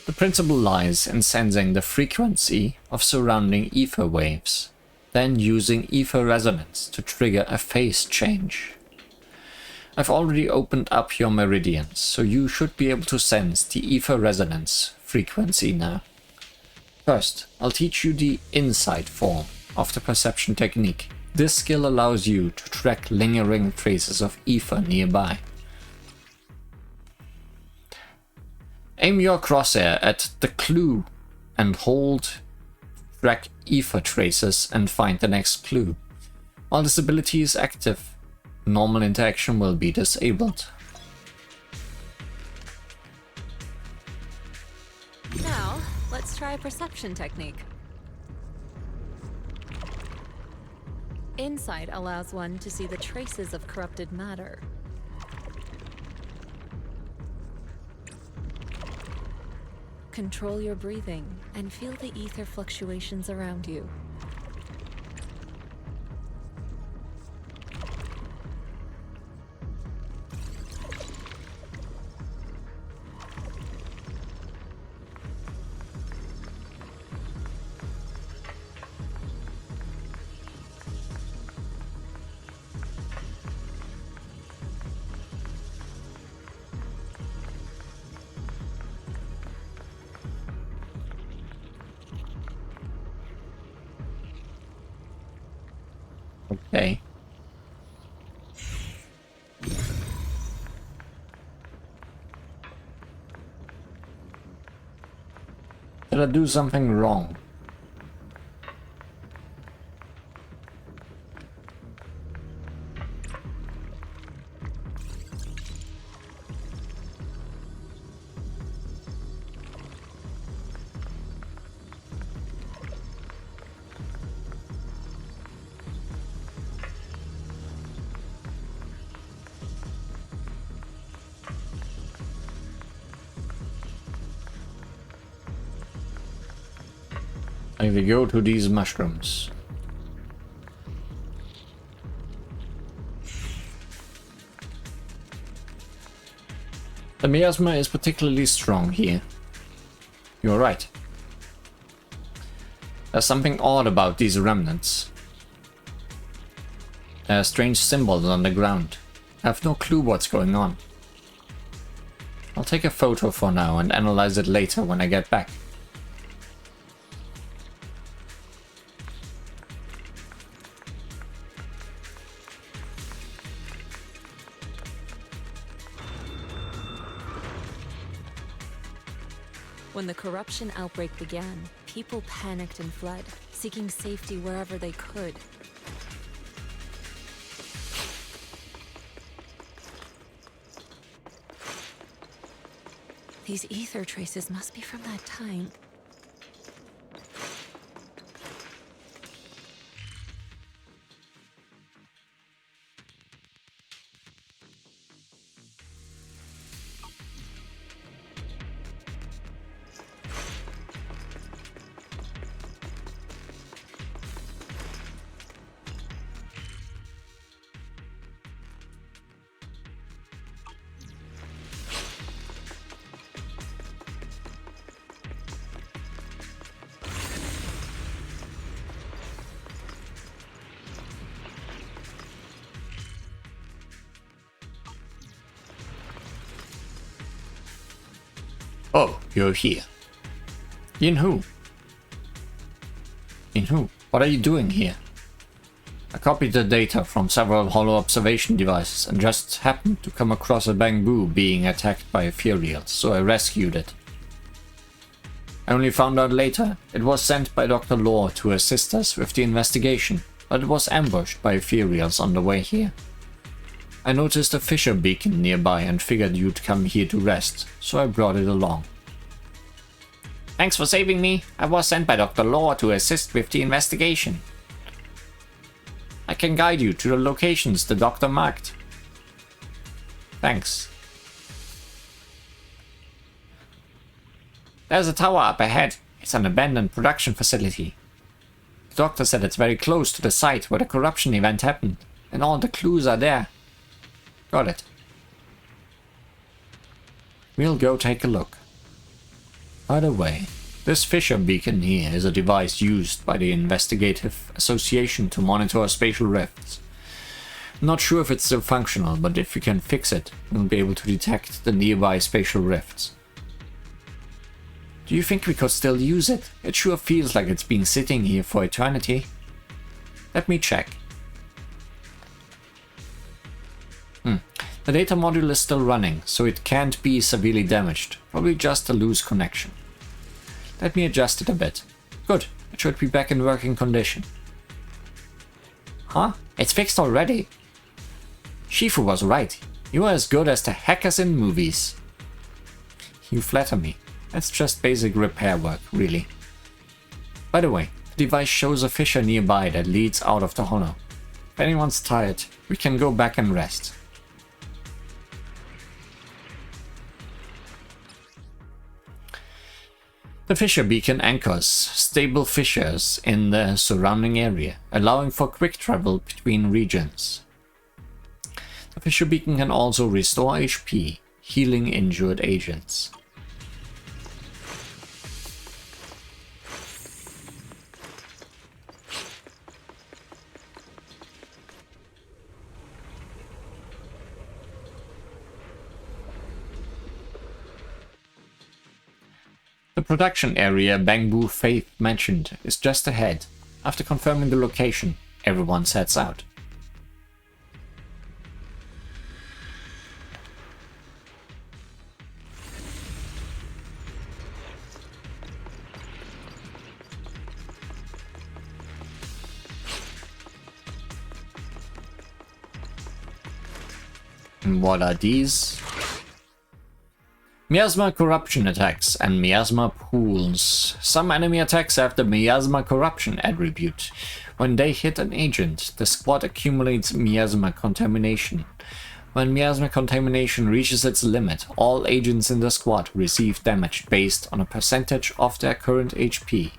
Speaker 1: The principle lies in sensing the frequency of surrounding ether waves, then using ether resonance to trigger a phase change. I've already opened up your meridians, so you should be able to sense the ether resonance frequency now. First, I'll teach you the insight form of the perception technique. This skill allows you to track lingering traces of ether nearby. Aim your crosshair at the clue and hold, track ether traces and find the next clue. While this ability is active, normal interaction will be disabled.
Speaker 5: Now, let's try a perception technique. Insight allows one to see the traces of corrupted matter. Control your breathing and feel the ether fluctuations around you.
Speaker 1: Okay. Did I do something wrong? I will go to these mushrooms. The miasma is particularly strong here. You're right. There's something odd about these remnants. There are strange symbols on the ground. I have no clue what's going on. I'll take a photo for now and analyze it later when I get back.
Speaker 5: When the corruption outbreak began, people panicked and fled, seeking safety wherever they could. These ether traces must be from that time.
Speaker 1: Oh, you're here. Yinhu. Yinhu, what are you doing here? I copied the data from several holo observation devices and just happened to come across a bamboo being attacked by Ethereal, so I rescued it. I only found out later it was sent by Dr. Law to assist us with the investigation, but it was ambushed by Ethereals on the way here. I noticed a fissure beacon nearby and figured you'd come here to rest, so I brought it along. Thanks for saving me. I was sent by Dr. Law to assist with the investigation. I can guide you to the locations the doctor marked. Thanks. There's a tower up ahead. It's an abandoned production facility. The doctor said it's very close to the site where the corruption event happened. And all the clues are there. Got it. We'll go take a look. By the way, this Fisher beacon here is a device used by the Investigative Association to monitor spatial rifts. Not sure if it's still functional, but if we can fix it, we'll be able to detect the nearby spatial rifts. Do you think we could still use it? It sure feels like it's been sitting here for eternity. Let me check. The data module is still running, so it can't be severely damaged. Probably just a loose connection. Let me adjust it a bit. Good, it should be back in working condition. Huh? It's fixed already? Shifu was right. You are as good as the hackers in movies. You flatter me. That's just basic repair work, really. By the way, the device shows a fissure nearby that leads out of the hollow. If anyone's tired, we can go back and rest. The fissure beacon anchors stable fissures in the surrounding area, allowing for quick travel between regions. The fissure beacon can also restore HP, healing injured agents. The production area Bangbu Faith mentioned is just ahead. After confirming the location, everyone sets out. And what are these? Miasma corruption attacks and miasma pools. Some enemy attacks have the miasma corruption attribute. When they hit an agent, the squad accumulates miasma contamination. When miasma contamination reaches its limit, all agents in the squad receive damage based on a percentage of their current HP.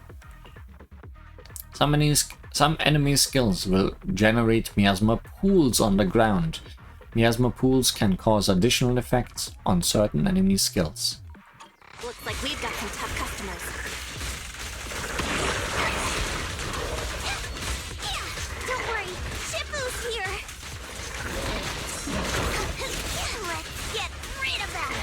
Speaker 1: Some enemy skills will generate miasma pools on the ground. Miasma pools can cause additional effects on certain enemy skills.
Speaker 3: Looks like we've got some tough customers.
Speaker 4: Don't worry, Shifu's here. Let's get rid of that.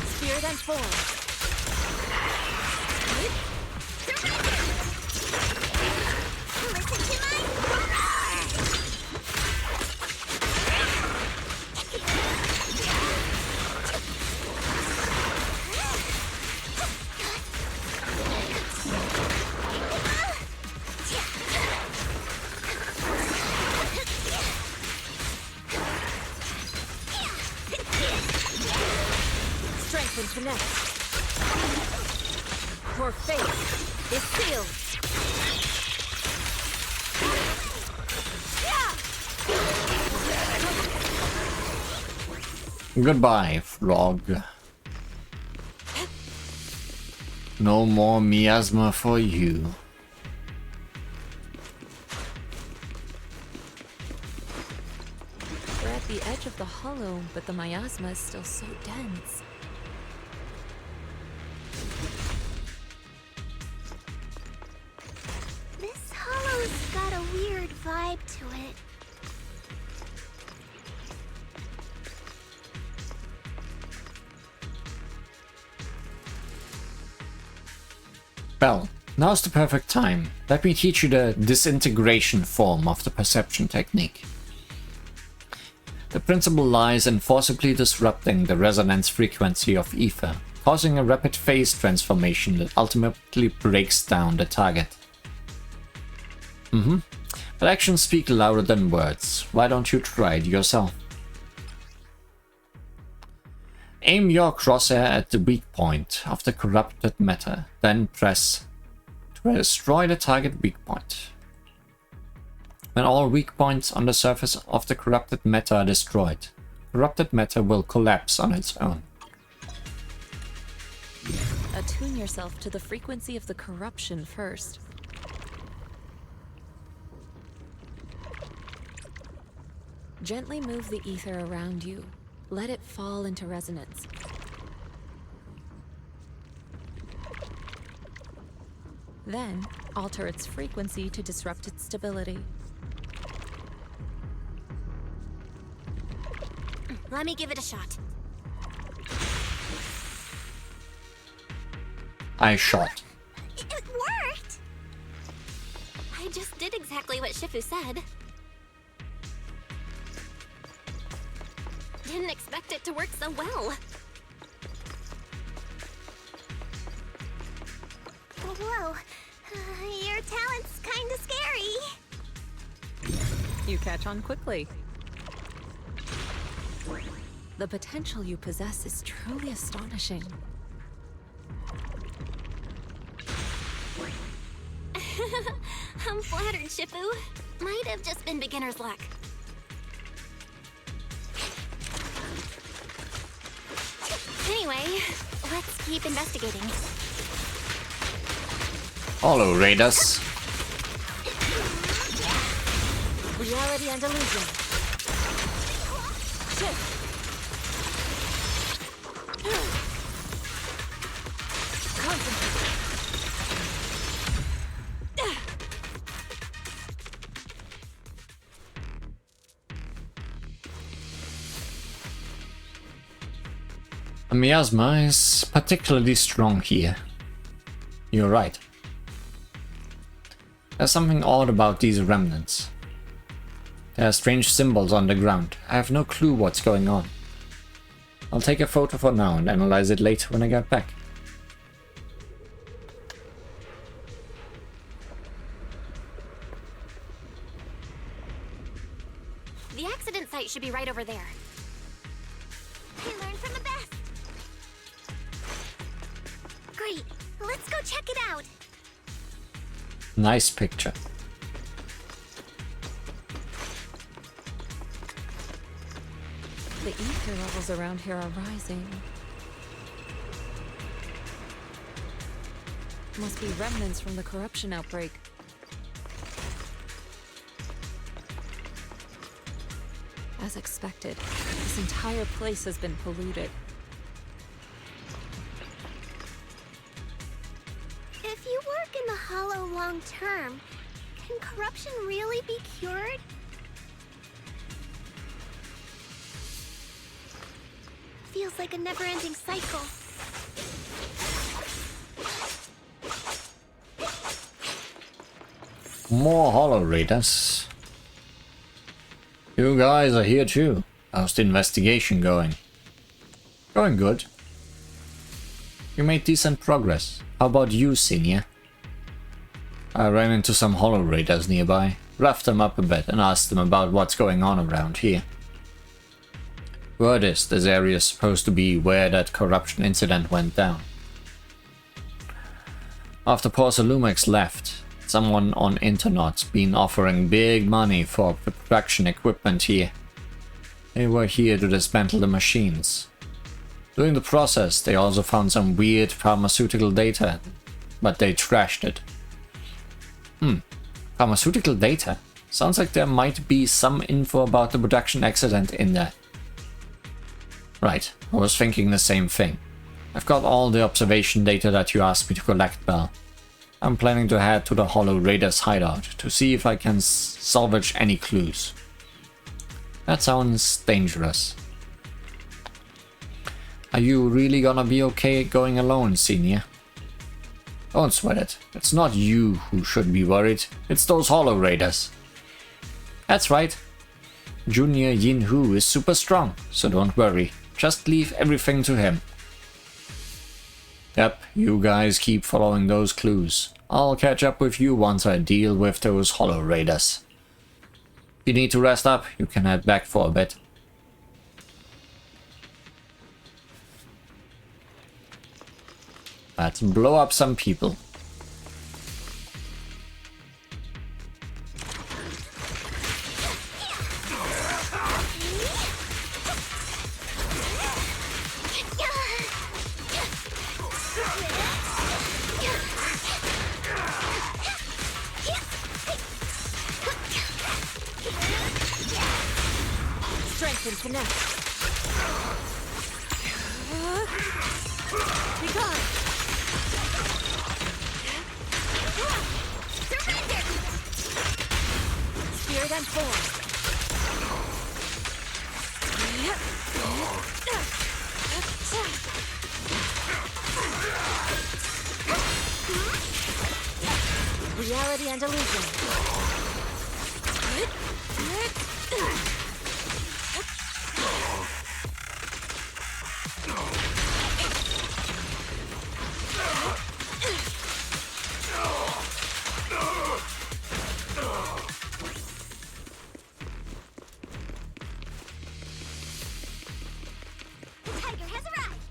Speaker 3: Spear them forward. Strength and connect. Your fate is sealed.
Speaker 1: Goodbye, frog. No more miasma for you.
Speaker 20: We're at the edge of the hollow, but the miasma is still so dense.
Speaker 4: This hollow's got a weird vibe to it.
Speaker 1: Well, now's the perfect time. Let me teach you the disintegration form of the perception technique. The principle lies in forcibly disrupting the resonance frequency of ether, causing a rapid phase transformation that ultimately breaks down the target. But actions speak louder than words. Why don't you try it yourself? Aim your crosshair at the weak point of the corrupted matter, then press to destroy the target weak point. When all weak points on the surface of the corrupted matter are destroyed, corrupted matter will collapse on its own.
Speaker 20: Attune yourself to the frequency of the corruption first. Gently move the ether around you. Let it fall into resonance. Then, alter its frequency to disrupt its stability.
Speaker 3: Let me give it a shot.
Speaker 1: I shot.
Speaker 3: It worked! I just did exactly what Shifu said. Didn't expect it to work so well.
Speaker 4: Whoa. Your talent's kinda scary.
Speaker 20: You catch on quickly. The potential you possess is truly astonishing.
Speaker 3: I'm flattered, Shifu. Might have just been beginner's luck. Anyway, let's keep investigating.
Speaker 1: Hollow Raiders.
Speaker 16: Reality and illusion. Shift. Concentrate.
Speaker 1: A miasma is particularly strong here. You're right. There's something odd about these remnants. There are strange symbols on the ground. I have no clue what's going on. I'll take a photo for now and analyze it later when I get back.
Speaker 3: The accident site should be right over there.
Speaker 4: I learned from the best. Great. Let's go check it out.
Speaker 1: Nice picture.
Speaker 20: The ether levels around here are rising. Must be remnants from the corruption outbreak. As expected, this entire place has been polluted.
Speaker 4: If you work in the Hollow long term, can corruption really be cured? Feels like a never-ending cycle.
Speaker 1: More Hollow Raiders. You guys are here too. How's the investigation going? Going good. You made decent progress. How about you, Senior? I ran into some Hollow Raiders nearby, roughed them up a bit and asked them about what's going on around here. Word is this area is supposed to be where that corruption incident went down. After post-apocalyptic left, someone on internet's been offering big money for production equipment here. They were here to dismantle the machines. During the process, they also found some weird pharmaceutical data, but they trashed it. Pharmaceutical data? Sounds like there might be some info about the production accident in there. Right, I was thinking the same thing. I've got all the observation data that you asked me to collect, Belle. I'm planning to head to the Hollow Raiders hideout to see if I can salvage any clues. That sounds dangerous. Are you really gonna be okay going alone, Senior? Don't sweat it. It's not you who should be worried. It's those Hollow Raiders. That's right. Junior Yin-Hu is super strong, so don't worry. Just leave everything to him. Yep, you guys keep following those clues. I'll catch up with you once I deal with those Hollow Raiders. If you need to rest up, you can head back for a bit. Let's blow up some people.
Speaker 16: connect. Be gone. Surrender! Spirit unformed. Reality and illusion.
Speaker 4: Tiger has arrived.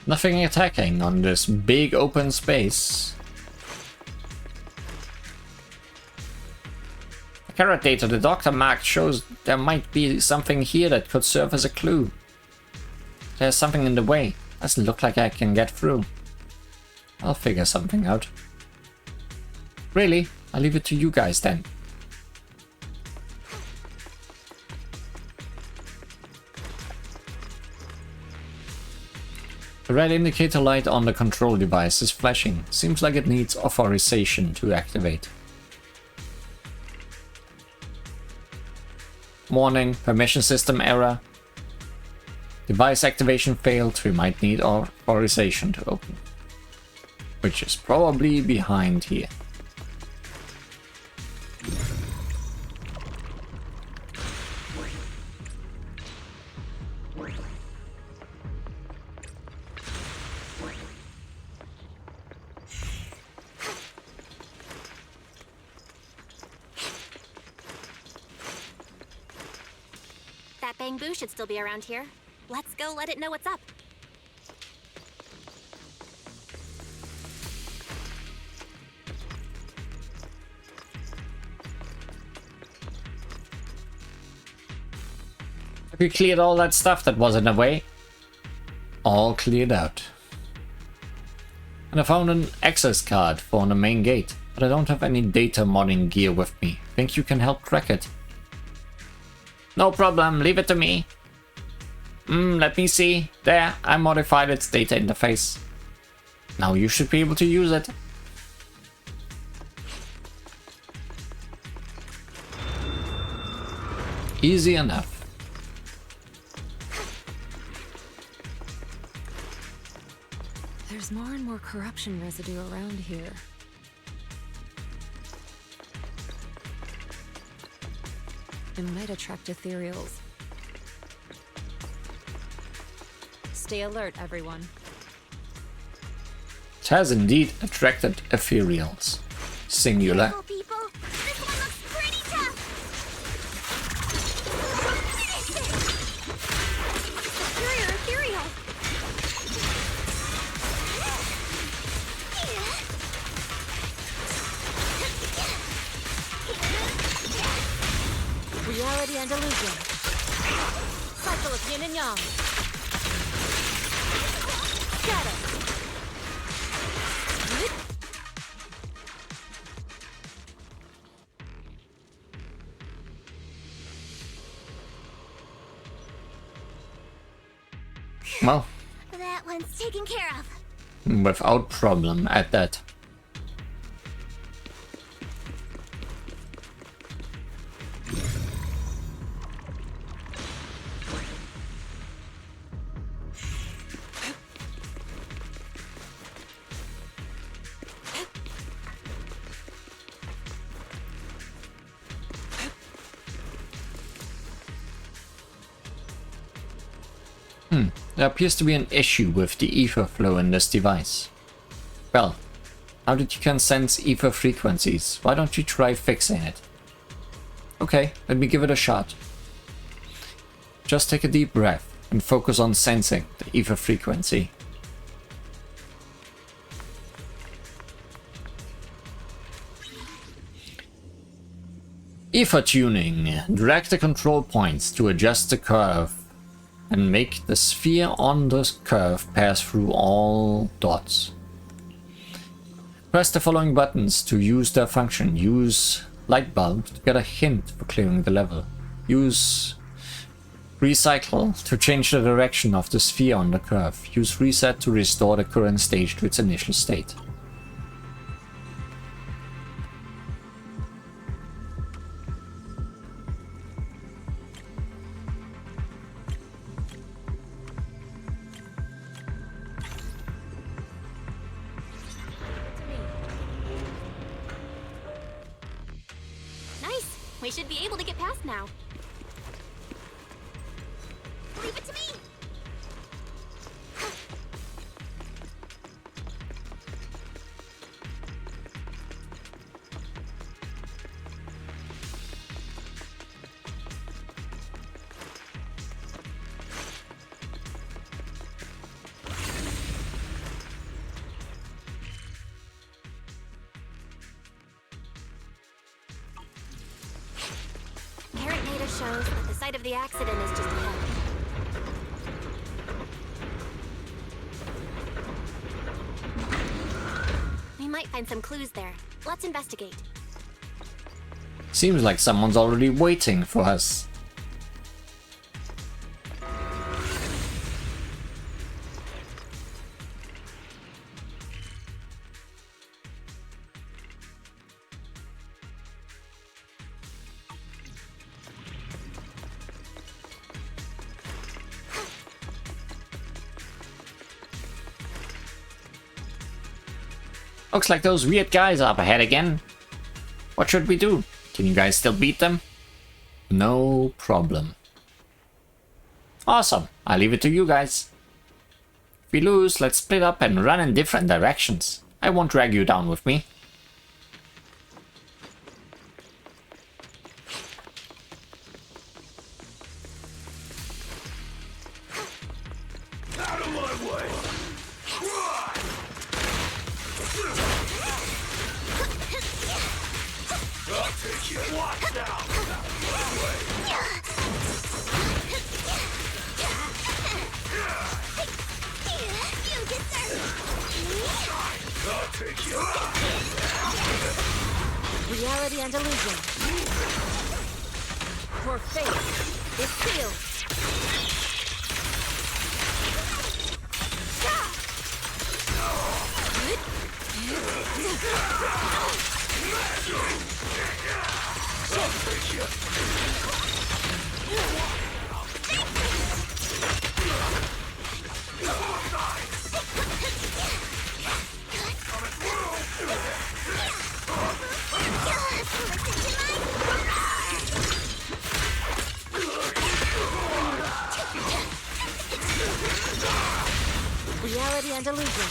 Speaker 1: Nothing attacking on this big open space. The carrot data the doctor marked shows there might be something here that could serve as a clue. There's something in the way. Doesn't look like I can get through. I'll figure something out. Really? I'll leave it to you guys then. The red indicator light on the control device is flashing. Seems like it needs authorization to activate. Warning, permission system error. Device activation failed. We might need authorization to open. Which is probably behind here.
Speaker 3: That bamboo should still be around here. Let's go let it know what's up.
Speaker 1: Have you cleared all that stuff that was in the way? All cleared out. And I found an access card for the main gate, but I don't have any data modding gear with me. Think you can help crack it? No problem, leave it to me. Let me see. There, I modified its data interface. Now you should be able to use it. Easy enough.
Speaker 5: There's more and more corruption residue around here. It might attract Ethereals. Stay alert, everyone.
Speaker 1: It has indeed attracted Ethereals. Singular.
Speaker 4: Careful, people. This one looks pretty tough.
Speaker 3: Superior Ethereal!
Speaker 16: Reality and illusion. Cycle of yin and yang. Shadow.
Speaker 1: Well,
Speaker 4: That one's taken care of.
Speaker 1: without problem at that. There appears to be an issue with the ether flow in this device. Well, now that you can sense ether frequencies, why don't you try fixing it? Okay, let me give it a shot. Just take a deep breath and focus on sensing the ether frequency. Ether tuning. Drag the control points to adjust the curve and make the sphere on the curve pass through all dots. Press the following buttons to use their function. Use light bulb to get a hint for clearing the level. Use recycle to change the direction of the sphere on the curve. Use reset to restore the current stage to its initial state.
Speaker 3: Nice. We should be able to get past now. Leave it to me. Current data shows that the site of the accident is just ahead. We might find some clues there. Let's investigate.
Speaker 1: Seems like someone's already waiting for us. Looks like those weird guys are up ahead again. What should we do? Can you guys still beat them? No problem. Awesome. I'll leave it to you guys. If we lose, let's split up and run in different directions. I won't drag you down with me.
Speaker 9: Out of my way! I'll take you. Watch out! I'll take you.
Speaker 16: Reality and illusion. Your fate is sealed. Reality and illusion.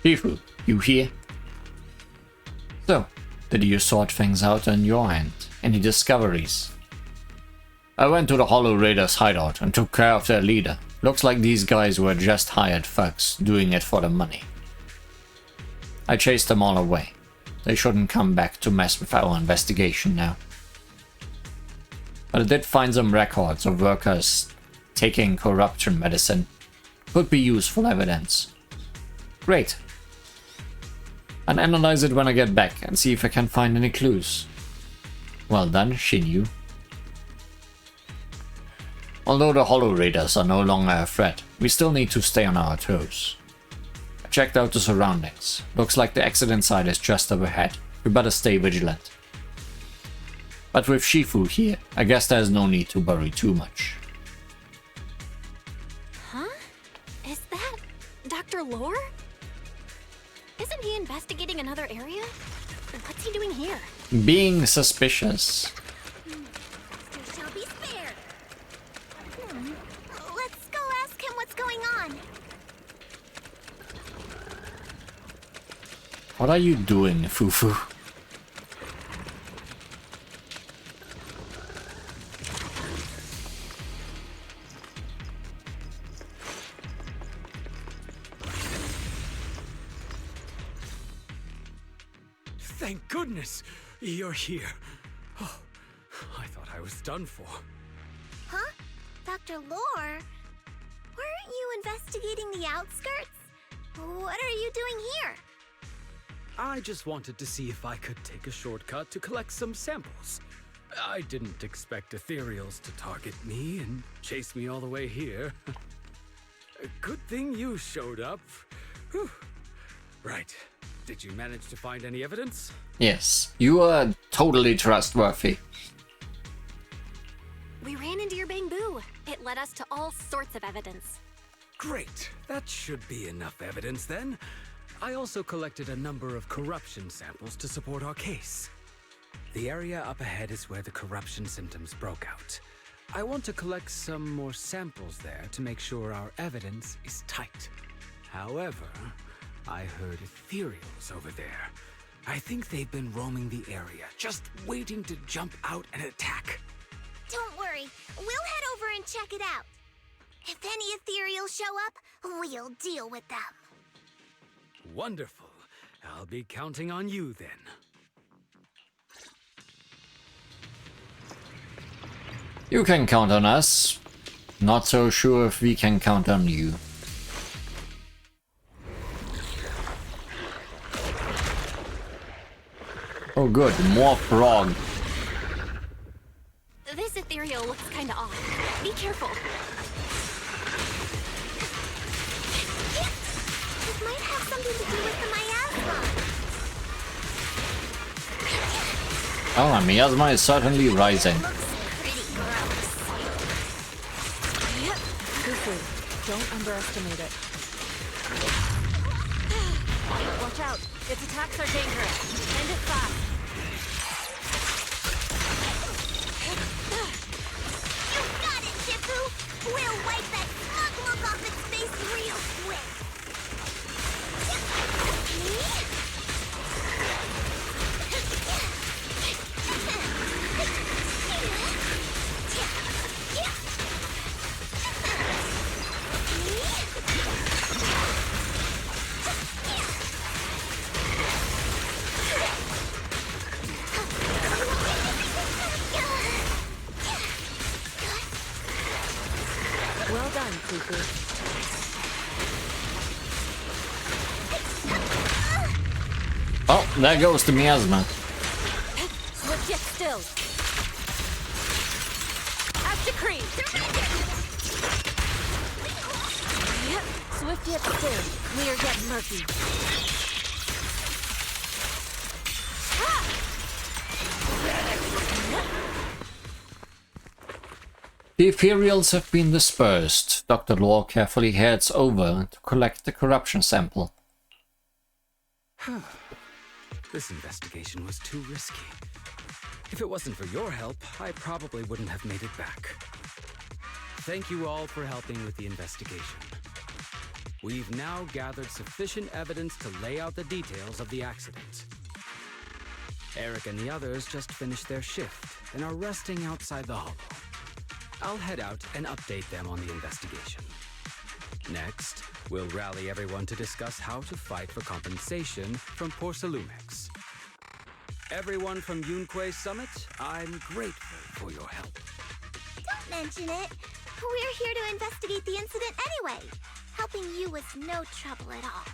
Speaker 1: Shifu, you here? So, did you sort things out on your end? Any discoveries? I went to the Hollow Raiders' hideout and took care of their leader. Looks like these guys were just hired thugs, doing it for the money. I chased them all away. They shouldn't come back to mess with our investigation now. But I did find some records of workers taking corruption medicine. Could be useful evidence. Great. I'll analyze it when I get back and see if I can find any clues. Well done, Shinyu. Although the Hollow Raiders are no longer a threat, we still need to stay on our toes. I checked out the surroundings. Looks like the accident site is just up ahead. We better stay vigilant. But with Shifu here, I guess there's no need to worry too much.
Speaker 3: Huh? Is that Dr. Lore? Isn't he investigating another area? What's he doing here?
Speaker 1: Being suspicious.
Speaker 4: Master shall be spared. Let's go ask him what's going on.
Speaker 1: What are you doing, Fufu?
Speaker 19: Thank goodness you're here. Oh, I thought I was done for.
Speaker 4: Huh? Dr. Lore? Weren't you investigating the outskirts? What are you doing here?
Speaker 19: I just wanted to see if I could take a shortcut to collect some samples. I didn't expect Ethereals to target me and chase me all the way here. Good thing you showed up. Whew. Right. Did you manage to find any evidence?
Speaker 1: Yes, you are totally trustworthy.
Speaker 3: We ran into your bamboo. It led us to all sorts of evidence.
Speaker 19: Great. That should be enough evidence then. I also collected a number of corruption samples to support our case. The area up ahead is where the corruption symptoms broke out. I want to collect some more samples there to make sure our evidence is tight. However, I heard Ethereals over there. I think they've been roaming the area, just waiting to jump out and attack.
Speaker 4: Don't worry, we'll head over and check it out. If any Ethereals show up, we'll deal with them.
Speaker 19: Wonderful. I'll be counting on you then.
Speaker 1: You can count on us. Not so sure if we can count on you. Oh good, more frog.
Speaker 3: This ethereal looks kinda off. Be careful.
Speaker 4: This might have something to do with the miasma.
Speaker 1: Oh, and miasma is certainly rising.
Speaker 20: Don't underestimate it.
Speaker 16: Watch out. Its attacks are dangerous. End it fast.
Speaker 4: You got it, Shifu! We'll wipe that smug look off its face real quick.
Speaker 20: Well done, Cuckoo.
Speaker 1: Oh, there goes the miasma.
Speaker 16: Swift yet still. As decreed. Yep. Swift yet still. Clear yet murky.
Speaker 1: The Ethereals have been dispersed. Dr. Lore carefully heads over to collect the corruption sample.
Speaker 19: This investigation was too risky. If it wasn't for your help, I probably wouldn't have made it back. Thank you all for helping with the investigation. We've now gathered sufficient evidence to lay out the details of the accident. Eric and the others just finished their shift and are resting outside the hollow. I'll head out and update them on the investigation. Next, we'll rally everyone to discuss how to fight for compensation from Porcelumex. Everyone from Yunque Summit, I'm grateful for your help.
Speaker 4: Don't mention it. We're here to investigate the incident anyway. Helping you was no trouble at all.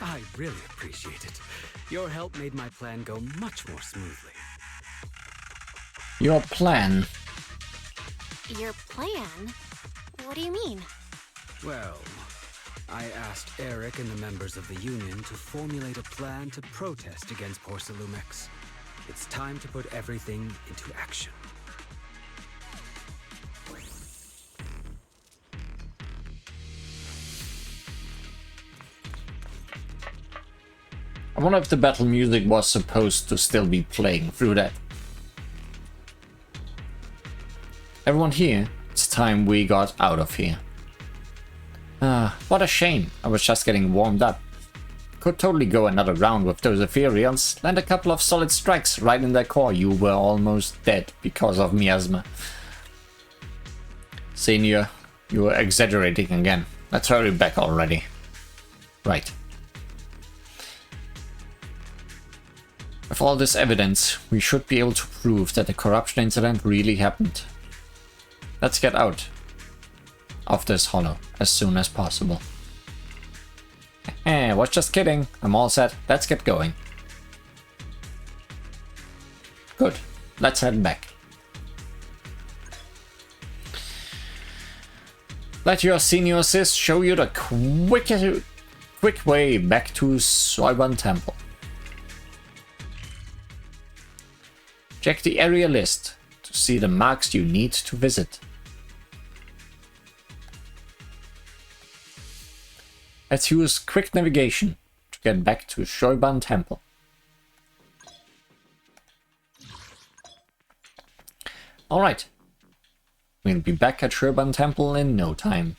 Speaker 19: I really appreciate it. Your help made my plan go much more smoothly.
Speaker 1: Your plan?
Speaker 3: Your plan? What do you mean?
Speaker 19: Well, I asked Eric and the members of the Union to formulate a plan to protest against Porcelumex. It's time to put everything into action.
Speaker 1: I wonder if the battle music was supposed to still be playing through that. Everyone here, it's time we got out of here. What a shame. I was just getting warmed up. Could totally go another round with those Ethereals. Land a couple of solid strikes right in their core. You were almost dead because of miasma. Senior, you were exaggerating again. Let's hurry back already. Right. With all this evidence, we should be able to prove that the corruption incident really happened. Let's get out of this hollow as soon as possible. Was just kidding. I'm all set. Let's get going. Good. Let's head back. Let your senior sis show you the quick way back to Soiban Temple. Check the area list to see the marks you need to visit. Let's use quick navigation to get back to Soiban Temple. Alright. We'll be back at Soiban Temple in no time.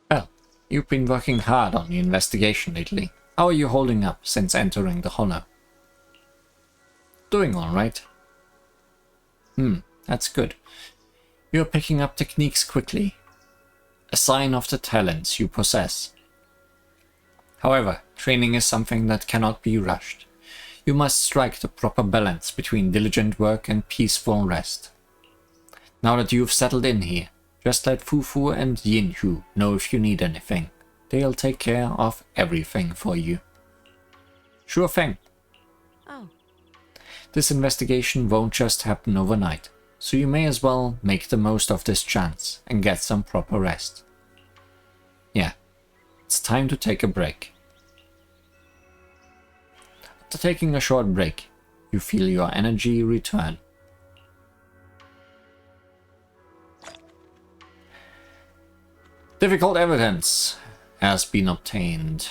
Speaker 1: Well, you've been working hard on the investigation lately. How are you holding up since entering the hollow? Doing alright. That's good. You're picking up techniques quickly. A sign of the talents you possess. However, training is something that cannot be rushed. You must strike the proper balance between diligent work and peaceful rest. Now that you've settled in here, just let Fufu and Yinhu know if you need anything. They'll take care of everything for you. Sure thing.
Speaker 20: Oh.
Speaker 1: This investigation won't just happen overnight, so you may as well make the most of this chance and get some proper rest. Yeah, it's time to take a break. After taking a short break, you feel your energy return. Difficult evidence has been obtained.